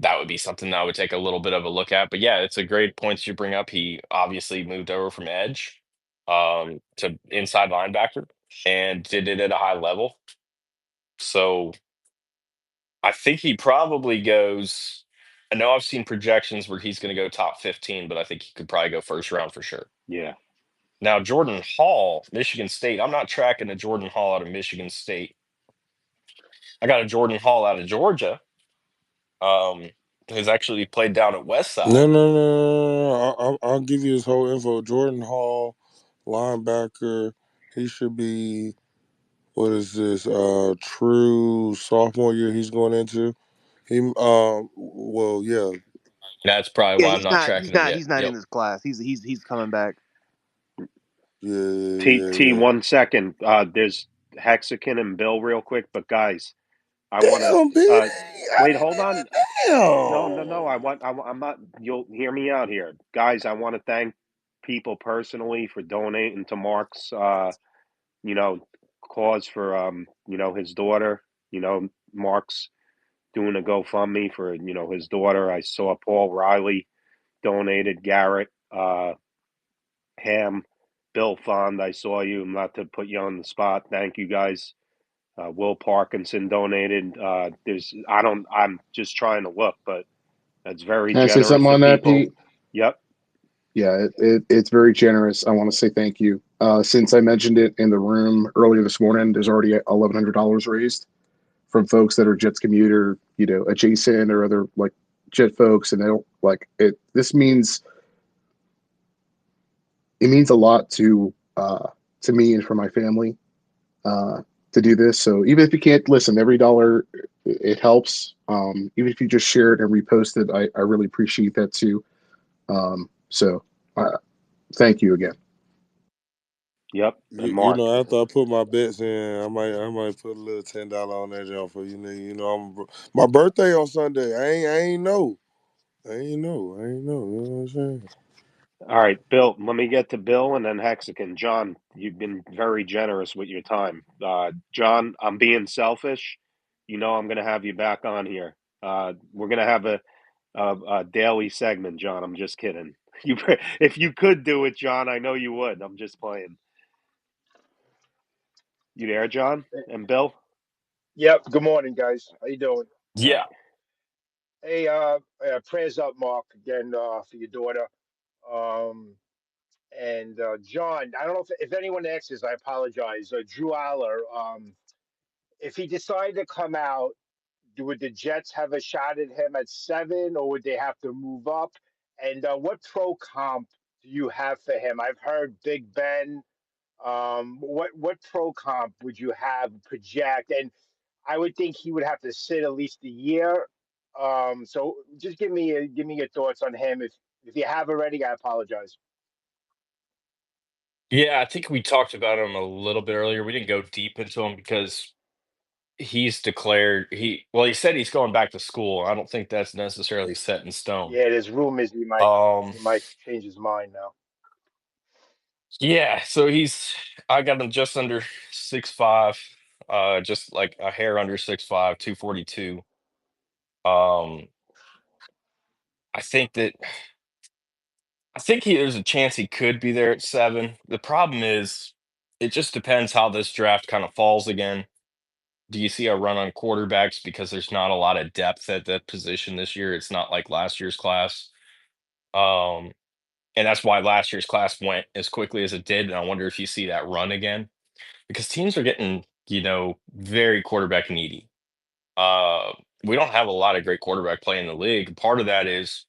that would be something that I would take a little bit of a look at. But yeah, it's a great point you bring up. He obviously moved over from edge to inside linebacker and did it at a high level. So I think he probably goes. I know I've seen projections where he's going to go top 15, but I think he could probably go first round for sure. yeah. Now, Jordan Hall, Michigan State. I'm not tracking a Jordan Hall out of Michigan State. I got a Jordan Hall out of Georgia. Who's actually played down at West No, Side. no, no, no. I'll give you his whole info. Jordan Hall, linebacker. He should be. What is this? True sophomore year he's going into. He well, yeah, That's probably Yeah, why I'm not tracking him yet. he's not in Yep. this class. He's coming back. yeah, yeah, T yeah, T yeah. 1 second. There's Hexakin and Bill real quick, but guys, I want to Damn, bitch. wait. Hold on. No, no, no. Damn. I'm not. You'll hear me out here, guys. I want to thank people personally for donating to Mark's, you know, cause for, his daughter. Mark's doing a GoFundMe for, his daughter. I saw Paul Riley donated, Garrett, Ham, Bill Fond. I saw you. Not to put you on the spot. Thank you guys. Will Parkinson donated. I'm just trying to look, but that's very Can I say something generous on of that, people. Pete? Yep. Yeah, it's very generous. I want to say thank you. Since I mentioned it in the room earlier this morning, there's already $1,100 raised from folks that are Jets commuter, adjacent or other like Jet folks, and they don't like it. This means it means a lot to me and for my family uh, to do this. So even if you can't listen, every dollar it helps. Even if you just share it and repost it, I really appreciate that too. So thank you again. Yep. And You Mark. know, after I put my bets in, I might put a little $10 on that jump for you, nigga. My birthday on Sunday. I ain't know. I ain't know. I ain't know. You know what I'm saying? All right, Bill. Let me get to Bill and then Hexagon. John, you've been very generous with your time. John, I'm being selfish. I'm going to have you back on here. We're going to have a daily segment, John. I'm just kidding. You, if you could do it, John, I know you would. I'm just playing. You there, John and Bill? Yep. Good morning, guys. How you doing? All right. Yeah. Hey, prayers up, Mark, again for your daughter. Um, and John, I don't know if anyone asks this, I apologize. Drew Aller, if he decided to come out, would the Jets have a shot at him at 7, or would they have to move up? And what pro comp do you have for him? I've heard Big Ben. What pro comp would you have project? And I would think he would have to sit at least a year. So just give me your thoughts on him If you have already, I apologize. Yeah, I think we talked about him a little bit earlier. We didn't go deep into him because he's declared he said he's going back to school. I don't think that's necessarily set in stone. Yeah, there's rumors Um, he might change his mind now. yeah, so I got him just under 6'5", just like a hair under 6'5", 242. Um, I think that there's a chance he could be there at 7. The problem is it just depends how this draft kind of falls again. Do you see a run on quarterbacks because there's not a lot of depth at that position this year? It's not like last year's class. Um, and that's why last year's class went as quickly as it did. And I wonder if you see that run again because teams are getting, very quarterback needy. Uh, we don't have a lot of great quarterback play in the league. Part of that is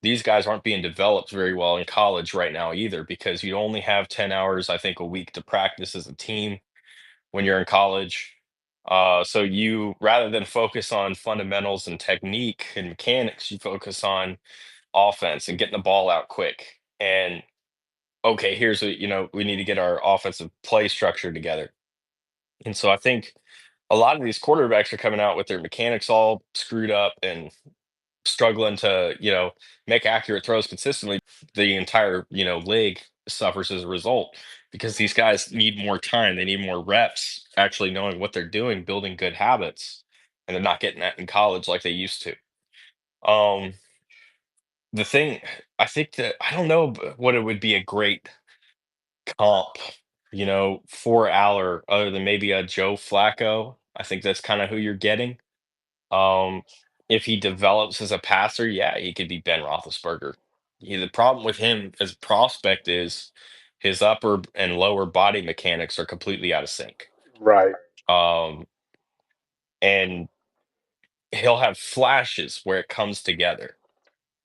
these guys aren't being developed very well in college right now either because you only have 10 hours, I think, a week to practice as a team when you're in college. So you, rather than focus on fundamentals and technique and mechanics, you focus on offense and getting the ball out quick. And okay, we need to get our offensive play structure together. And so I think a lot of these quarterbacks are coming out with their mechanics all screwed up and struggling to, make accurate throws consistently. The entire, league suffers as a result because these guys need more time. They need more reps actually knowing what they're doing, building good habits, and they're not getting that in college like they used to. Um, the thing I think that I don't know what it would be a great comp, for Aller other than maybe a Joe Flacco. I think that's kind of who you're getting. Um, if he develops as a passer, yeah, he could be Ben Roethlisberger. The problem with him as a prospect is his upper and lower body mechanics are completely out of sync. Right. Um, and he'll have flashes where it comes together.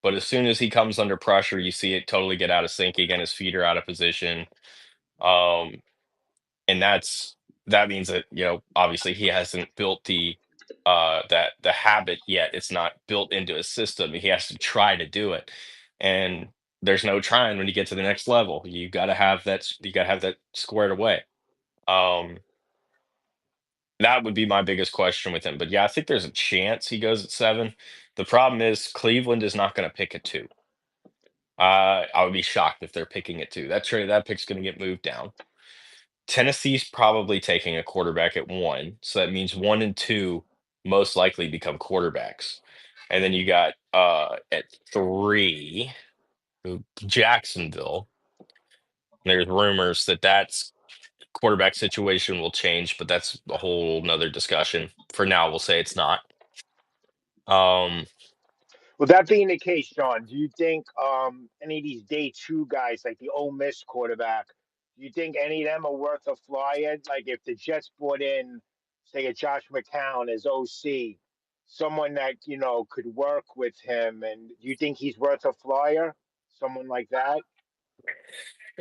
But as soon as he comes under pressure, you see it totally get out of sync again. His feet are out of position. Um, and that means that obviously he hasn't built the habit yet. It's not built into his system. He has to try to do it, and there's no trying when you get to the next level. You got to have that squared away. um that would be my biggest question with him. But yeah, I think there's a chance he goes at 7. The problem is Cleveland is not going to pick at 2. I would be shocked if they're picking at 2. That pick's going to get moved down. Tennessee's probably taking a quarterback at 1, so that means 1 and 2 most likely become quarterbacks. And then you got at 3, Jacksonville. There's rumors that that's quarterback situation will change, but that's a whole nother discussion. For now, we'll say it's not. Um, Well, that being the case, Sean, do you think any of these day two guys, like the Ole Miss quarterback, do you think any of them are worth a flyer? Like if the Jets brought in, say, a Josh McCown as OC, someone that could work with him, and do you think he's worth a flyer? Someone like that?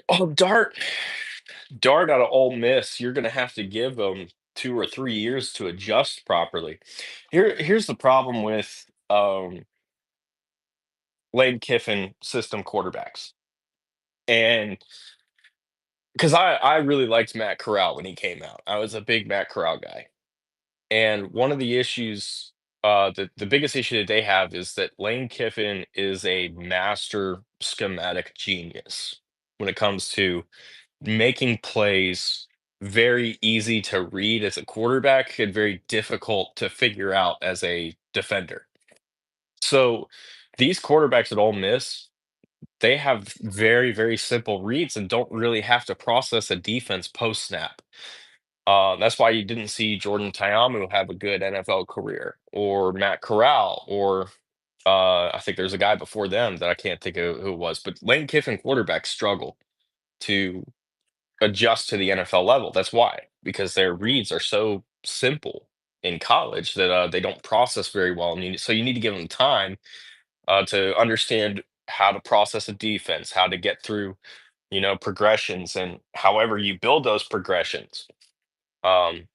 oh, Dart out of Ole Miss, you're going to have to give them 2 or 3 years to adjust properly. Here's the problem with Lane Kiffin system quarterbacks. And because I really liked Matt Corral when he came out. I was a big Matt Corral guy. And one of the issues, the biggest issue that they have is that Lane Kiffin is a master schematic genius when it comes to making plays very easy to read as a quarterback and very difficult to figure out as a defender. So these quarterbacks at Ole Miss, they have very, very simple reads and don't really have to process a defense post snap. That's why you didn't see Jordan Tayamu have a good NFL career, or Matt Corral, or I think there's a guy before them that I can't think of who it was. But Lane Kiffin quarterbacks struggle to adjust to the NFL level. That's why, because their reads are so simple in college that they don't process very well. And so you need to give them time to understand how to process a defense, how to get through, progressions, and however you build those progressions. Um,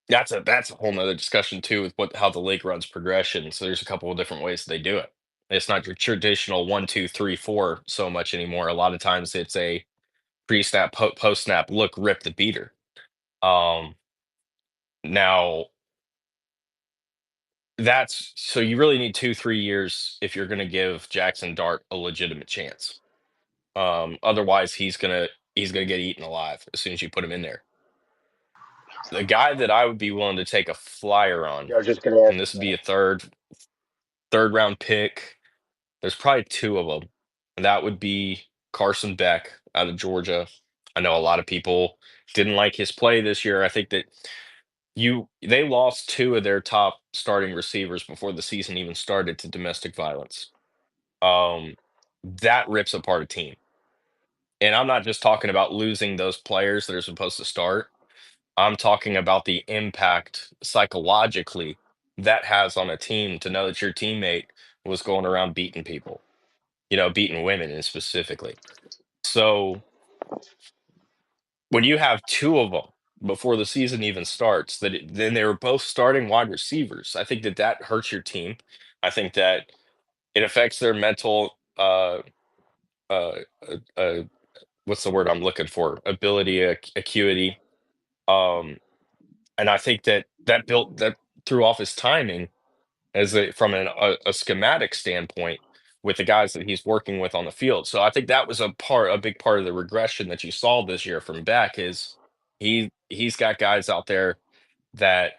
that's a whole nother discussion too with how the league runs progression. So there's a couple of different ways they do it. It's not your traditional 1, 2, 3, 4 so much anymore. A lot of times it's a pre-snap, post-snap look, rip the beater. Um, Now that's so you really need 2, 3 years if you're going to give Jackson Dart a legitimate chance. Otherwise, he's gonna get eaten alive as soon as you put him in there. The guy that I would be willing to take a flyer on, Yeah, I was just going to and ask you this would be that. a third round pick. There's probably two of them. And that would be Carson Beck out of Georgia. I know a lot of people didn't like his play this year. I think that they lost two of their top starting receivers before the season even started to domestic violence. Um, that rips apart a team. And I'm not just talking about losing those players that are supposed to start. I'm talking about the impact psychologically that has on a team to know that your teammate was going around beating people, beating women and specifically. So when you have two of them before the season even starts, then they were both starting wide receivers. I think that hurts your team. I think that it affects their mental, uh, uh, what's the word I'm looking for? Ability, acuity. Um, and I think that threw off his timing from a schematic standpoint with the guys that he's working with on the field. So I think that was a big part of the regression that you saw this year from Beck is he's got guys out there that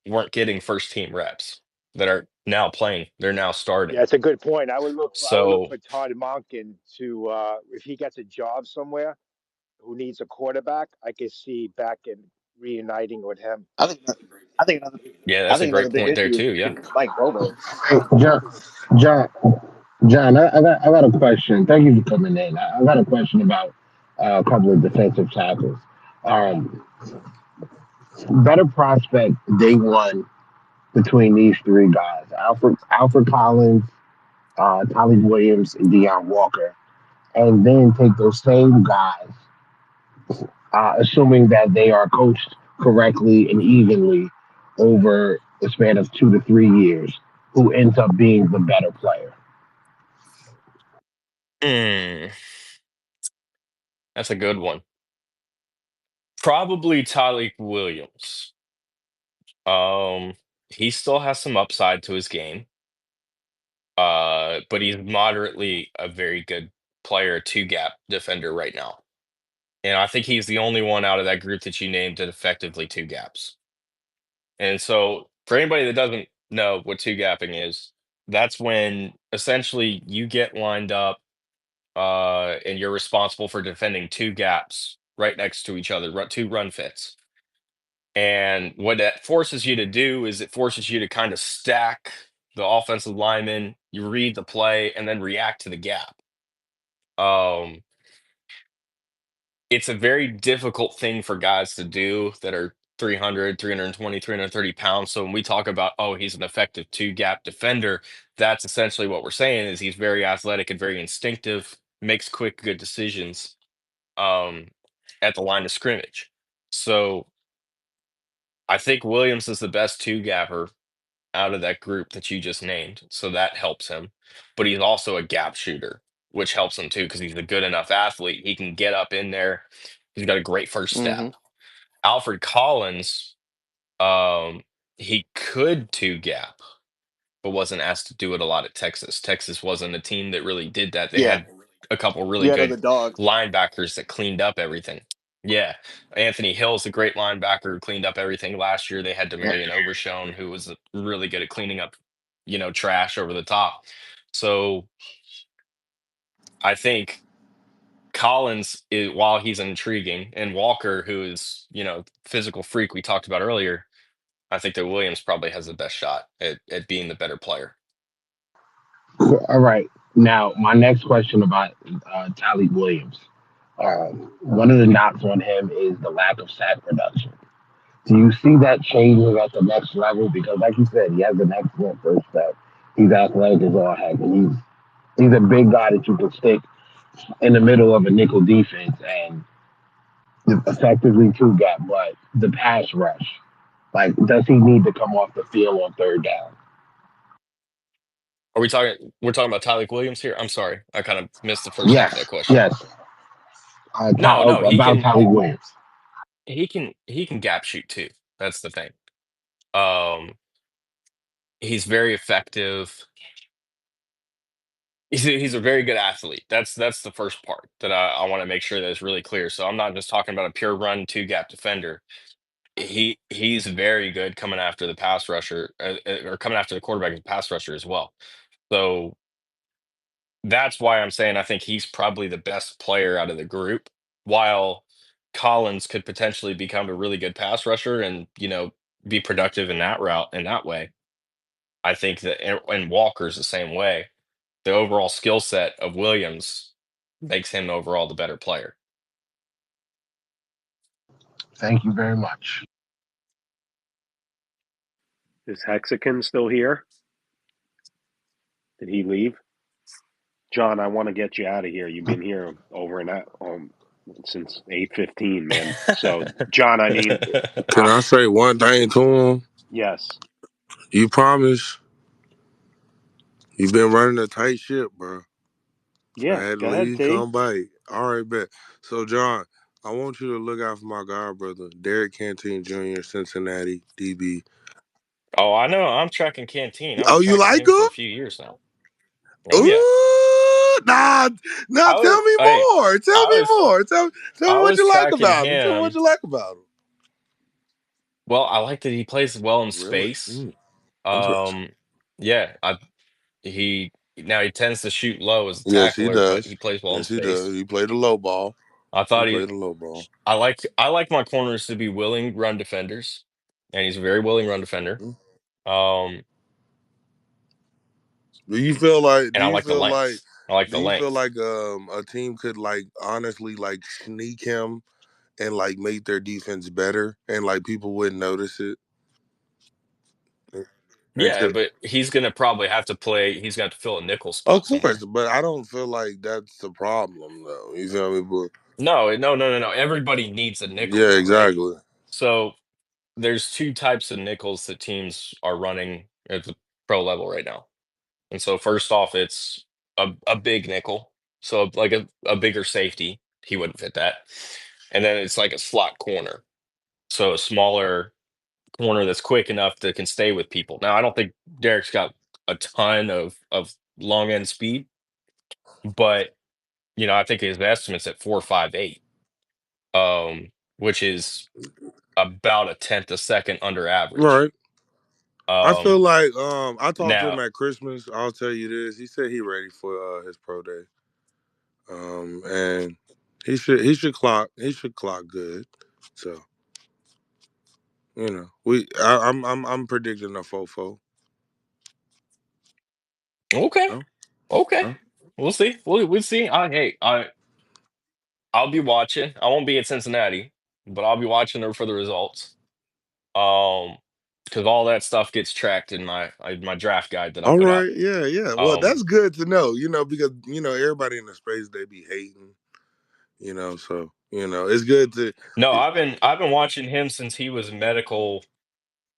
weren't getting first team reps that are now playing. They're now Yeah, starting. it's a good point. I would look So for Todd Monken to if he gets a job somewhere who needs a quarterback, I could see back and reuniting with him. I think I think another yeah, I that's a think another great big point there issue too. Yeah. is Mike Bobo. Hey, John, John, I got a question. Thank you for coming in. I got a question about a couple of defensive tackles. Um, Better prospect day one between these three guys: Alfred Collins, Tolly Williams, and Deion Walker, and then take those same guys, assuming that they are coached correctly and evenly over the span of 2 to 3 years, who ends up being the better player. Hmm, that's a good one. Probably Tyleek Williams. Um, he still has some upside to his game. But he's moderately a very good player, two gap defender right now. And I think he's the only one out of that group that you named that effectively two gaps. And so for anybody that doesn't know what two gapping is, that's when essentially you get lined up and you're responsible for defending two gaps right next to each other, two run fits. And what that forces you to do is it forces you to kind of stack the offensive lineman, you read the play, and then react to the gap. Um, it's a very difficult thing for guys to do that are 300, 320, 330 pounds. So when we talk about, oh, he's an effective two gap defender, that's essentially what we're saying is he's very athletic and very instinctive, makes quick, good decisions um, at the line of scrimmage. So I think Williams is the best two gapper out of that group that you just named. So that helps him. But he's also a gap shooter, which helps him too, because he's a good enough athlete. He can get up in there. He's got a great first Hmm. step. Alfred Collins, um, he could two gap, but wasn't asked to do it a lot at Texas. Texas wasn't a team that really did that. They Yeah, had a couple really you had good other dogs. linebackers that cleaned up everything. Yeah. Anthony Hill's a great linebacker who cleaned up everything last year. They had Yeah. Demarion Overshone, who was really good at cleaning up, trash over the top. So I think Collins is while he's intriguing, and Walker, who is, physical freak we talked about earlier, I think that Williams probably has the best shot at being the better player. All right. Now, my next question about Talik Williams. One of the knocks on him is the lack of sack production. Do you see that changing at the next level? Because, like you said, he has an excellent first step. He's athletic as all heck, and he's a big guy that you can stick in the middle of a nickel defense and effectively two gap. But the pass rush, like, does he need to come off the field on third down? Are we talking? We're talking about Tyleek Williams here. I'm sorry, I kind of missed the first half of that Yes, question. yes. No, no, About Tyler Williams. he can gap shoot too. That's the thing. Um, he's very effective. He's a very good athlete. That's the first part that I want to make sure that is really clear. So I'm not just talking about a pure run two gap defender. He's very good coming after the pass rusher or coming after the quarterback as a pass rusher as well. So that's why I'm saying I think he's probably the best player out of the group. While Collins could potentially become a really good pass rusher and be productive in that route in that way. I think that and Walker's the same way. The overall skill set of Williams makes him overall the better player. Thank you very much. Is Hexagon still here? Did he leave? John, I want to get you out of here. You've been here over and out since 8:15, man. So, John, I mean, Can I say one thing to him? yes, You promise? You've been running a tight ship, bro. I yeah. had to Go ahead, leave, T. come back. All right, bet. So, John, I want you to look out for my god brother, Derek Canteen Jr., Cincinnati, DB. Oh, I know. I'm tracking Canteen. I've been Oh, you tracking like him for him? a few years now. Oh yeah. Ooh, nah, nah. I was Tell me hey, more. Tell I me was more. Tell me I what was you like tracking about him. Tell me what him. you like about him. Well, I like that he plays well in Really? space. Interesting. Um yeah, he now he tends to shoot low as a Yes, he tackler, but he does. plays well in Yes, he space. does. He played a low ball. I He thought he played a low ball. I like my corners to be willing run defenders, and he's a very willing run defender. Hmm. Um Do you feel like? Do and I you like the feel like? length. I like Do the you feel length. like a team could like honestly like sneak him and like make their defense better and like people wouldn't notice it? And Yeah, but he's gonna have to fill a nickel of spot course, somewhere. but I don't feel like that's the problem though. You feel me? But No. Everybody needs a nickel yeah, though, right? exactly. So there's two types of nickels that teams are running at the pro level right now. And so first off, it's a big nickel. So like a bigger safety, he wouldn't fit that. And then it's like a slot corner. So a smaller corner that's quick enough that can stay with people. Now I don't think Derek's got a ton of long end speed, but I think his estimate's at 4.58, which is about a tenth a second under average. Right. I feel Um, like I talked to him now, at Christmas. I'll tell you this. He said he ready for his pro day. And he should clock good. So I'm predicting a fofo. okay, No, okay, no. we'll see. We'll see. I'll be watching. I won't be at Cincinnati, but I'll be watching there for the results. Um, because all that stuff gets tracked in my draft guide that I All put out. right, yeah, yeah. Well, Um, that's good to know. Because everybody in the space they be hating. So it's good to. no, I've been watching him since he was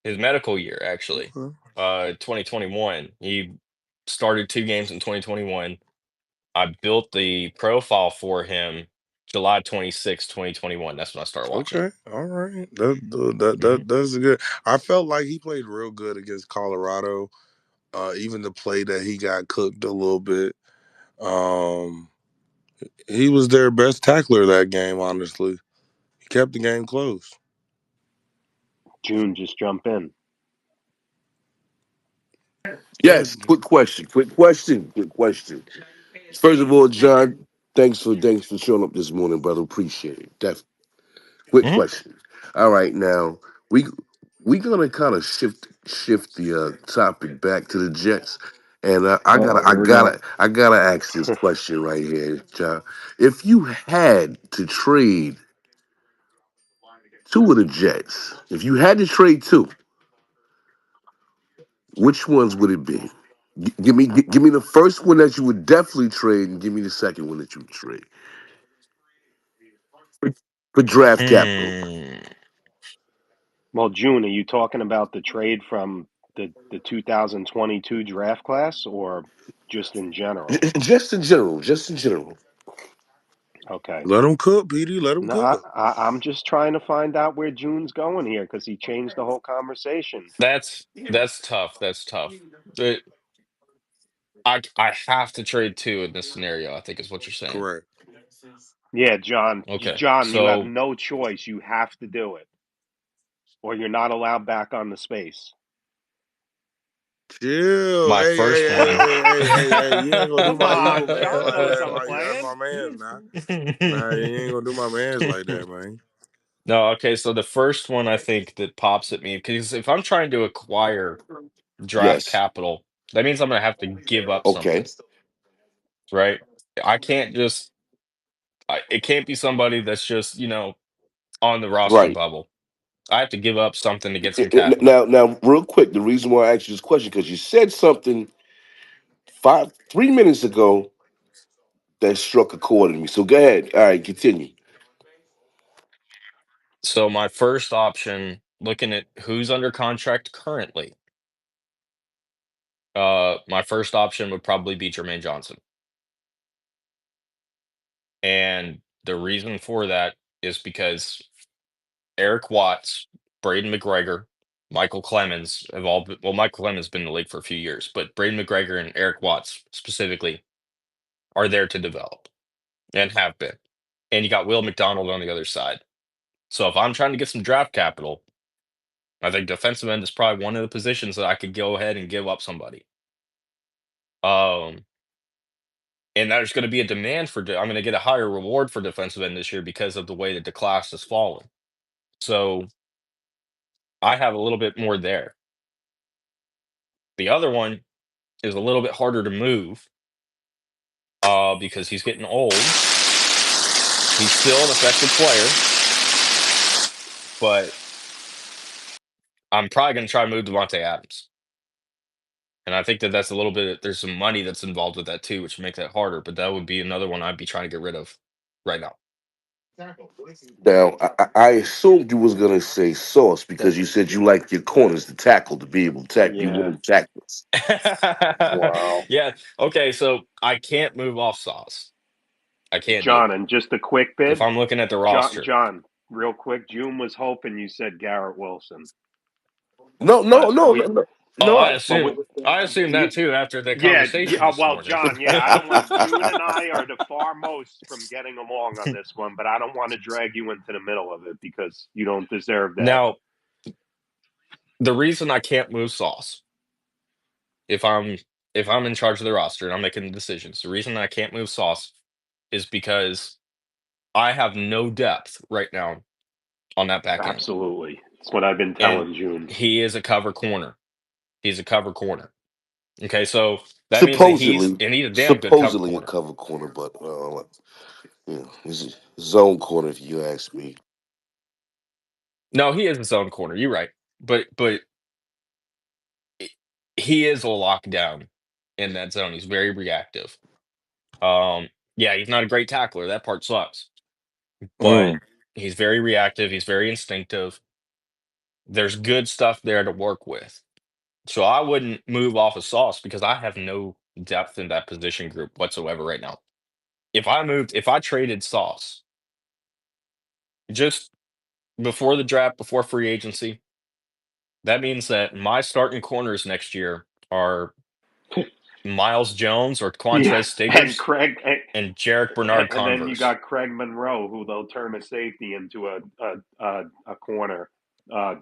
his medical year actually. Okay. 2021. He started two games in 2021. I built the profile for him July 26, 2021. That's when I started watching him. Okay, all right. That's good. I felt like he played real good against Colorado. Even the play that he got cooked a little bit. Um, he was their best tackler that game. Honestly, he kept the game close. June, just jump in. Yeah. Yes, quick question. Quick question. Quick question. First of all, John, thanks for showing up this morning, brother. Appreciate it. Definitely. Quick Mhm. question. All right, now we we gonna kind of shift the topic back to the Jets, and I Oh, gotta here we go. I gotta ask this question right here, John. If you had to trade two of the Jets, if you had to trade two, which ones would it be? Give me the first one that you would definitely trade, and give me the second one that you would trade for draft capital. Hmm. Well, June, are you talking about the trade from the 2022 draft class or just in general? Just in general, just in general. Okay. Let them cook, PD. Let them No, cook. I'm just trying to find out where June's going here because he changed the whole conversation. That's tough. That's tough. I have to trade two in this scenario, I think is what you're saying. Correct. Yeah, John. Okay. John, you have So no choice. You have to do it, or you're not allowed back on the space. Chill. my Hey, hey, first hey, one. hey, hey, hey, hey. You ain't gonna do Come my eagle on, man John like knows that. I'm That's my playing. man now. Nah, you ain't gonna do my man's like that, man. No, okay, so the first one I think that pops at me, because if I'm trying to acquire draft Yes. capital, that means I'm gonna have to give up Okay. something, right? I can't just it can't be somebody that's just, on the roster Right. bubble. I have to give up something to get some capital. Now, real quick, the reason why I asked you this question because you said something 3 minutes ago that struck a chord in me. So go ahead. All right, continue. So my first option, looking at who's under contract currently, my first option would probably be Jermaine Johnson. And the reason for that is because Eric Watts, Braden McGregor, Michael Clemens have all been, well, Michael Clemens has been in the league for a few years, but Braden McGregor and Eric Watts specifically are there to develop and have been. And you got Will McDonald on the other side. So if I'm trying to get some draft capital, I think defensive end is probably one of the positions that I could go ahead and give up somebody. Um, and there's going to be a demand for, I'm going to get a higher reward for defensive end this year because of the way that the class has fallen. So I have a little bit more there. The other one is a little bit harder to move because he's getting old. He's still an effective player, but I'm probably going to try to move Devontae Adams. And I think that that's a little bit, there's some money that's involved with that too, which makes that harder. But that would be another one I'd be trying to get rid of right now. Now, I assumed you was gonna say Sauce because you said you like your corners to tackle to be able to tackle. You Yeah, want to tackle. Wow. Yeah. Okay. So I can't move off Sauce. I can't do John. it. And just a quick If bid, I'm looking at the John. roster, John, real quick. June was hoping you said Garrett Wilson, No, but no, no, no, we, no. oh, I No. but we, assume I assume you, that too after the yeah, conversation this well, morning. John, yeah, I don't want June and I are the far most from getting along on this one, but I don't want to drag you into the middle of it because you don't deserve that. Now, the reason I can't move Sauce, if I'm if I'm in charge of the roster and I'm making the decisions, the reason I can't move Sauce is because I have no depth right now on that back end. Absolutely, it's what I've been And telling June. he is a cover corner. He's a cover corner. Okay, so that means that Supposedly, he's a damn good cover supposedly a corner. cover corner, but he's a zone corner if you ask me. No, he is his own corner. You're right. But i- he is a lockdown in that zone. He's very reactive. Yeah, he's not a great tackler. That part sucks. But Mm. he's very reactive. He's very instinctive. There's good stuff there to work with. So I wouldn't move off of Sauce because I have no depth in that position group whatsoever right now. If I traded Sauce just before the draft, before free agency, that means that my starting corners next year are Miles Jones or Yeah, Quantrez and Stiggers Craig, and Jarek Bernard and then you Converse. got Craig Monroe, who they'll turn a safety into a corner,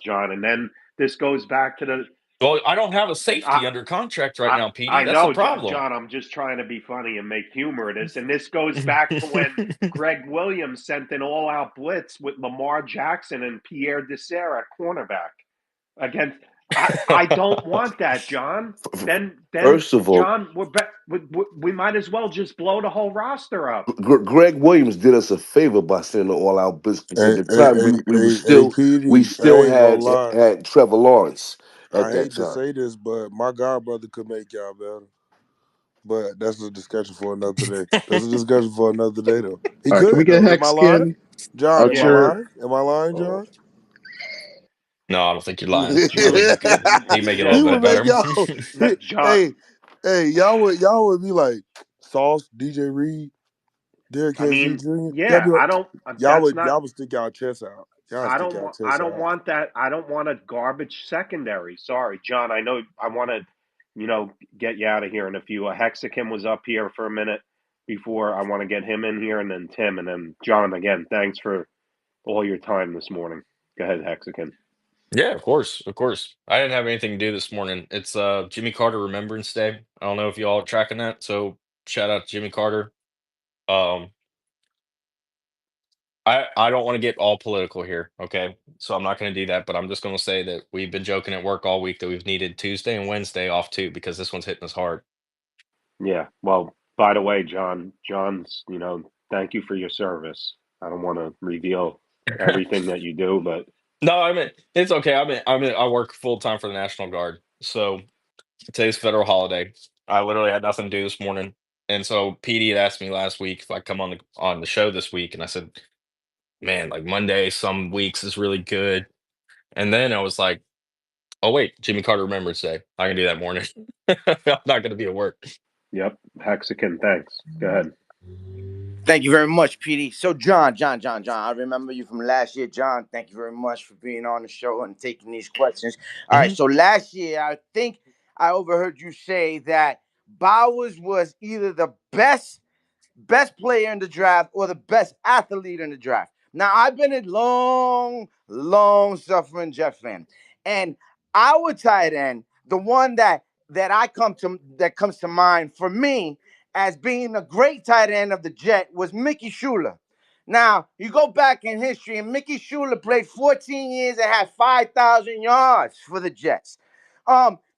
John. And then this goes back to the Well, I don't have a I safety under contract right now, I Petey. That's the know, problem. John. I'm just trying to be funny and make humor of this, and this goes back to when Greg Williams sent an all-out blitz with Lamar Jackson and Pierre Desir at cornerback against. I don't want that, John. Then First of all, John, we might as well just blow the whole roster up. Greg Williams did us a favor by sending all out business. At Hey, the hey, time, hey, we hey, hey, we PD. I still ain't gonna had lie. Trevor Lawrence I at that hate to time. say this, but my god brother could make y'all better. But that's a discussion for another day. That's a discussion for another day, though. He All right, can we could get though. Am I Hex lying, skin John? out Am I Yeah, your? lying? Am I lying, Oh, John? No, I don't think you're he lying. I think he's good. He can make it a little Yo, bit would make better. y'all. John. Hey, hey, y'all would be like Sauce, DJ Reed, Derrick I Henry mean, Jr. Y'all yeah, be like, I don't. y'all That's would not. y'all would stick y'all chest out. Y'all I stick don't y'all want. I chest don't out. want that. I don't want a garbage secondary. Sorry, John. I know. I want to, get you out of here in a few. Hexakim was up here for a minute before. I want to get him in here, and then Tim, and then John again. Thanks for all your time this morning. Go ahead, Hexakim. Yeah, of course, of course. I didn't have anything to do this morning. It's Jimmy Carter Remembrance Day. I don't know if you all are tracking that. So shout out to Jimmy Carter. Um, I don't want to get all political here, okay? So I'm not going to do that, but I'm just going to say that we've been joking at work all week that we've needed Tuesday and Wednesday off too because this one's hitting us hard. Yeah. Well, by the way, John's. Thank you for your service. I don't want to reveal everything that you do, but No, I mean it's okay. I work full time for the National Guard. So today's federal holiday. I literally had nothing to do this morning. And so PD had asked me last week if I come on the show this week, and I said, "Man, like Monday some weeks is really good." And then I was like, "Oh wait, Jimmy Carter Remembrance Day. I can do that morning. I'm not going to be at work." yep. Hexakim, thanks. Go ahead. Thank you very much, PD. So, John, I remember you from last year. John, thank you very much for being on the show and taking these questions. All right, Mhm. so last year, I think I overheard you say that Bowers was either the best player in the draft or the best athlete in the draft. Now, I've been a long suffering Jet fan, and our tight end, the one that comes to mind for me as being a great tight end of the Jet was Mickey Schuler. Now, you go back in history, and Mickey Schuler played 14 years and had 5,000 yards for the Jets.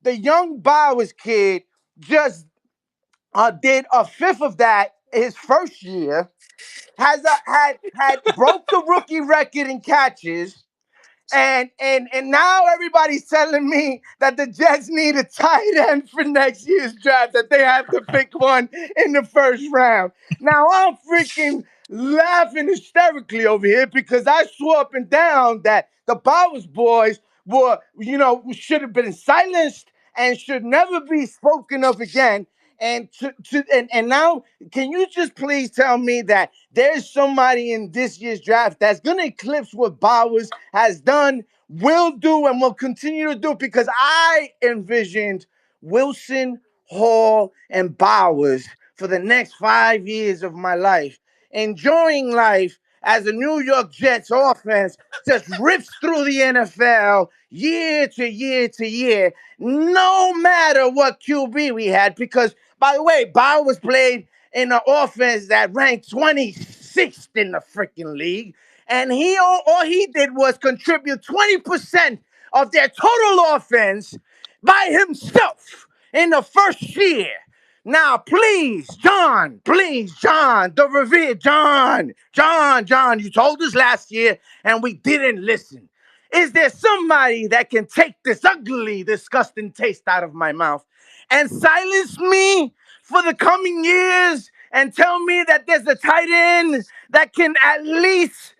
The young Bowers kid just did a fifth of that his first year. Had broke the rookie record in catches, and now everybody's telling me that the Jets need a tight end for next year's draft, that they have to pick one in the first round. Now I'm freaking laughing hysterically over here because I swore up and down that the Bowers boys should have been silenced and should never be spoken of again. And now, can you just please tell me that there's somebody in this year's draft that's going to eclipse what Bowers has done, will do, and will continue to do? Because I envisioned Wilson, Hall, and Bowers for the next 5 years of my life, enjoying life as the New York Jets offense just rips through the NFL year to year to year, no matter what QB we had. Because, by the way, Bowers played in an offense that ranked 26th in the freaking league. And all he did was contribute 20% of their total offense by himself in the first year. Now, please, John, the revered John, you told us last year and we didn't listen. Is there somebody that can take this ugly, disgusting taste out of my mouth and silence me for the coming years and tell me that there's a tight end that can at least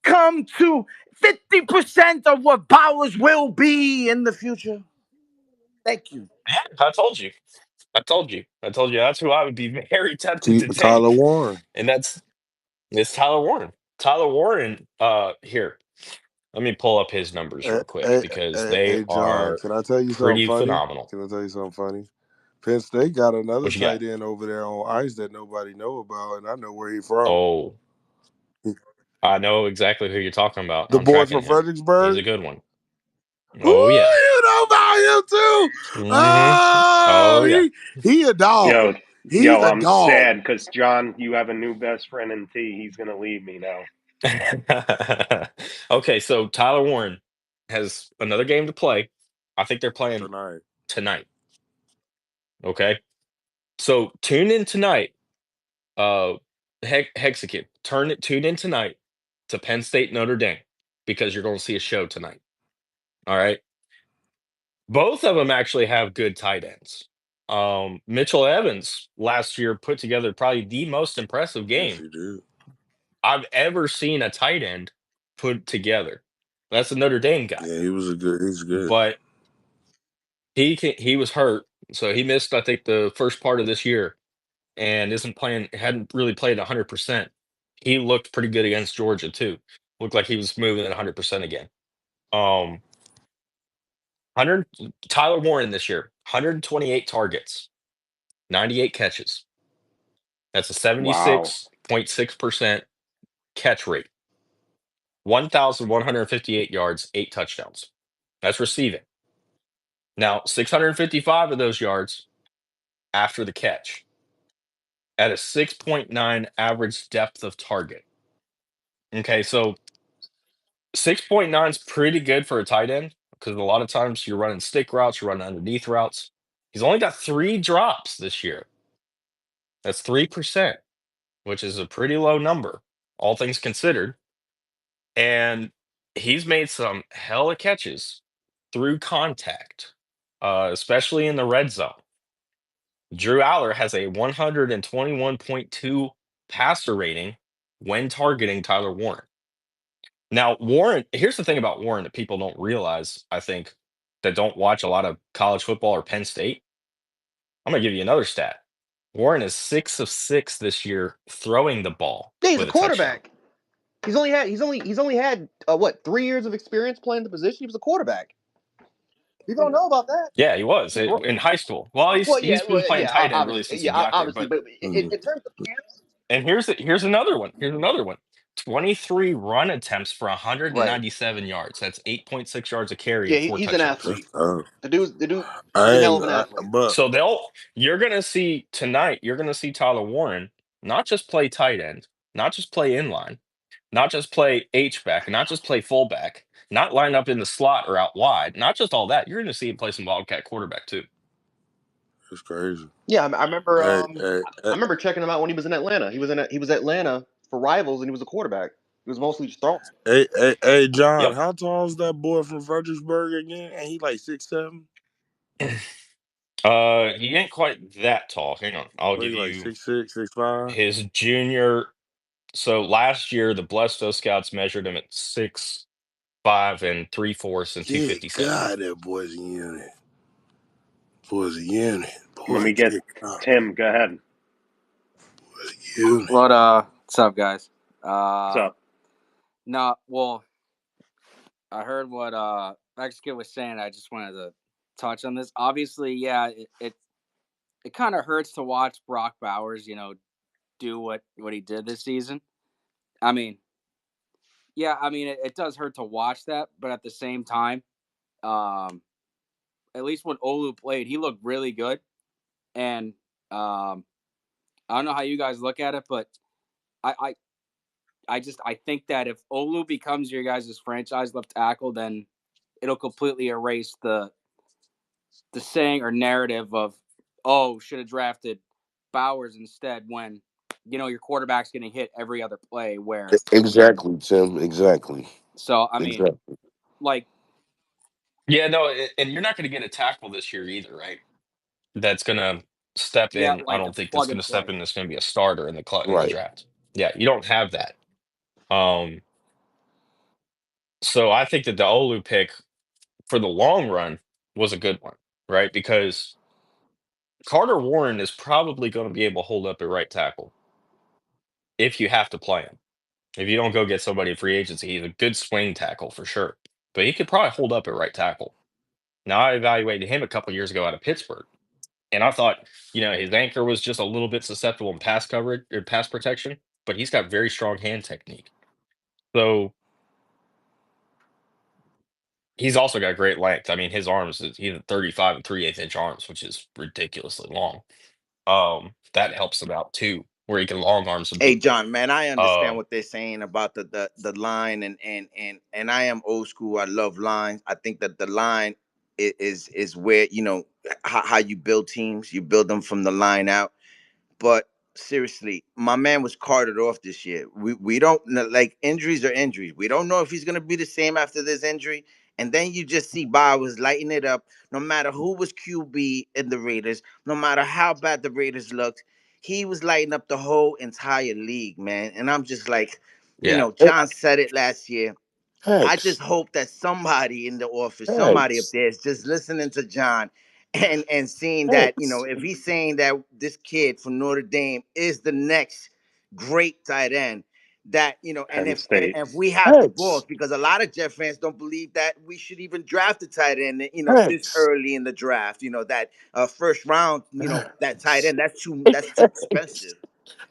come to 50% of what Bowers will be in the future? Thank you. Yeah, I told you. I told you. I told you that's who I would be very tempted to Tyler take. Warren. And it's Tyler Warren. Tyler Warren, here. Let me pull up his numbers Hey, real quick hey, because hey, they hey, John, are can I tell you something pretty funny? phenomenal. Can I tell you something funny? Penn State got another What you got? tight end over there on ice that nobody know about, and I know where he from. Oh, I know exactly who you're talking about. The I'm boy tracking from him. He's Fredericksburg. a good one. Ooh, Oh yeah. you know about him too. Hmm. Oh Oh, yeah. he a dog. Yo, He's a I'm dog. sad because John, you have a new best friend in T. He's gonna leave me now. Okay, so Tyler Warren has another game to play. I think they're playing Tonight. tonight. Okay. So tune in tonight. Uh Hexakid. Tune in tonight to Penn State Notre Dame because you're going to see a show tonight. All right. Both of them actually have good tight ends. Mitchell Evans last year put together probably the most impressive Yes, game he did. I've ever seen a tight end put together. That's a Notre Dame guy. Yeah, he was a good. He's good. But he was hurt, so he missed I think the first part of this year and isn't playing. Hadn't really played 100%. He looked pretty good against Georgia too. Looked like he was moving at 100% again. 100 Tyler Warren this year, 128 targets, 98 catches. That's a Wow. 76.6% catch rate. 1,158 yards, 8 touchdowns. That's receiving. Now, 655 of those yards after the catch at a 6.9 average depth of target. Okay, so 6.9 is pretty good for a tight end because a lot of times you're running stick routes, you're running underneath routes. He's only got 3 drops this year. That's 3%, which is a pretty low number, all things considered. And he's made some hella catches through contact, especially in the red zone. Drew Aller has a 121.2 passer rating when targeting Tyler Warren. Now, Warren, here's the thing about Warren that people don't realize, I think, that don't watch a lot of college football or Penn State. I'm going to give you another stat. Warren is 6 of 6 this year throwing the ball Yeah, he's a with a touchdown. quarterback. He's only had what 3 years of experience playing the position. He was a quarterback. People don't know about that. Yeah, he was in high school. Well, Well, he's been playing tight end really obviously, since he got there. obviously, But but Mhm. in terms of camps, and here's another one. Here's another one. 23 run attempts for right? 197 yards. That's 8.6 yards a carry Yeah, and four he's an touchdowns. That's athlete. tough. The dude's I one hell of ain't. an athlete. But So you're gonna see tonight, you're gonna see Tyler Warren not just play tight end, not just play inline, not just play H back, not just play fullback, not line up in the slot or out wide, not just all that. You're gonna see him play some wildcat quarterback too. it's crazy. Yeah, I remember. Hey, hey, I hey, remember checking him out when he was in Atlanta. He was Atlanta for Rivals, and he was a quarterback. He was mostly just throwing. hey, John, Yep. how tall is that boy from Fredericksburg again? Ain't he like 6'7"? He ain't quite that tall. Hang on, I'll What give he like you 6'6", 6'5"? his junior. So last year, the Blesto Scouts measured him at 6'5" and 3/4" and Good 257. God, that boy's a unit. Boy's a unit. Let Boy, me get good God, Tim. Go ahead. boy's a unit. What's up, guys? What's up? No, well, I heard what Mexican was saying. I just wanted to touch on this. Obviously, yeah, it kind of hurts to watch Brock Bowers, do what he did this season. I mean, yeah, I mean it does hurt to watch that, but at the same time, at least when Olu played, he looked really good. And I don't know how you guys look at it, but I, I I think that if Olu becomes your guys' franchise left tackle, then it'll completely erase the saying or narrative of, oh, should have drafted Bowers instead, when your quarterback's getting hit every other play. Where Exactly, Tim. Exactly. so I mean, Exactly. like, Yeah, no, and you're not going to get a tackle this year either, right? That's going to step yeah, in. I like the don't think that's plug going and to step play. in. That's going to be a starter in the Right. draft. Yeah, you don't have that. Um, so I think that the Olu pick for the long run was a good one, right? Because Carter Warren is probably going to be able to hold up at right tackle if you have to play him. If you don't go get somebody in free agency, he's a good swing tackle for sure. But he could probably hold up at right tackle. Now I evaluated him a couple years ago out of Pittsburgh. And I thought, his anchor was just a little bit susceptible in pass coverage or pass protection, but he's got very strong hand technique. So he's also got great length. I mean, his arms, he's 35 and 3/8 inch arms, which is ridiculously long. That helps him out too, where he can long arm some Hey people. John, man, I understand Um, what they're saying about the line, and I am old school. I love lines. I think that the line is where how you build teams. You build them from the line out. But seriously, my man was carted off this year. We don't like, injuries are injuries. We don't know if he's gonna be the same after this injury. And then you just see Bowers lighting it up. No matter who was QB in the Raiders, no matter how bad the Raiders looked, he was lighting up the whole entire league, man. And I'm just like, yeah. John said it last year. I just Hex. hope that somebody in the office, somebody up Hex. there is just listening to John and seeing that, Hex. if he's saying that this kid from Notre Dame is the next great tight end, that, and Penn if State. if we have the balls, Hex. because a lot of Jet fans don't believe that we should even draft a tight end, this Hex. early in the draft, that first round, that tight Hex. end, that's too expensive.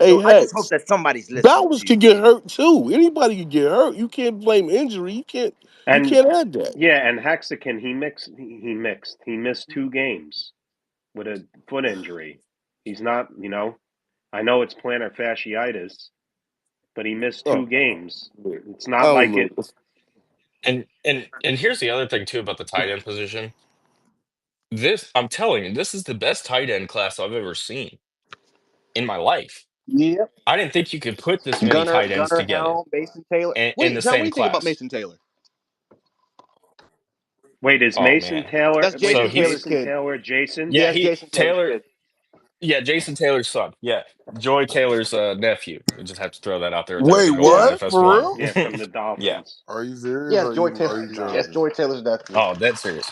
Hey, So I just hope Hex. that somebody's listening Bowers to you. can get hurt too. Anybody can get hurt. You can't blame injury. You can't. You And can't add that. yeah, and Hexakin he missed 2 games with a foot injury. He's not, I know it's plantar fasciitis, but he missed Oh, 2 games. man. It's I not don't like know. it. And here's the other thing too about the tight end position. This I'm telling you, this is the best tight end class I've ever seen in my life. Yep. I didn't think you could put this many Gunner, tight ends Gunner together Helm, Mason Taylor. in Wait, the John, what do same you think about class. Mason Taylor? Wait, is Oh Mason man. Taylor? That's Wait, So Jason is Taylor's he's Mason kid. Taylor Jason? yeah, Yeah, that's he Jason Taylor's Taylor kid. yeah, Jason Taylor's son. Yeah. Joy Taylor's nephew. We just have to throw that out there with Wait, everything going Yeah, on what? For FS1. real? Yeah, from the Yeah. Dolphins. Are you serious? yeah, Or it's Joy are Taylor. you That's No. joking? Joy Taylor's nephew. Oh, that's serious.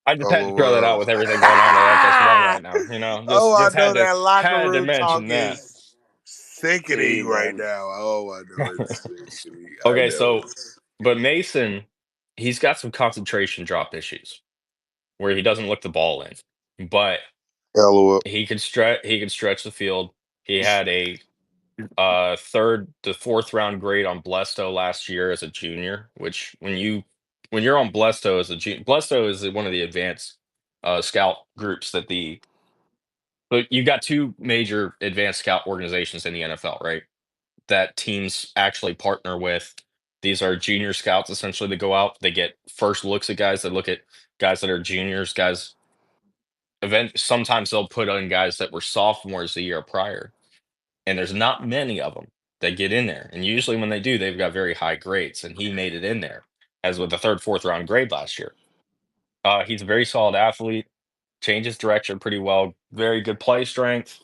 I just had to throw that out LOL. with everything going on at FS1 right now. You know, Oh, I just know had to that locker had to room talk mention that. is sickening Hey, right man. now. Oh, I know it's sickening. I Okay, know so it's. but Mason, he's got some concentration drop issues where he doesn't look the ball in, but LOL. he can stretch the field. He had a third to fourth round grade on Blesto last year as a junior, which when you're on Blesto as a junior, Blesto is one of the advanced scout groups but you've got two major advanced scout organizations in the NFL, right? That teams actually partner with. These are junior scouts essentially that go out, they get first looks at guys, that look at guys that are juniors, guys sometimes they'll put on guys that were sophomores the year prior, and there's not many of them that get in there. And usually when they do, they've got very high grades, and he made it in there as with the third, fourth round grade last year. He's a very solid athlete, changes direction pretty well, very good play strength.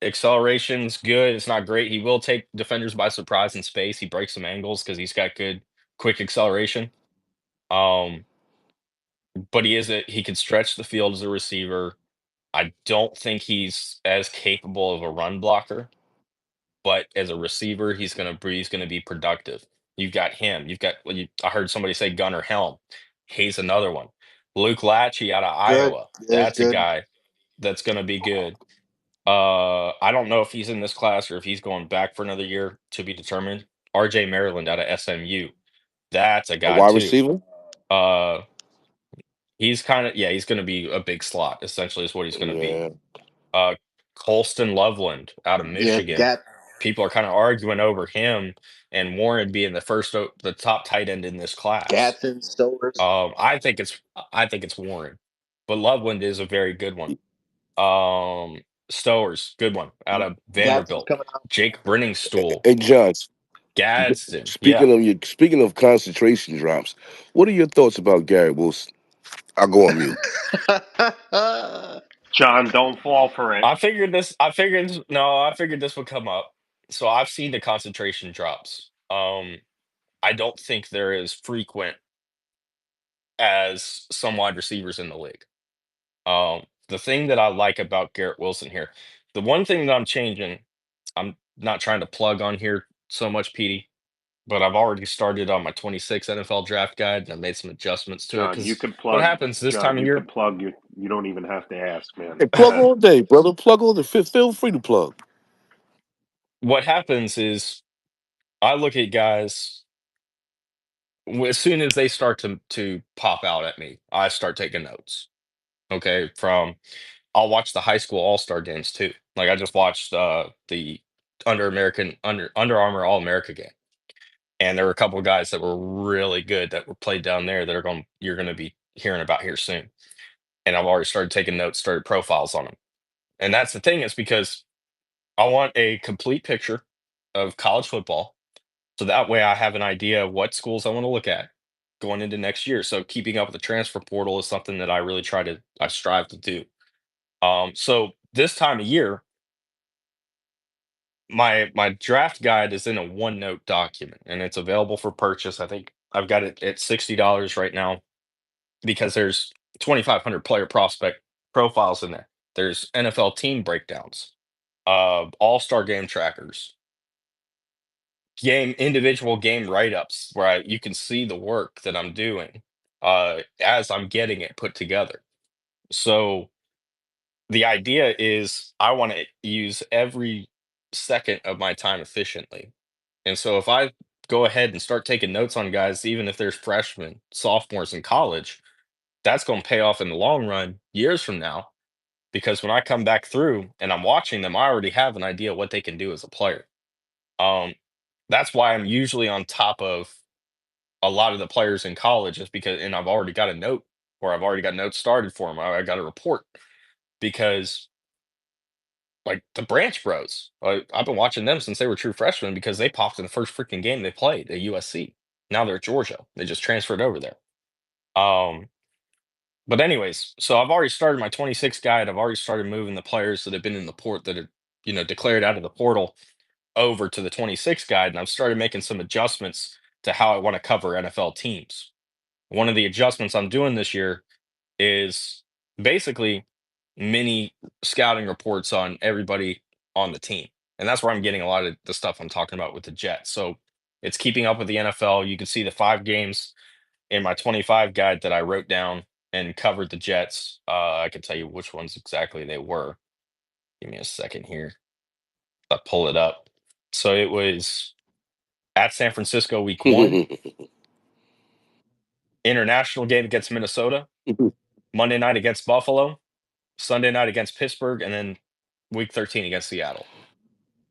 Acceleration's good. It's not great. He will take defenders by surprise in space. He breaks some angles because he's got good quick acceleration. Um, but he can stretch the field as a receiver. I don't think he's as capable of a run blocker, but as a receiver, he's gonna be productive. You've got him. I heard somebody say Gunnar Helm. He's another one. Luke Lachey out of Good. Iowa. Yeah, he's That's a good. guy that's gonna be good. I don't know if he's in this class or if he's going back for another year to be determined. RJ Maryland out of SMU. That's a A guy wide too. receiver. Uh he's gonna be a big slot, essentially is what he's gonna be. Yeah. Uh Colston Loveland out of Yeah, Michigan. Gat People are kind of arguing over him and Warren being the top tight end in this class. Gatson, Stowers. I think it's Warren, but Loveland is a very good one. Um, Stowers, good one out of Gadsden's Vanderbilt. coming out. Jake Brenningstool, Hey, John. Gadsden, yeah. Speaking of concentration drops, what are your thoughts about Garrett Wilson? I'll go on mute. John, don't fall for it. I figured this would come up. So I've seen the concentration drops. I don't think they're as frequent as some wide receivers in the league. The thing that I like about Garrett Wilson here, the one thing that I'm changing, I'm not trying to plug on here so much, Petey, but I've already started on my 26 NFL draft guide and I made some adjustments to it John, you because could what plug. happens this John, time of you year? could plug. You don't even have to ask, man. Hey, Go plug ahead. all day, brother. Plug all day. Feel free to plug. What happens is I look at guys as soon as they start to pop out at me, I start taking notes. Okay, I'll watch the high school all star games too. Like I just watched the Under Armour All America game, and there were a couple of guys that were really good that were played down there that you're going to be hearing about here soon. And I've already started taking notes, started profiles on them. And that's the thing is because I want a complete picture of college football, so that way I have an idea of what schools I want to look at going into next year. So keeping up with the transfer portal is something that I strive to do. So this time of year, my draft guide is in a OneNote document, and it's available for purchase. I think I've got it at $60 right now because there's 2,500 player prospect profiles in there. There's NFL team breakdowns, all-star game trackers, individual game write-ups where you can see the work that I'm doing as I'm getting it put together. So the idea is I want to use every second of my time efficiently. And so if I go ahead and start taking notes on guys, even if there's freshmen, sophomores in college, that's going to pay off in the long run years from now. Because when I come back through and I'm watching them, I already have an idea what they can do as a player. Um, that's why I'm usually on top of a lot of the players in college, is because, and I've already got a note, or I've already got notes started for them. I got a report because, like, the Branch Bros, I've been watching them since they were true freshmen because they popped in the first freaking game they played at USC. Now they're at Georgia. They just transferred over there. Um, but anyways, so I've already started my 26 guide. I've already started moving the players that have been in the port that are, declared out of the portal over to the 26 guide, and I've started making some adjustments to how I want to cover NFL teams. One of the adjustments I'm doing this year is basically mini scouting reports on everybody on the team. And that's where I'm getting a lot of the stuff I'm talking about with the Jets. So it's keeping up with the NFL. You can see the 5 games in my 25 guide that I wrote down and covered the Jets. I can tell you which ones exactly they were. Give me a second here. I'll pull it up. So it was at San Francisco week 1, international game against Minnesota, Monday night against Buffalo, Sunday night against Pittsburgh, and then week 13 against Seattle.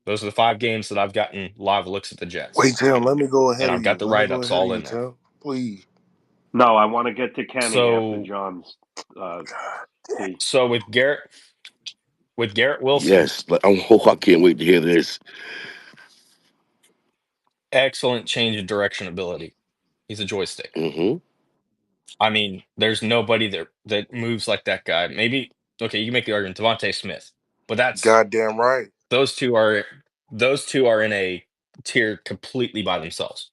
Those are the 5 games that I've gotten live looks at the Wait, Jets. Tim, let me go And ahead of I've got you. the Let me go write-ups ahead of all you, in there. Tim. Please. No, I want to get to Kenny after So John's uh, piece. so with Garrett Wilson, Yes, I can't wait to hear this. excellent change of direction ability. He's a joystick. Hmm. I mean, there's nobody that moves like that guy. Maybe okay, you can make the argument Devontae Smith, but that's Goddamn right. those two are those two are in a tier completely by themselves.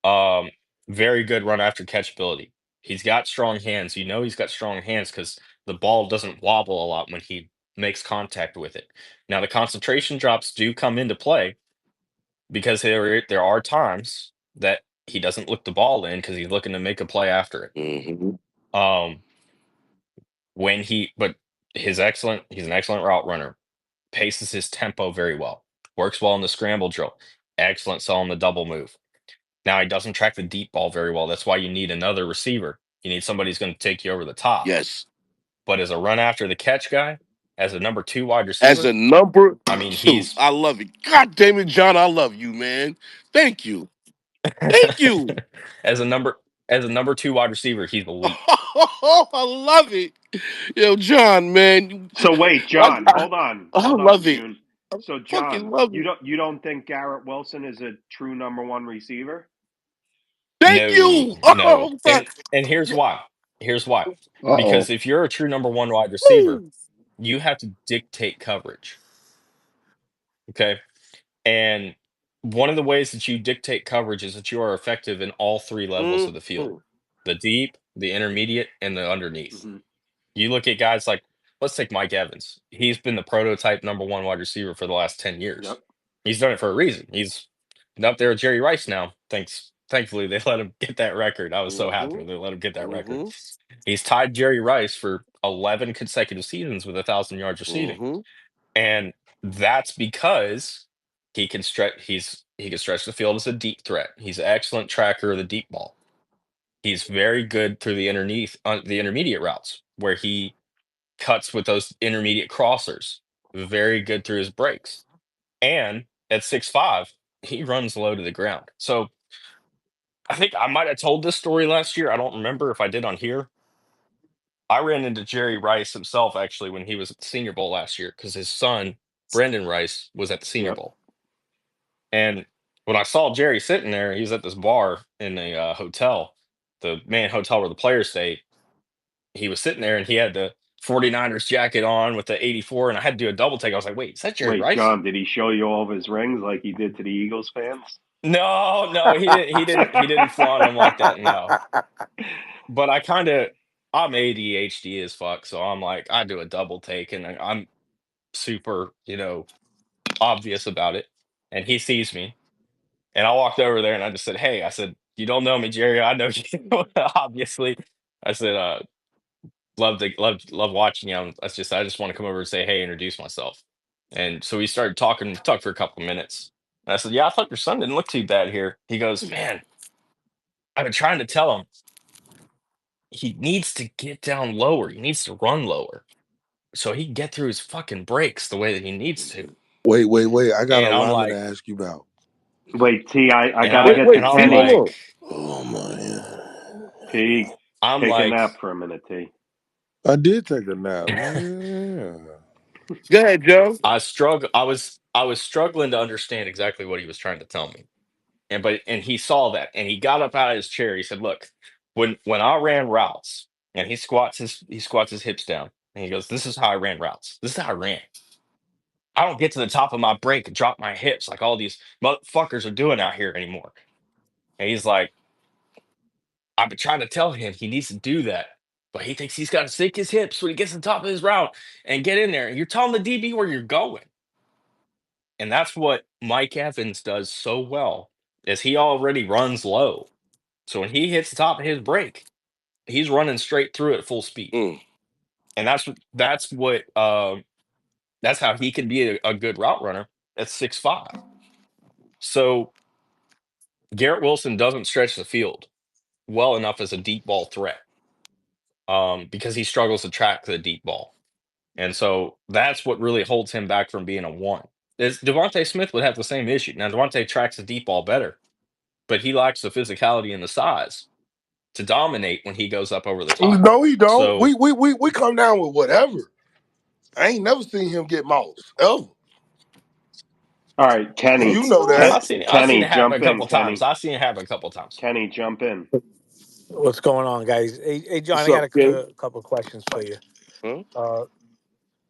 Um, Very good run after catch ability. He's got strong hands. He's got strong hands because the ball doesn't wobble a lot when he makes contact with it. Now the concentration drops do come into play because there are times that he doesn't look the ball in because he's looking to make a play after it. Hmm. Um, but he's an excellent route runner. Paces his tempo very well. Works well in the scramble drill. Excellent sell on the double move. Now he doesn't track the deep ball very well. That's why you need another receiver. You need somebody who's going to take you over the top. Yes. But as a run after the catch guy, as a number 2 wide As receiver, a number I mean two, I love it. God damn it, John, I love you, man. Thank you. Thank you. as a number 2 wide receiver, he's elite. Oh, I love it. Yo, John, man. So wait, I, John, I, I hold on, love it. June. I So fucking John, love you it. don't think Garrett Wilson is a true number one receiver? Thank No, you. no. Oh, fuck. And here's why. Here's why. Uh-oh. Because if you're a true number 1 wide receiver, Woo. you have to dictate coverage. Okay? And one of the ways that you dictate coverage is that you are effective in all 3 levels of the field: Mhm. the deep, the intermediate, and the underneath. Hmm. You look at guys like, let's take Mike Evans. He's been the prototype number 1 wide receiver for the last 10 Yep. years. He's done it for a reason. He's up there with Jerry Rice now. Thankfully, they let him get that record. I was so happy Mhm. when they let him get that record. Mhm. He's tied Jerry Rice for 11 consecutive seasons with 1,000 yards receiving. Mhm. And that's because he can stretch the field as a deep threat. He's an excellent tracker of the deep ball. He's very good through the intermediate routes where he cuts with those intermediate crossers. Very good through his breaks. And at 6'5", he runs low to the ground. So I think I might have told this story last year. I don't remember if I did on here. I ran into Jerry Rice himself actually when he was at the Senior Bowl last year because his son, Brendan Rice, was at the Senior Yep. Bowl. And when I saw Jerry sitting there, he was at this bar in a hotel, the main hotel where the players stay. He was sitting there and he had 49ers jacket on with the 84, and I had to do a double take. I was like, wait, is that Jerry Wait, Rice? John, did he show you all of his rings like he did to the Eagles fans? No, no, he didn't flaunt them like that. No, but I'm ADHD as fuck, so I'm like, I do a double take, and I'm super, obvious about it. And he sees me, and I walked over there, and I just said, "Hey," I said, "You don't know me, Jerry. I know you, obviously." I said, love watching you. I just want to come over and say hey, introduce myself. And so we started talking, talked for a couple of minutes. And I said, yeah, I thought your son didn't look too bad here. He goes, man, I've been trying to tell him he needs to get down lower. He needs to run lower so he can get through his fucking breaks the way that he needs to. Wait. I got a And I'm lineman to like, ask you about. Wait, T, I and got to I get to and I'm T, hold Kenny. on. like, Oh man, T, I'm take a like, nap for a minute, T. I did take a nap. Yeah. Go ahead, Joe. I was struggling to understand exactly what he was trying to tell me. And he saw that and he got up out of his chair. He said, "Look, when I ran routes," and he squats his hips down and he goes, "This is how I ran routes. This is how I ran. I don't get to the top of my break and drop my hips like all these motherfuckers are doing out here anymore." And he's like, "I've been trying to tell him he needs to do that, but he thinks he's got to sink his hips when he gets to the top of his route and get in there. And you're telling the DB where you're going." And that's what Mike Evans does so well is he already runs low. So when he hits the top of his break, he's running straight through at full speed. Mm. And that's how he can be a good route runner at 6'5". So Garrett Wilson doesn't stretch the field well enough as a deep ball threat, because he struggles to track the deep ball. And so that's what really holds him back from being a one. Is Devontae Smith would have the same issue. Now Devontae tracks the deep ball better, but he lacks the physicality and the size to dominate when he goes up over the top. No, he don't. So We come down with whatever. I ain't never seen him get mouse ever, All right, and Kenny. you know and Ken, that. I've seen Kenny, it happen a jump in, couple times. Kenny. I've seen it happen a couple times. Kenny, jump in. What's going on, guys? Hey, John, What's I got up, kid? a couple of questions for you. Huh? Uh,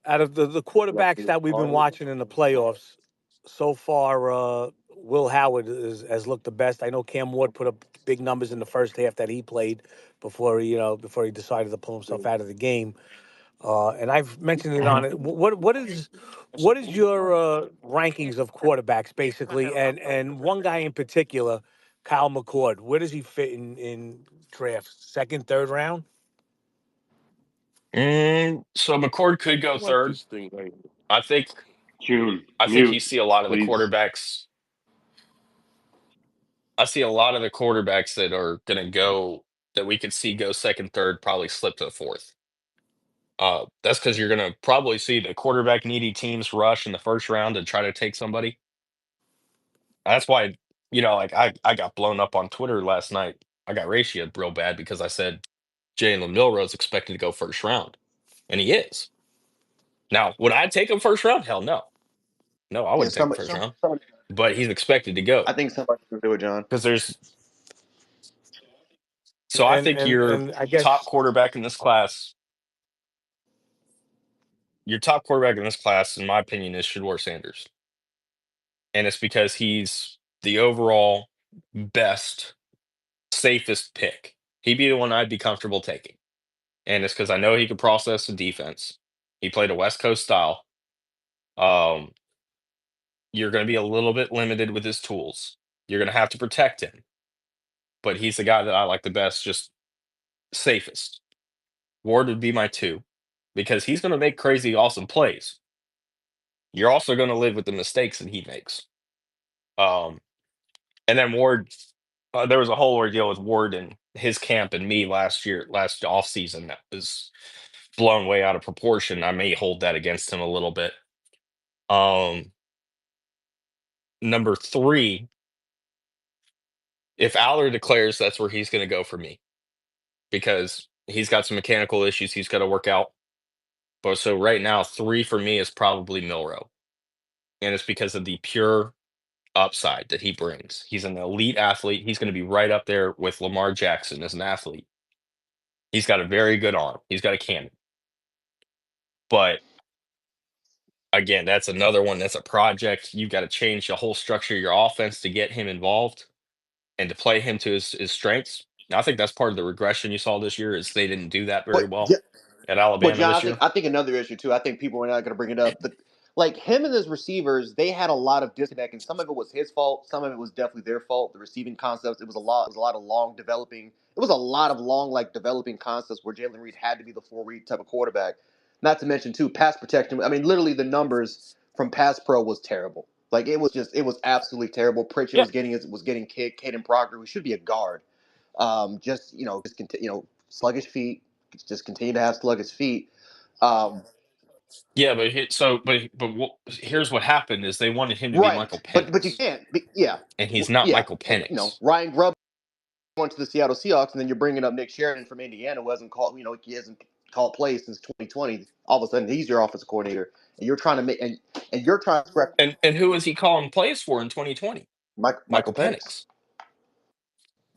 Out of the quarterbacks that we've been watching in the playoffs so far, Will Howard has looked the best. I know Cam Ward put up big numbers in the first half that he played before he decided to pull himself out of the game. And I've mentioned it on it. What is your rankings of quarterbacks basically, and one guy in particular, Kyle McCord? Where does he fit in drafts? Second, third round? So McCord could I go like third. this thing right here. I think June, I think you mute, see a lot of the please. quarterbacks. I see a lot of the quarterbacks that are going to go that we could see go second, third, probably slip to the fourth. That's because you're going to probably see the quarterback needy teams rush in the first round and try to take somebody. That's why, like I got blown up on Twitter last night. I got ratioed real bad because I said Jalen Milroe's expected to go first round, and he is. Now, would I take him first round? Hell no. No, I Yeah, wouldn't take him first round. somebody, But he's expected to I go think somebody's gonna do it, John. because there's. So I think And I guess your top quarterback in this class, in my opinion, is Shador Sanders, and it's because he's the overall best, safest pick. He'd be the one I'd be comfortable taking, and it's because I know he can process the defense. He played a West Coast style. Um, you're going to be a little bit limited with his tools. You're going to have to protect him, but he's the guy that I like the best, just safest. Ward would be my two because he's going to make crazy, awesome plays. You're also going to live with the mistakes that he makes. Um, and then Ward, there was a whole ordeal with Ward and his camp and me last off season that was blown way out of proportion. I may hold that against him a little bit. Um, Number three, if Aller declares, that's where he's going to go for me because he's got some mechanical issues he's got to work out. But so right now, three for me is probably Milrow, and it's because of the pure upside that he brings. He's an elite athlete. He's going to be right up there with Lamar Jackson as an athlete. He's got a very good arm. He's got a cannon. But again, that's another one. That's a project. You've got to change the whole structure of your offense to get him involved and to play him to his strengths. Now, I think that's part of the regression you saw this year is they didn't do that very But yeah, well at but Alabama John, this year. I think another issue too. I think people are not going to bring it up, but like him and his receivers, they had a lot of disconnect, and some of it was his fault. Some of it was definitely their fault. The receiving concepts, it was a lot. It was a lot of long developing. It was a lot of long like developing concepts where Jalen Reed had to be the full read type of quarterback. Not to mention too pass protection. I mean, literally the numbers from pass pro was terrible. Like it was absolutely terrible. Pritchett Yeah. was getting kicked. Caden Proctor, who should be a guard, just sluggish feet. Just continue to have sluggish feet. Um, Yeah, but here's what happened is they wanted him to be Michael right, but you Penix, can't. Yeah, and he's not yeah, Michael and Penix. Ryan Grubb went to the Seattle Seahawks, and then you're bringing up Nick Sheridan from Indiana, who hasn't called he hasn't called plays since 2020. All of a sudden, he's your offensive coordinator, and you're trying to make and you're trying to scrap And who was he calling plays for in 2020? Michael Michael Penix. Penix.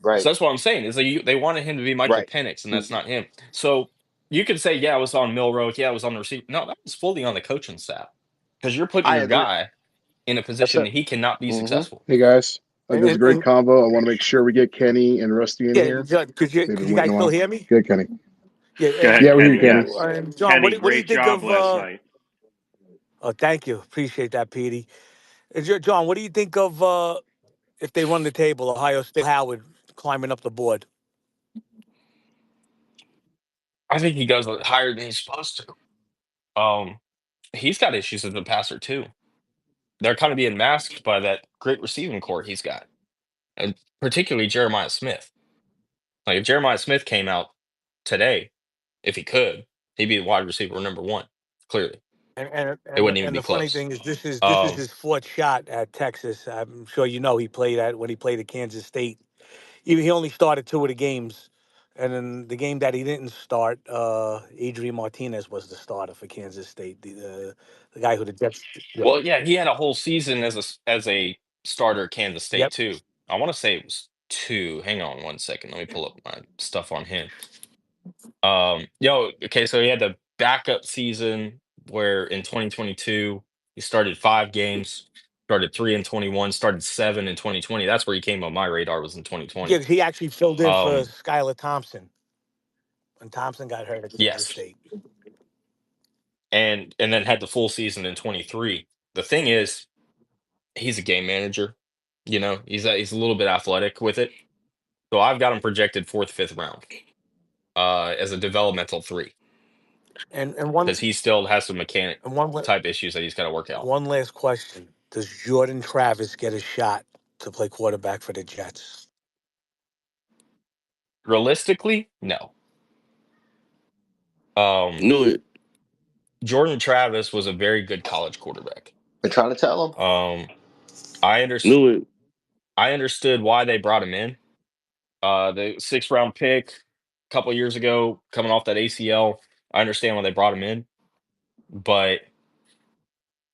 Right, So that's what I'm saying is they wanted him to be Michael right. Penix, and that's not him. So you could say, yeah, it was on Milrow, yeah, it was on the receiver. No, that was fully on the coaching staff because you're putting I your agree. guy in a That's position it. that he cannot be Mm-hmm. successful. Hey guys, this is a great And combo. I want to make sure we get Kenny and Rusty in yeah, here. John, They've could been you waiting guys a still while. hear me? Good, Kenny. Yeah, Go and ahead, Yeah, we hear you, Kenny. Kenny. Yes, John, Kenny. what do you Great think job of? last night. Oh, thank you, appreciate that, Petey. John, what do you think of if they run the table, Ohio State, Howard climbing up the board? I think he goes higher than he's supposed to. He's got issues as a passer too. They're kind of being masked by that great receiving core he's got, and particularly Jeremiah Smith. Like if Jeremiah Smith came out today, if he could, he'd be the wide receiver number one. Clearly, And and it and wouldn't even and be the funny close. thing is, this is Um, his fourth shot at Texas. I'm sure you know he played at when he played at Kansas State. He only started two of the games, and in the game that he didn't start, Adrian Martinez was the starter for Kansas State. The guy who the Jets. Yep. well, yeah, he had a whole season as a starter at Kansas State Yep. too. I want to say it was two. Hang on one second. Let me pull up my stuff on him. Okay, so he had the backup season where in 2022 he started 5 games, started 3 in 21, started 7 in 2020. That's where he came on my radar was in Yeah, 2020. he actually filled in for Um, Skylar Thompson when Thompson got hurt at Kansas yes, State. and then had the full season in 23. The thing is, he's a game manager. You know, he's a little bit athletic with it. So I've got him projected fourth, fifth round as a developmental three And one because he still has some mechanic and one type issues that he's got to work out. one last question: does Jordan Travis get a shot to play quarterback for the Jets? Realistically, no. Um, Knew it. Jordan Travis was a very good college quarterback. Been trying to tell him. Um, I under, Knew it. I understood why they brought him in. The sixth round pick a couple years ago, coming off that ACL. I understand why they brought him in, but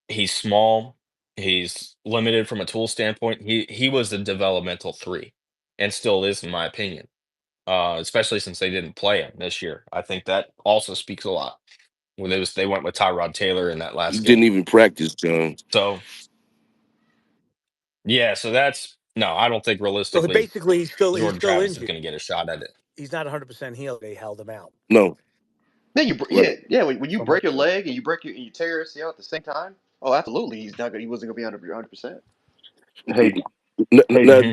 he's small. He's limited from a tool standpoint. He was a developmental three, and still is, in my opinion. Especially since they didn't play him this year. I think that also speaks a lot. When they went with Tyrod Taylor in that He last didn't game. even practice, John. So yeah, so that's no, I don't think So realistically basically, he's Jordan still Travis is injured. going to get a shot at it. He's not 100% healed. They held him out. No. Yeah, Right. when you From break your leg and you tear your ACL at the same time. Oh, absolutely, he's not gonna. He wasn't gonna be 100%. Hey, hey, Now, Hmm.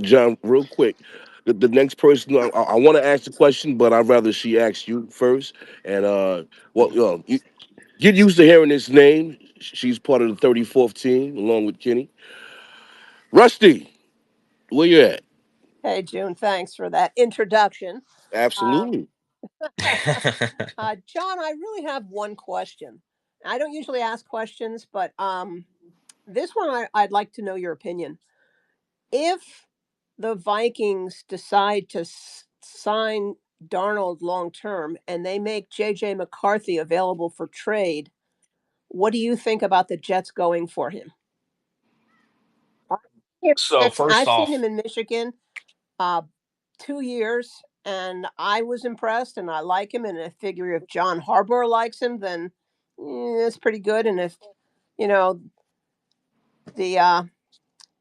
John, real quick. The next person, I want to ask the question, but I'd rather she ask you first. And, get used to hearing this name. She's part of the 34th team, along with Kenny. Rusty, where you at? Hey, June, thanks for that introduction. Uh, Absolutely. John, I really have one question. I don't usually ask questions, but this one I'd like to know your opinion. If the Vikings decide to sign Darnold long term and they make J.J. McCarthy available for trade, what do you think about the Jets going for him? So first I've seen him off, in Michigan. uh, 2 years, and I was impressed, and I like him. And I figure if John Harbaugh likes him, then it's pretty good. And if you know the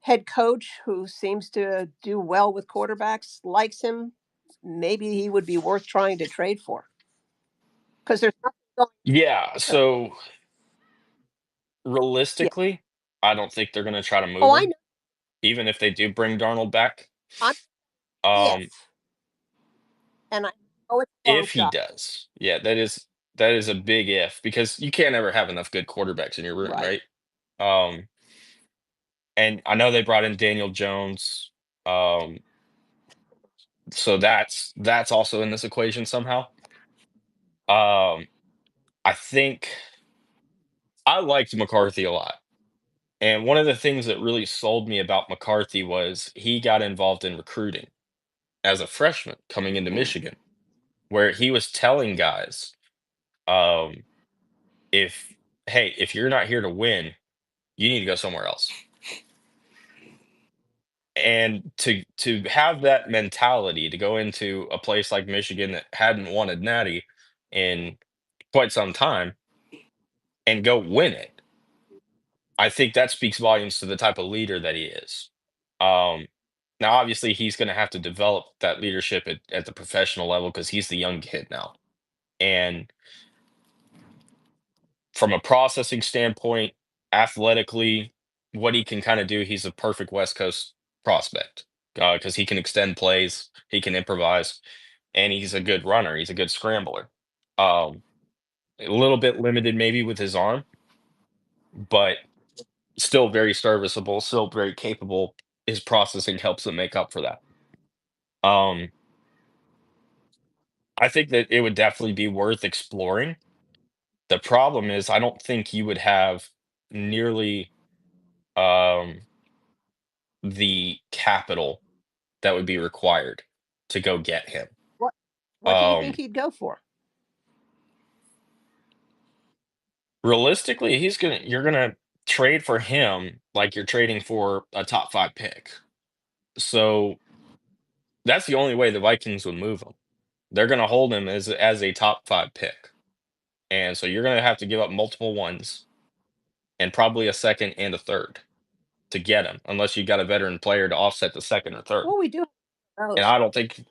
head coach, who seems to do well with quarterbacks, likes him, maybe he would be worth trying to trade for because there's nothing going Yeah, there. so Yeah. realistically, I don't think they're going to try to Oh, move I him, know. even if they do bring Darnold back. I'm Um, if, and I know it's a long if he shot. does, yeah, that is a big if because you can't ever have enough good quarterbacks in your room, Right. right? Um, and I know they brought in Daniel Jones, um, so that's also in this equation somehow. Um, I think I liked McCarthy a lot. And one of the things that really sold me about McCarthy was he got involved in recruiting as a freshman coming into Michigan, where he was telling guys, um, if hey, if you're not here to win, you need to go somewhere else. And to have that mentality to go into a place like Michigan that hadn't won a natty in quite some time and go win it, I think that speaks volumes to the type of leader that he is. Um, Now, obviously, he's going to have to develop that leadership at the professional level because he's the young kid now. And from a processing standpoint, athletically, what he can kind of do, he's a perfect West Coast prospect because he can extend plays, he can improvise, and he's a good runner. He's a good scrambler. Um, a little bit limited maybe with his arm, but still very serviceable, still very capable. His processing helps him make up for that. Um, I think that it would definitely be worth exploring. The problem is I don't think you would have nearly um, the capital that would be required to go get him. What What do you think Um, he'd go for? Realistically, you're gonna trade for him like you're trading for a top five pick. So that's the only way the Vikings would move him. They're gonna hold him as a top five pick. And so you're gonna have to give up multiple ones and probably a second and a third to get him, unless you got a veteran player to offset the second or third. Well, we do have And those. I don't think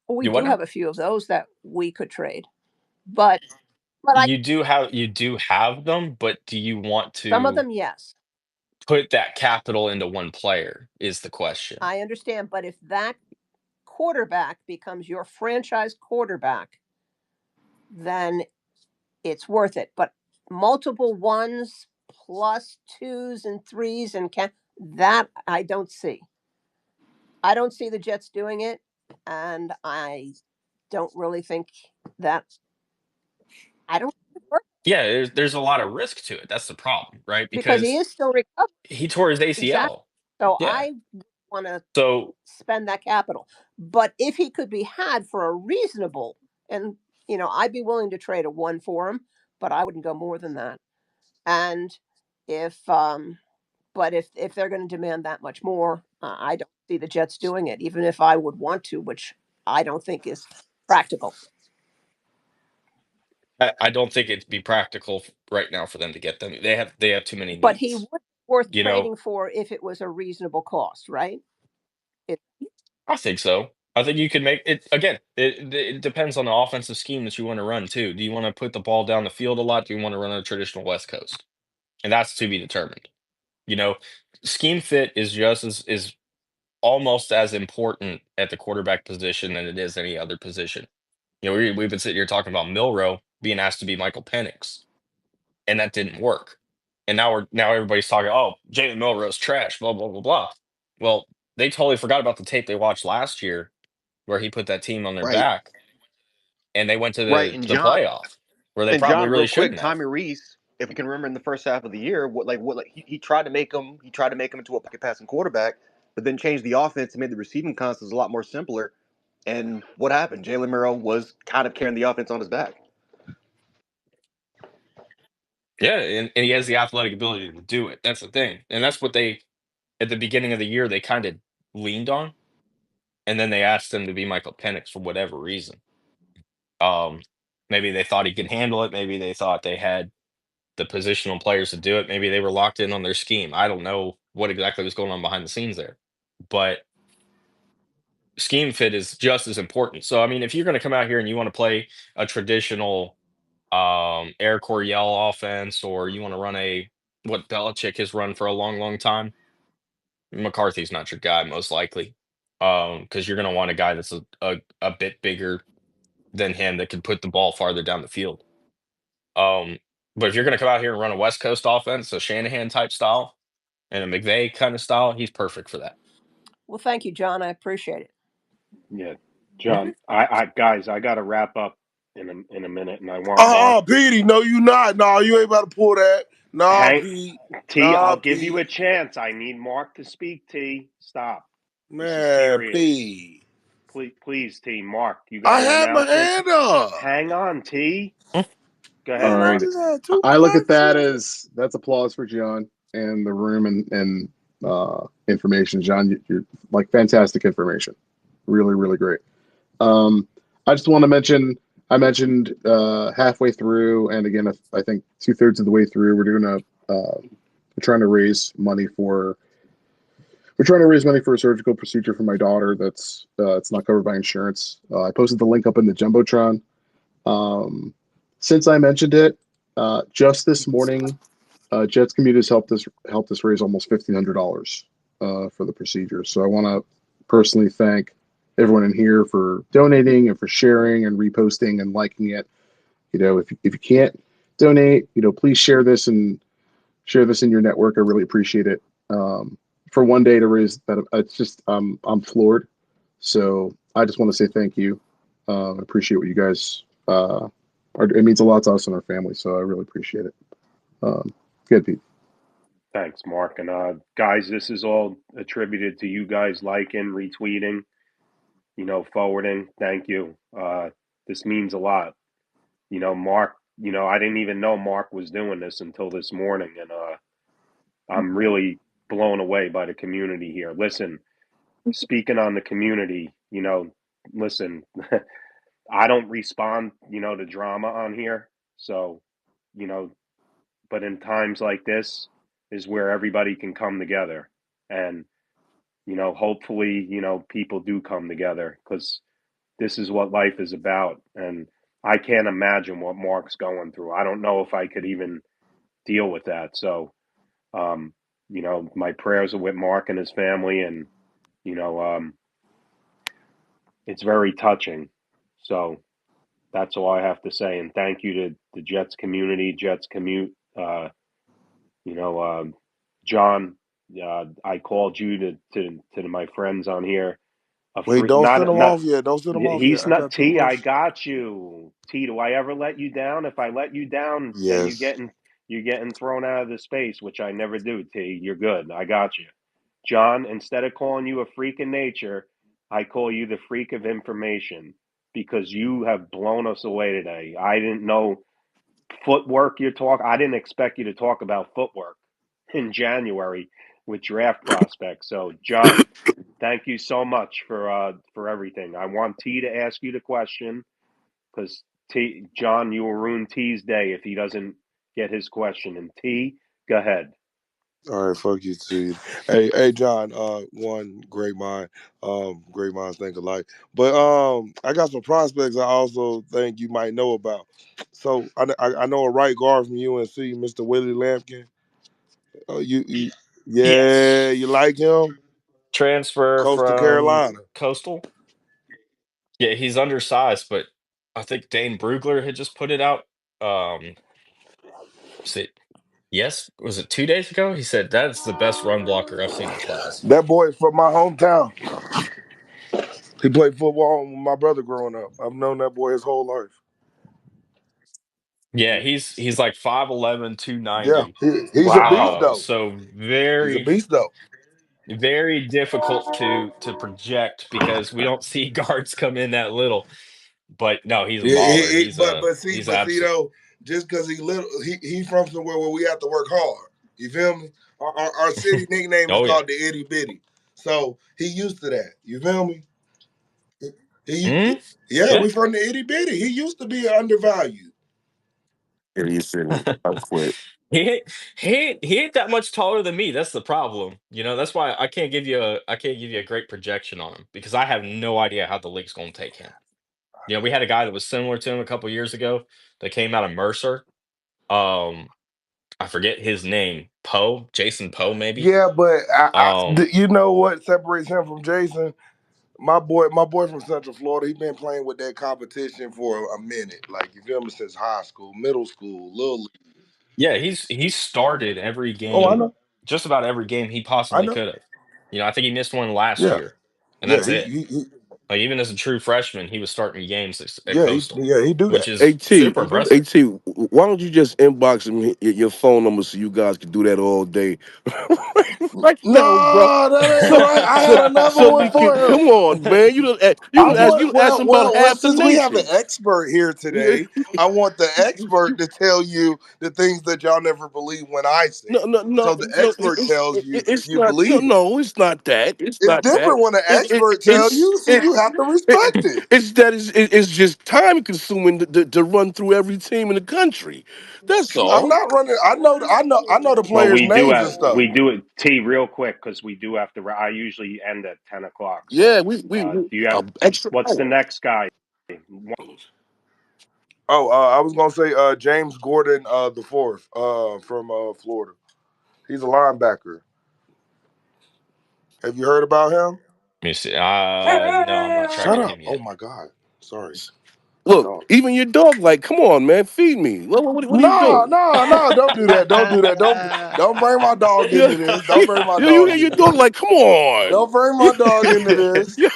Well, we you what do now? have a few of those that we could trade, but I You do have them, but do you want some of to them, yes, put that capital into one player is the question. I understand. But if that quarterback becomes your franchise quarterback, then it's worth it. But multiple ones plus twos and threes and that I don't see. I don't see the Jets doing it, and I don't really think that I don't think it works Yeah, there's a lot of risk to it. That's the problem, right? because he Because is still recovering. he tore his Exactly. ACL. So Yeah. I want to So spend that capital. But if he could be had for a reasonable, and I'd be willing to trade a one for him, but I wouldn't go more than that. And if but if they're going to demand that much more, I don't see the Jets doing it, even if I would want to, which I don't think is practical. I don't think it'd be practical right now for them to get them. They have too many But he needs. would be worth You know, trading for if it was a reasonable cost, right? It, I think so. I think you could make it again. It depends on the offensive scheme that you want to run too. Do you want to put the ball down the field a lot? Do you want to run a traditional West Coast? And that's to be determined. You know, scheme fit is just as is almost as important at the quarterback position than it is any other position. We've been sitting here talking about Milrow being asked to be Michael Penix, and that didn't work. And now everybody's talking, oh, Jalen Milrow's trash, blah blah blah blah. Well, they totally forgot about the tape they watched last year where he put that team on their Right, back and they went to right. the playoff where they And probably John, real really quick, shouldn't have. Tommy Reese, if you can remember in the first half of the year, he tried to make him into a pocket passing quarterback, but then changed the offense and made the receiving concepts a lot more simpler. And what happened? Jalen Murrow was kind of carrying the offense on his back. Yeah, and he has the athletic ability to do it. That's the thing. And that's what they at the beginning of the year they kind of leaned on, and then they asked him to be Michael Penix for whatever reason. Um, Maybe they thought he could handle it. Maybe they thought they had the positional players to do it. Maybe they were locked in on their scheme. I don't know what exactly was going on behind the scenes there, but scheme fit is just as important. So, I mean, if you're going to come out here and you want to play a traditional Air Coryell offense, or you want to run a what Belichick has run for a long, long time, McCarthy's not your guy, most likely, because you're going to want a guy that's a bit bigger than him that can put the ball farther down the field. Um, but if you're going to come out here and run a West Coast offense, a Shanahan type style and a McVay kind of style, he's perfect for that. Well, thank you, John. I appreciate it. Yeah, John. I guys, I got to wrap up in a minute, and I want Mark. Petey, no, you not. No, you ain't about to pull that. Nah, Hang Pete. T. Nah, I'll give you Pete. a chance. I need Mark to speak. T. Stop. This is Man, serious. Pete. Please, T. Mark, you got I an had my announcement? hand up. Hang on, T. Go All ahead, Man, I right. Mark. just had two I look at that questions. as that's applause for John and the room and information. John, you're like fantastic information. Really, really great. I just want to mention I mentioned halfway through, and again, I think 2/3 of the way through, we're trying to raise money for a surgical procedure for my daughter that's it's not covered by insurance. I posted the link up in the jumbotron. Um, since I mentioned it, just this morning, Jets Commute has helped us raise almost $1,500 for the procedure. So I want to personally thank everyone in here for donating and for sharing and reposting and liking it. If you can't donate, please share this in your network. I really appreciate it. For one day to raise that, it's just I'm floored. So I just want to say thank you. Appreciate what you guys it means a lot to us and our family. So I really appreciate it. Good, Pete. Thanks, Mark. And guys, this is all attributed to you guys liking, retweeting, forwarding. Thank you. This means a lot. Mark. I didn't even know Mark was doing this until this morning, and I'm really blown away by the community here. Listen, speaking on the community, listen, I don't respond, to drama on here. So, you know, but in times like this is where everybody can come together. And, hopefully, people do come together because this is what life is about. And I can't imagine what Mark's going through. I don't know if I could even deal with that. So, um, my prayers are with Mark and his family. And, you know, um, it's very touching. So, that's all I have to say. And thank you to the Jets community, Jets Commute. You know, John, I called you to my friends on here. A Wait, free, don't send not them not off yet. Don't send them off yet. he's I not got two T. I questions. got you, T. Do I ever let you down? If I let you down, then Yes. you're getting thrown out of the space, which I never do. T. You're good. I got you, John. Instead of calling you a freak of nature, I call you the freak of information because you have blown us away today. I didn't know footwork you're talking. I didn't expect you to talk about footwork in January with draft prospects. So, John, thank you so much for everything. I want T to ask you the question because John, you will ruin T's day if he doesn't get his question. And T, go ahead. All right, fuck you too. Hey, John. One great mind. Great minds think alike. But I got some prospects I also think you might know about. So I know a right guard from UNC, Mr. Willie Lampkin. You yeah, Yes. you like him? Transfer Coastal from Carolina. Coastal. Yeah, he's undersized, but I think Dane Brugler had just put it out. Was it yes? Was it 2 days ago? He said that's the best run blocker I've seen in class. That boy is from my hometown. He played football with my brother growing up. I've known that boy his whole life. Yeah, he's like 5'11", Yeah, 290. he's a beast Wow. though. So He's a very, beast though. very difficult to project because we don't see guards come in that little. But no, he's a Yeah, baller. but He's see absolute. though, just because he little, he from somewhere where we have to work hard. You feel me? Our city nickname is Oh yeah. called the Itty Bitty, so he used to that. You feel me? He, Mm, yeah, yeah. we from the itty bitty. He used to be undervalued. And he said, I quit. He ain't that much taller than me. That's the problem. That's why I can't give you a great projection on him because I have no idea how the league's gonna take him. We had a guy that was similar to him a couple years ago that came out of Mercer. Um, I forget his name. Jason Poe, maybe. Yeah, but Um, you know what separates him from Jason? My boy from Central Florida, he been playing with that competition for a minute. Like you feel me, since high school, middle school, little league. yeah, he started every Oh, I game, know, just about every game he I possibly know. could have. I think he missed one last Yeah, year, and yeah, that's it. Like even as a true freshman, he was starting games at Coastal, he do which that. is AT, super He do that. impressive. AT, why don't you just inbox him your phone number so you guys can do that all day? Right now, bro. No, that ain't So right. I had so another so one we can for come him. on, man. I want You ask him about well half the since we have an nation. expert here today, I want the expert to tell you the things that y'all never believe when I say No, it. no, no, So the no. expert tells you It's you not. No, believe it. no, it's not that. It's It's not that. different when an It, it, expert tell it's you, so it, you have to respect it, it. it's that it's just time consuming to run through every team in the country. That's I'm all. not running. I know the Well, players' names and stuff. we do it T real quick because we do have to. I usually end at 10 o'clock. Yeah, So, we do you have extra what's the hour. next guy? Oh, I was gonna say James Gordon, the fourth, from Florida. He's a linebacker. Have you heard about him? Let me see. No, I'm not Shut tracking up! him Oh yet. my God. Sorry, my Look, dog. even your dog, like, come on, man, feed me. What are you No, doing? no, no! Don't do that! Don't do that! Don't bring my dog Yeah, into this! Don't bring my you hear dog your into dog, this! like, come on. Don't bring my dog into this! Yeah,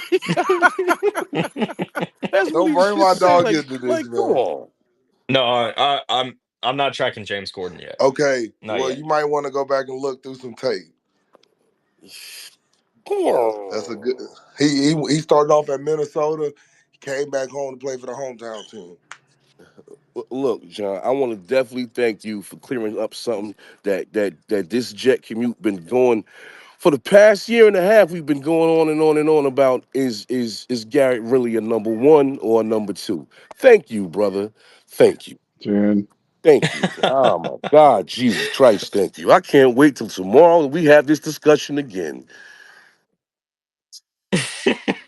that's what Don't he bring should my say. dog into this, Come man. on. No, I'm not tracking James Gordon yet. Okay, Not well, yet. you might want to go back and look through some tape. Come That's a on. good. He started off at Minnesota, came back home to play for the hometown team. Look, John, I want to definitely thank you for clearing up something that this jet commute been going for the past year and a half. We've been going on and on and on about is Garrett really a number one or a number two? Thank you, brother. Thank you. Jen. Thank you. Oh my God, Jesus Christ, thank you. I can't wait till tomorrow we have this discussion again.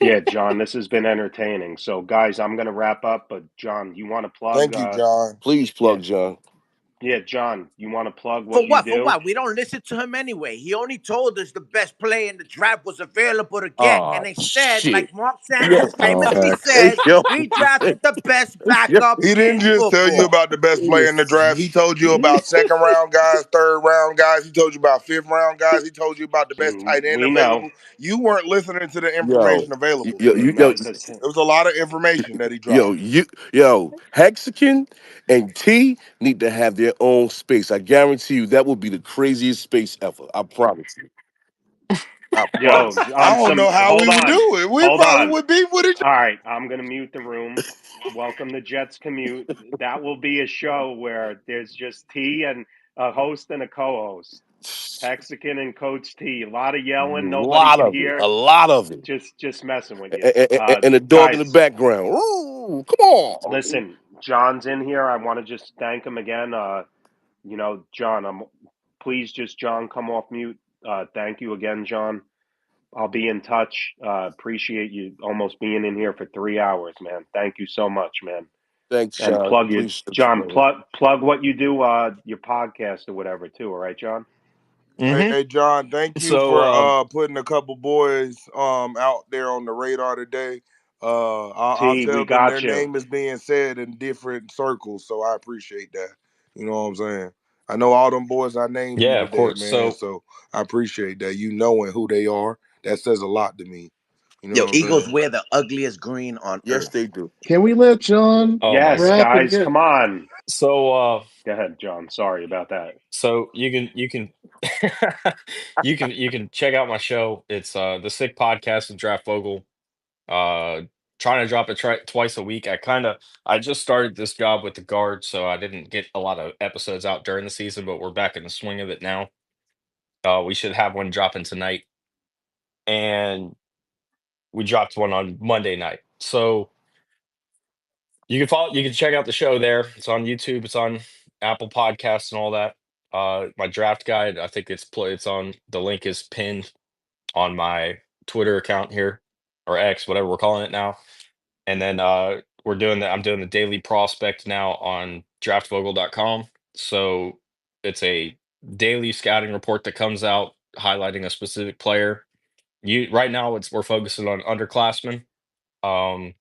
Yeah, John, this has been entertaining. So, guys, I'm going to wrap up. But John, you want to plug? Thank you, John. Please Yeah, plug John. yeah, John, you want to plug For what you what? For do? what? We don't listen to him anyway. He only told us the best player in the draft was available to get. Ah, And instead, shit. like Mark Yo, Sanchez famously Facts. said, yo, we drafted the best yo, backup He didn't in just tell you football. about the best player in the draft. He told you about second round guys, third round guys. He told you about fifth round guys. He told you about the best tight end We know. available. You weren't listening to the yo, information available to yo, you, you, man. yo, Because There was a lot of information that he yo, dropped. Hexagon and T need to have their own space. I guarantee you that will be the craziest space ever. I promise you. I yo, promise. I on don't know some, how we hold would on, do it. We hold probably on. would beef with each All right, I'm going to mute the room. Welcome to Jets Commute. That will be a show where there's just T and a host and a co-host. Hexagon and Coach T. A lot of A yelling, nobody lot can of it. A hear. lot of it. Just messing with you, And a dog in the guys. background. Ooh, come on. Listen, John's in here. I want to just thank him again. John, please just John come off mute. Thank you again, John. I'll be in touch. Appreciate you almost being in here for 3 hours, man. Thank you so much, man. Thanks, And Sean. plug your Appreciate you, John. brother. Plug what you do. Your podcast or whatever too. All right, John. Hey, Hmm. hey, John, thank you So, for putting a couple boys out there on the radar today. I'll T, tell we them their got you. name is being said in different circles, so I appreciate that. You know what I'm saying? I know all them boys I named you yeah, of today, course. man. So, So I appreciate that. You knowing who they are, that says a lot to me. You know Yo, what I'm Eagles saying? wear the ugliest green on Yes, earth. they do. Can we let John oh my Yes, God. rap and guys, get come on. So, Go ahead, John. Sorry about that. so you can you can check out my show. It's the Sick Podcast with Draft Vogel. Uh, Trying to drop it twice a week. I just started this job with the guard, so I didn't get a lot of episodes out during the season, but we're back in the swing of it now. We should have one dropping tonight, and we dropped one on Monday night. So you can check out the show there. It's on YouTube. It's on Apple Podcasts and all that. My draft guide, I think it's on, the link is pinned on my Twitter account here, or X, whatever we're calling it now. And then I'm doing the daily prospect now on draftvogel.com. So it's a daily scouting report that comes out highlighting a specific player. Right now we're focusing on underclassmen, and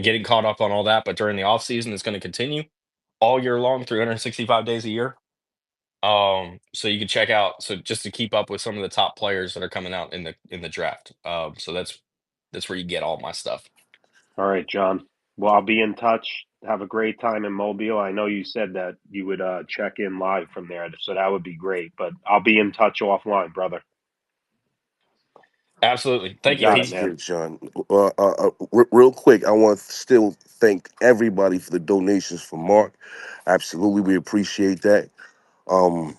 getting caught up on all that, but during the off season it's going to continue all year long, 365 days a year. So you can check out, so just to keep up with some of the top players that are coming out in the draft. So that's where you get all my stuff. All right, John. Well, I'll be in touch. Have a great time in Mobile. I know you said that you would check in live from there, so that would be great. But I'll be in touch offline, brother. Absolutely. You Thank you, got it, Pete. Thanks, man. Big Sean. Real quick, I want to still thank everybody for the donations for Mark. Absolutely, we appreciate that. Um,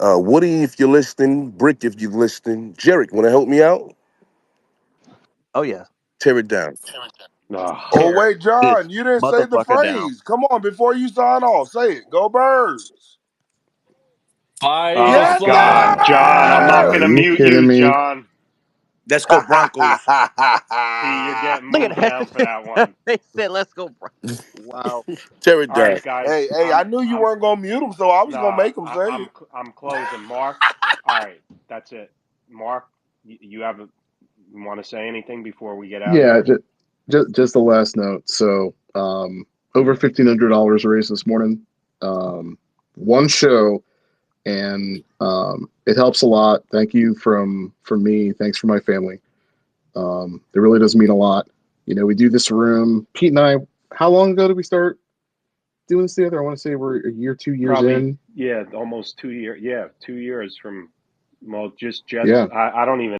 Woody, if you're listening, Brick, if you're listening, Jarek, want to help me out? Oh yeah, Tear it down. Oh, Oh tear wait, this John, you didn't say the motherfucker down. phrase. Come on, before you sign off, say it. Go Birds. Five oh Yes, God, fly. John, I'm not Are going sir. to you mute kidding you, me? John. Let's go Broncos. P, you're getting Look moved at down for that. that one. They said, "Let's go." Wow. Tear it All right, down. guys. Hey, I knew you weren't gonna mute him, so I was gonna No, make him say it. I'm closing. Mark. All right, that's it. Mark, you want to say anything before we get out of Yeah, here? just the last note. So, over $1,500 raised this morning. One show, and it helps a lot. Thank you from me. Thanks for my family. It really does mean a lot. You know, we do this room. Pete and I. How long ago did we start doing this together? I want to say we're a year, 2 years Probably, in. yeah, almost 2 years. Yeah, 2 years from, well, just Yeah. I don't even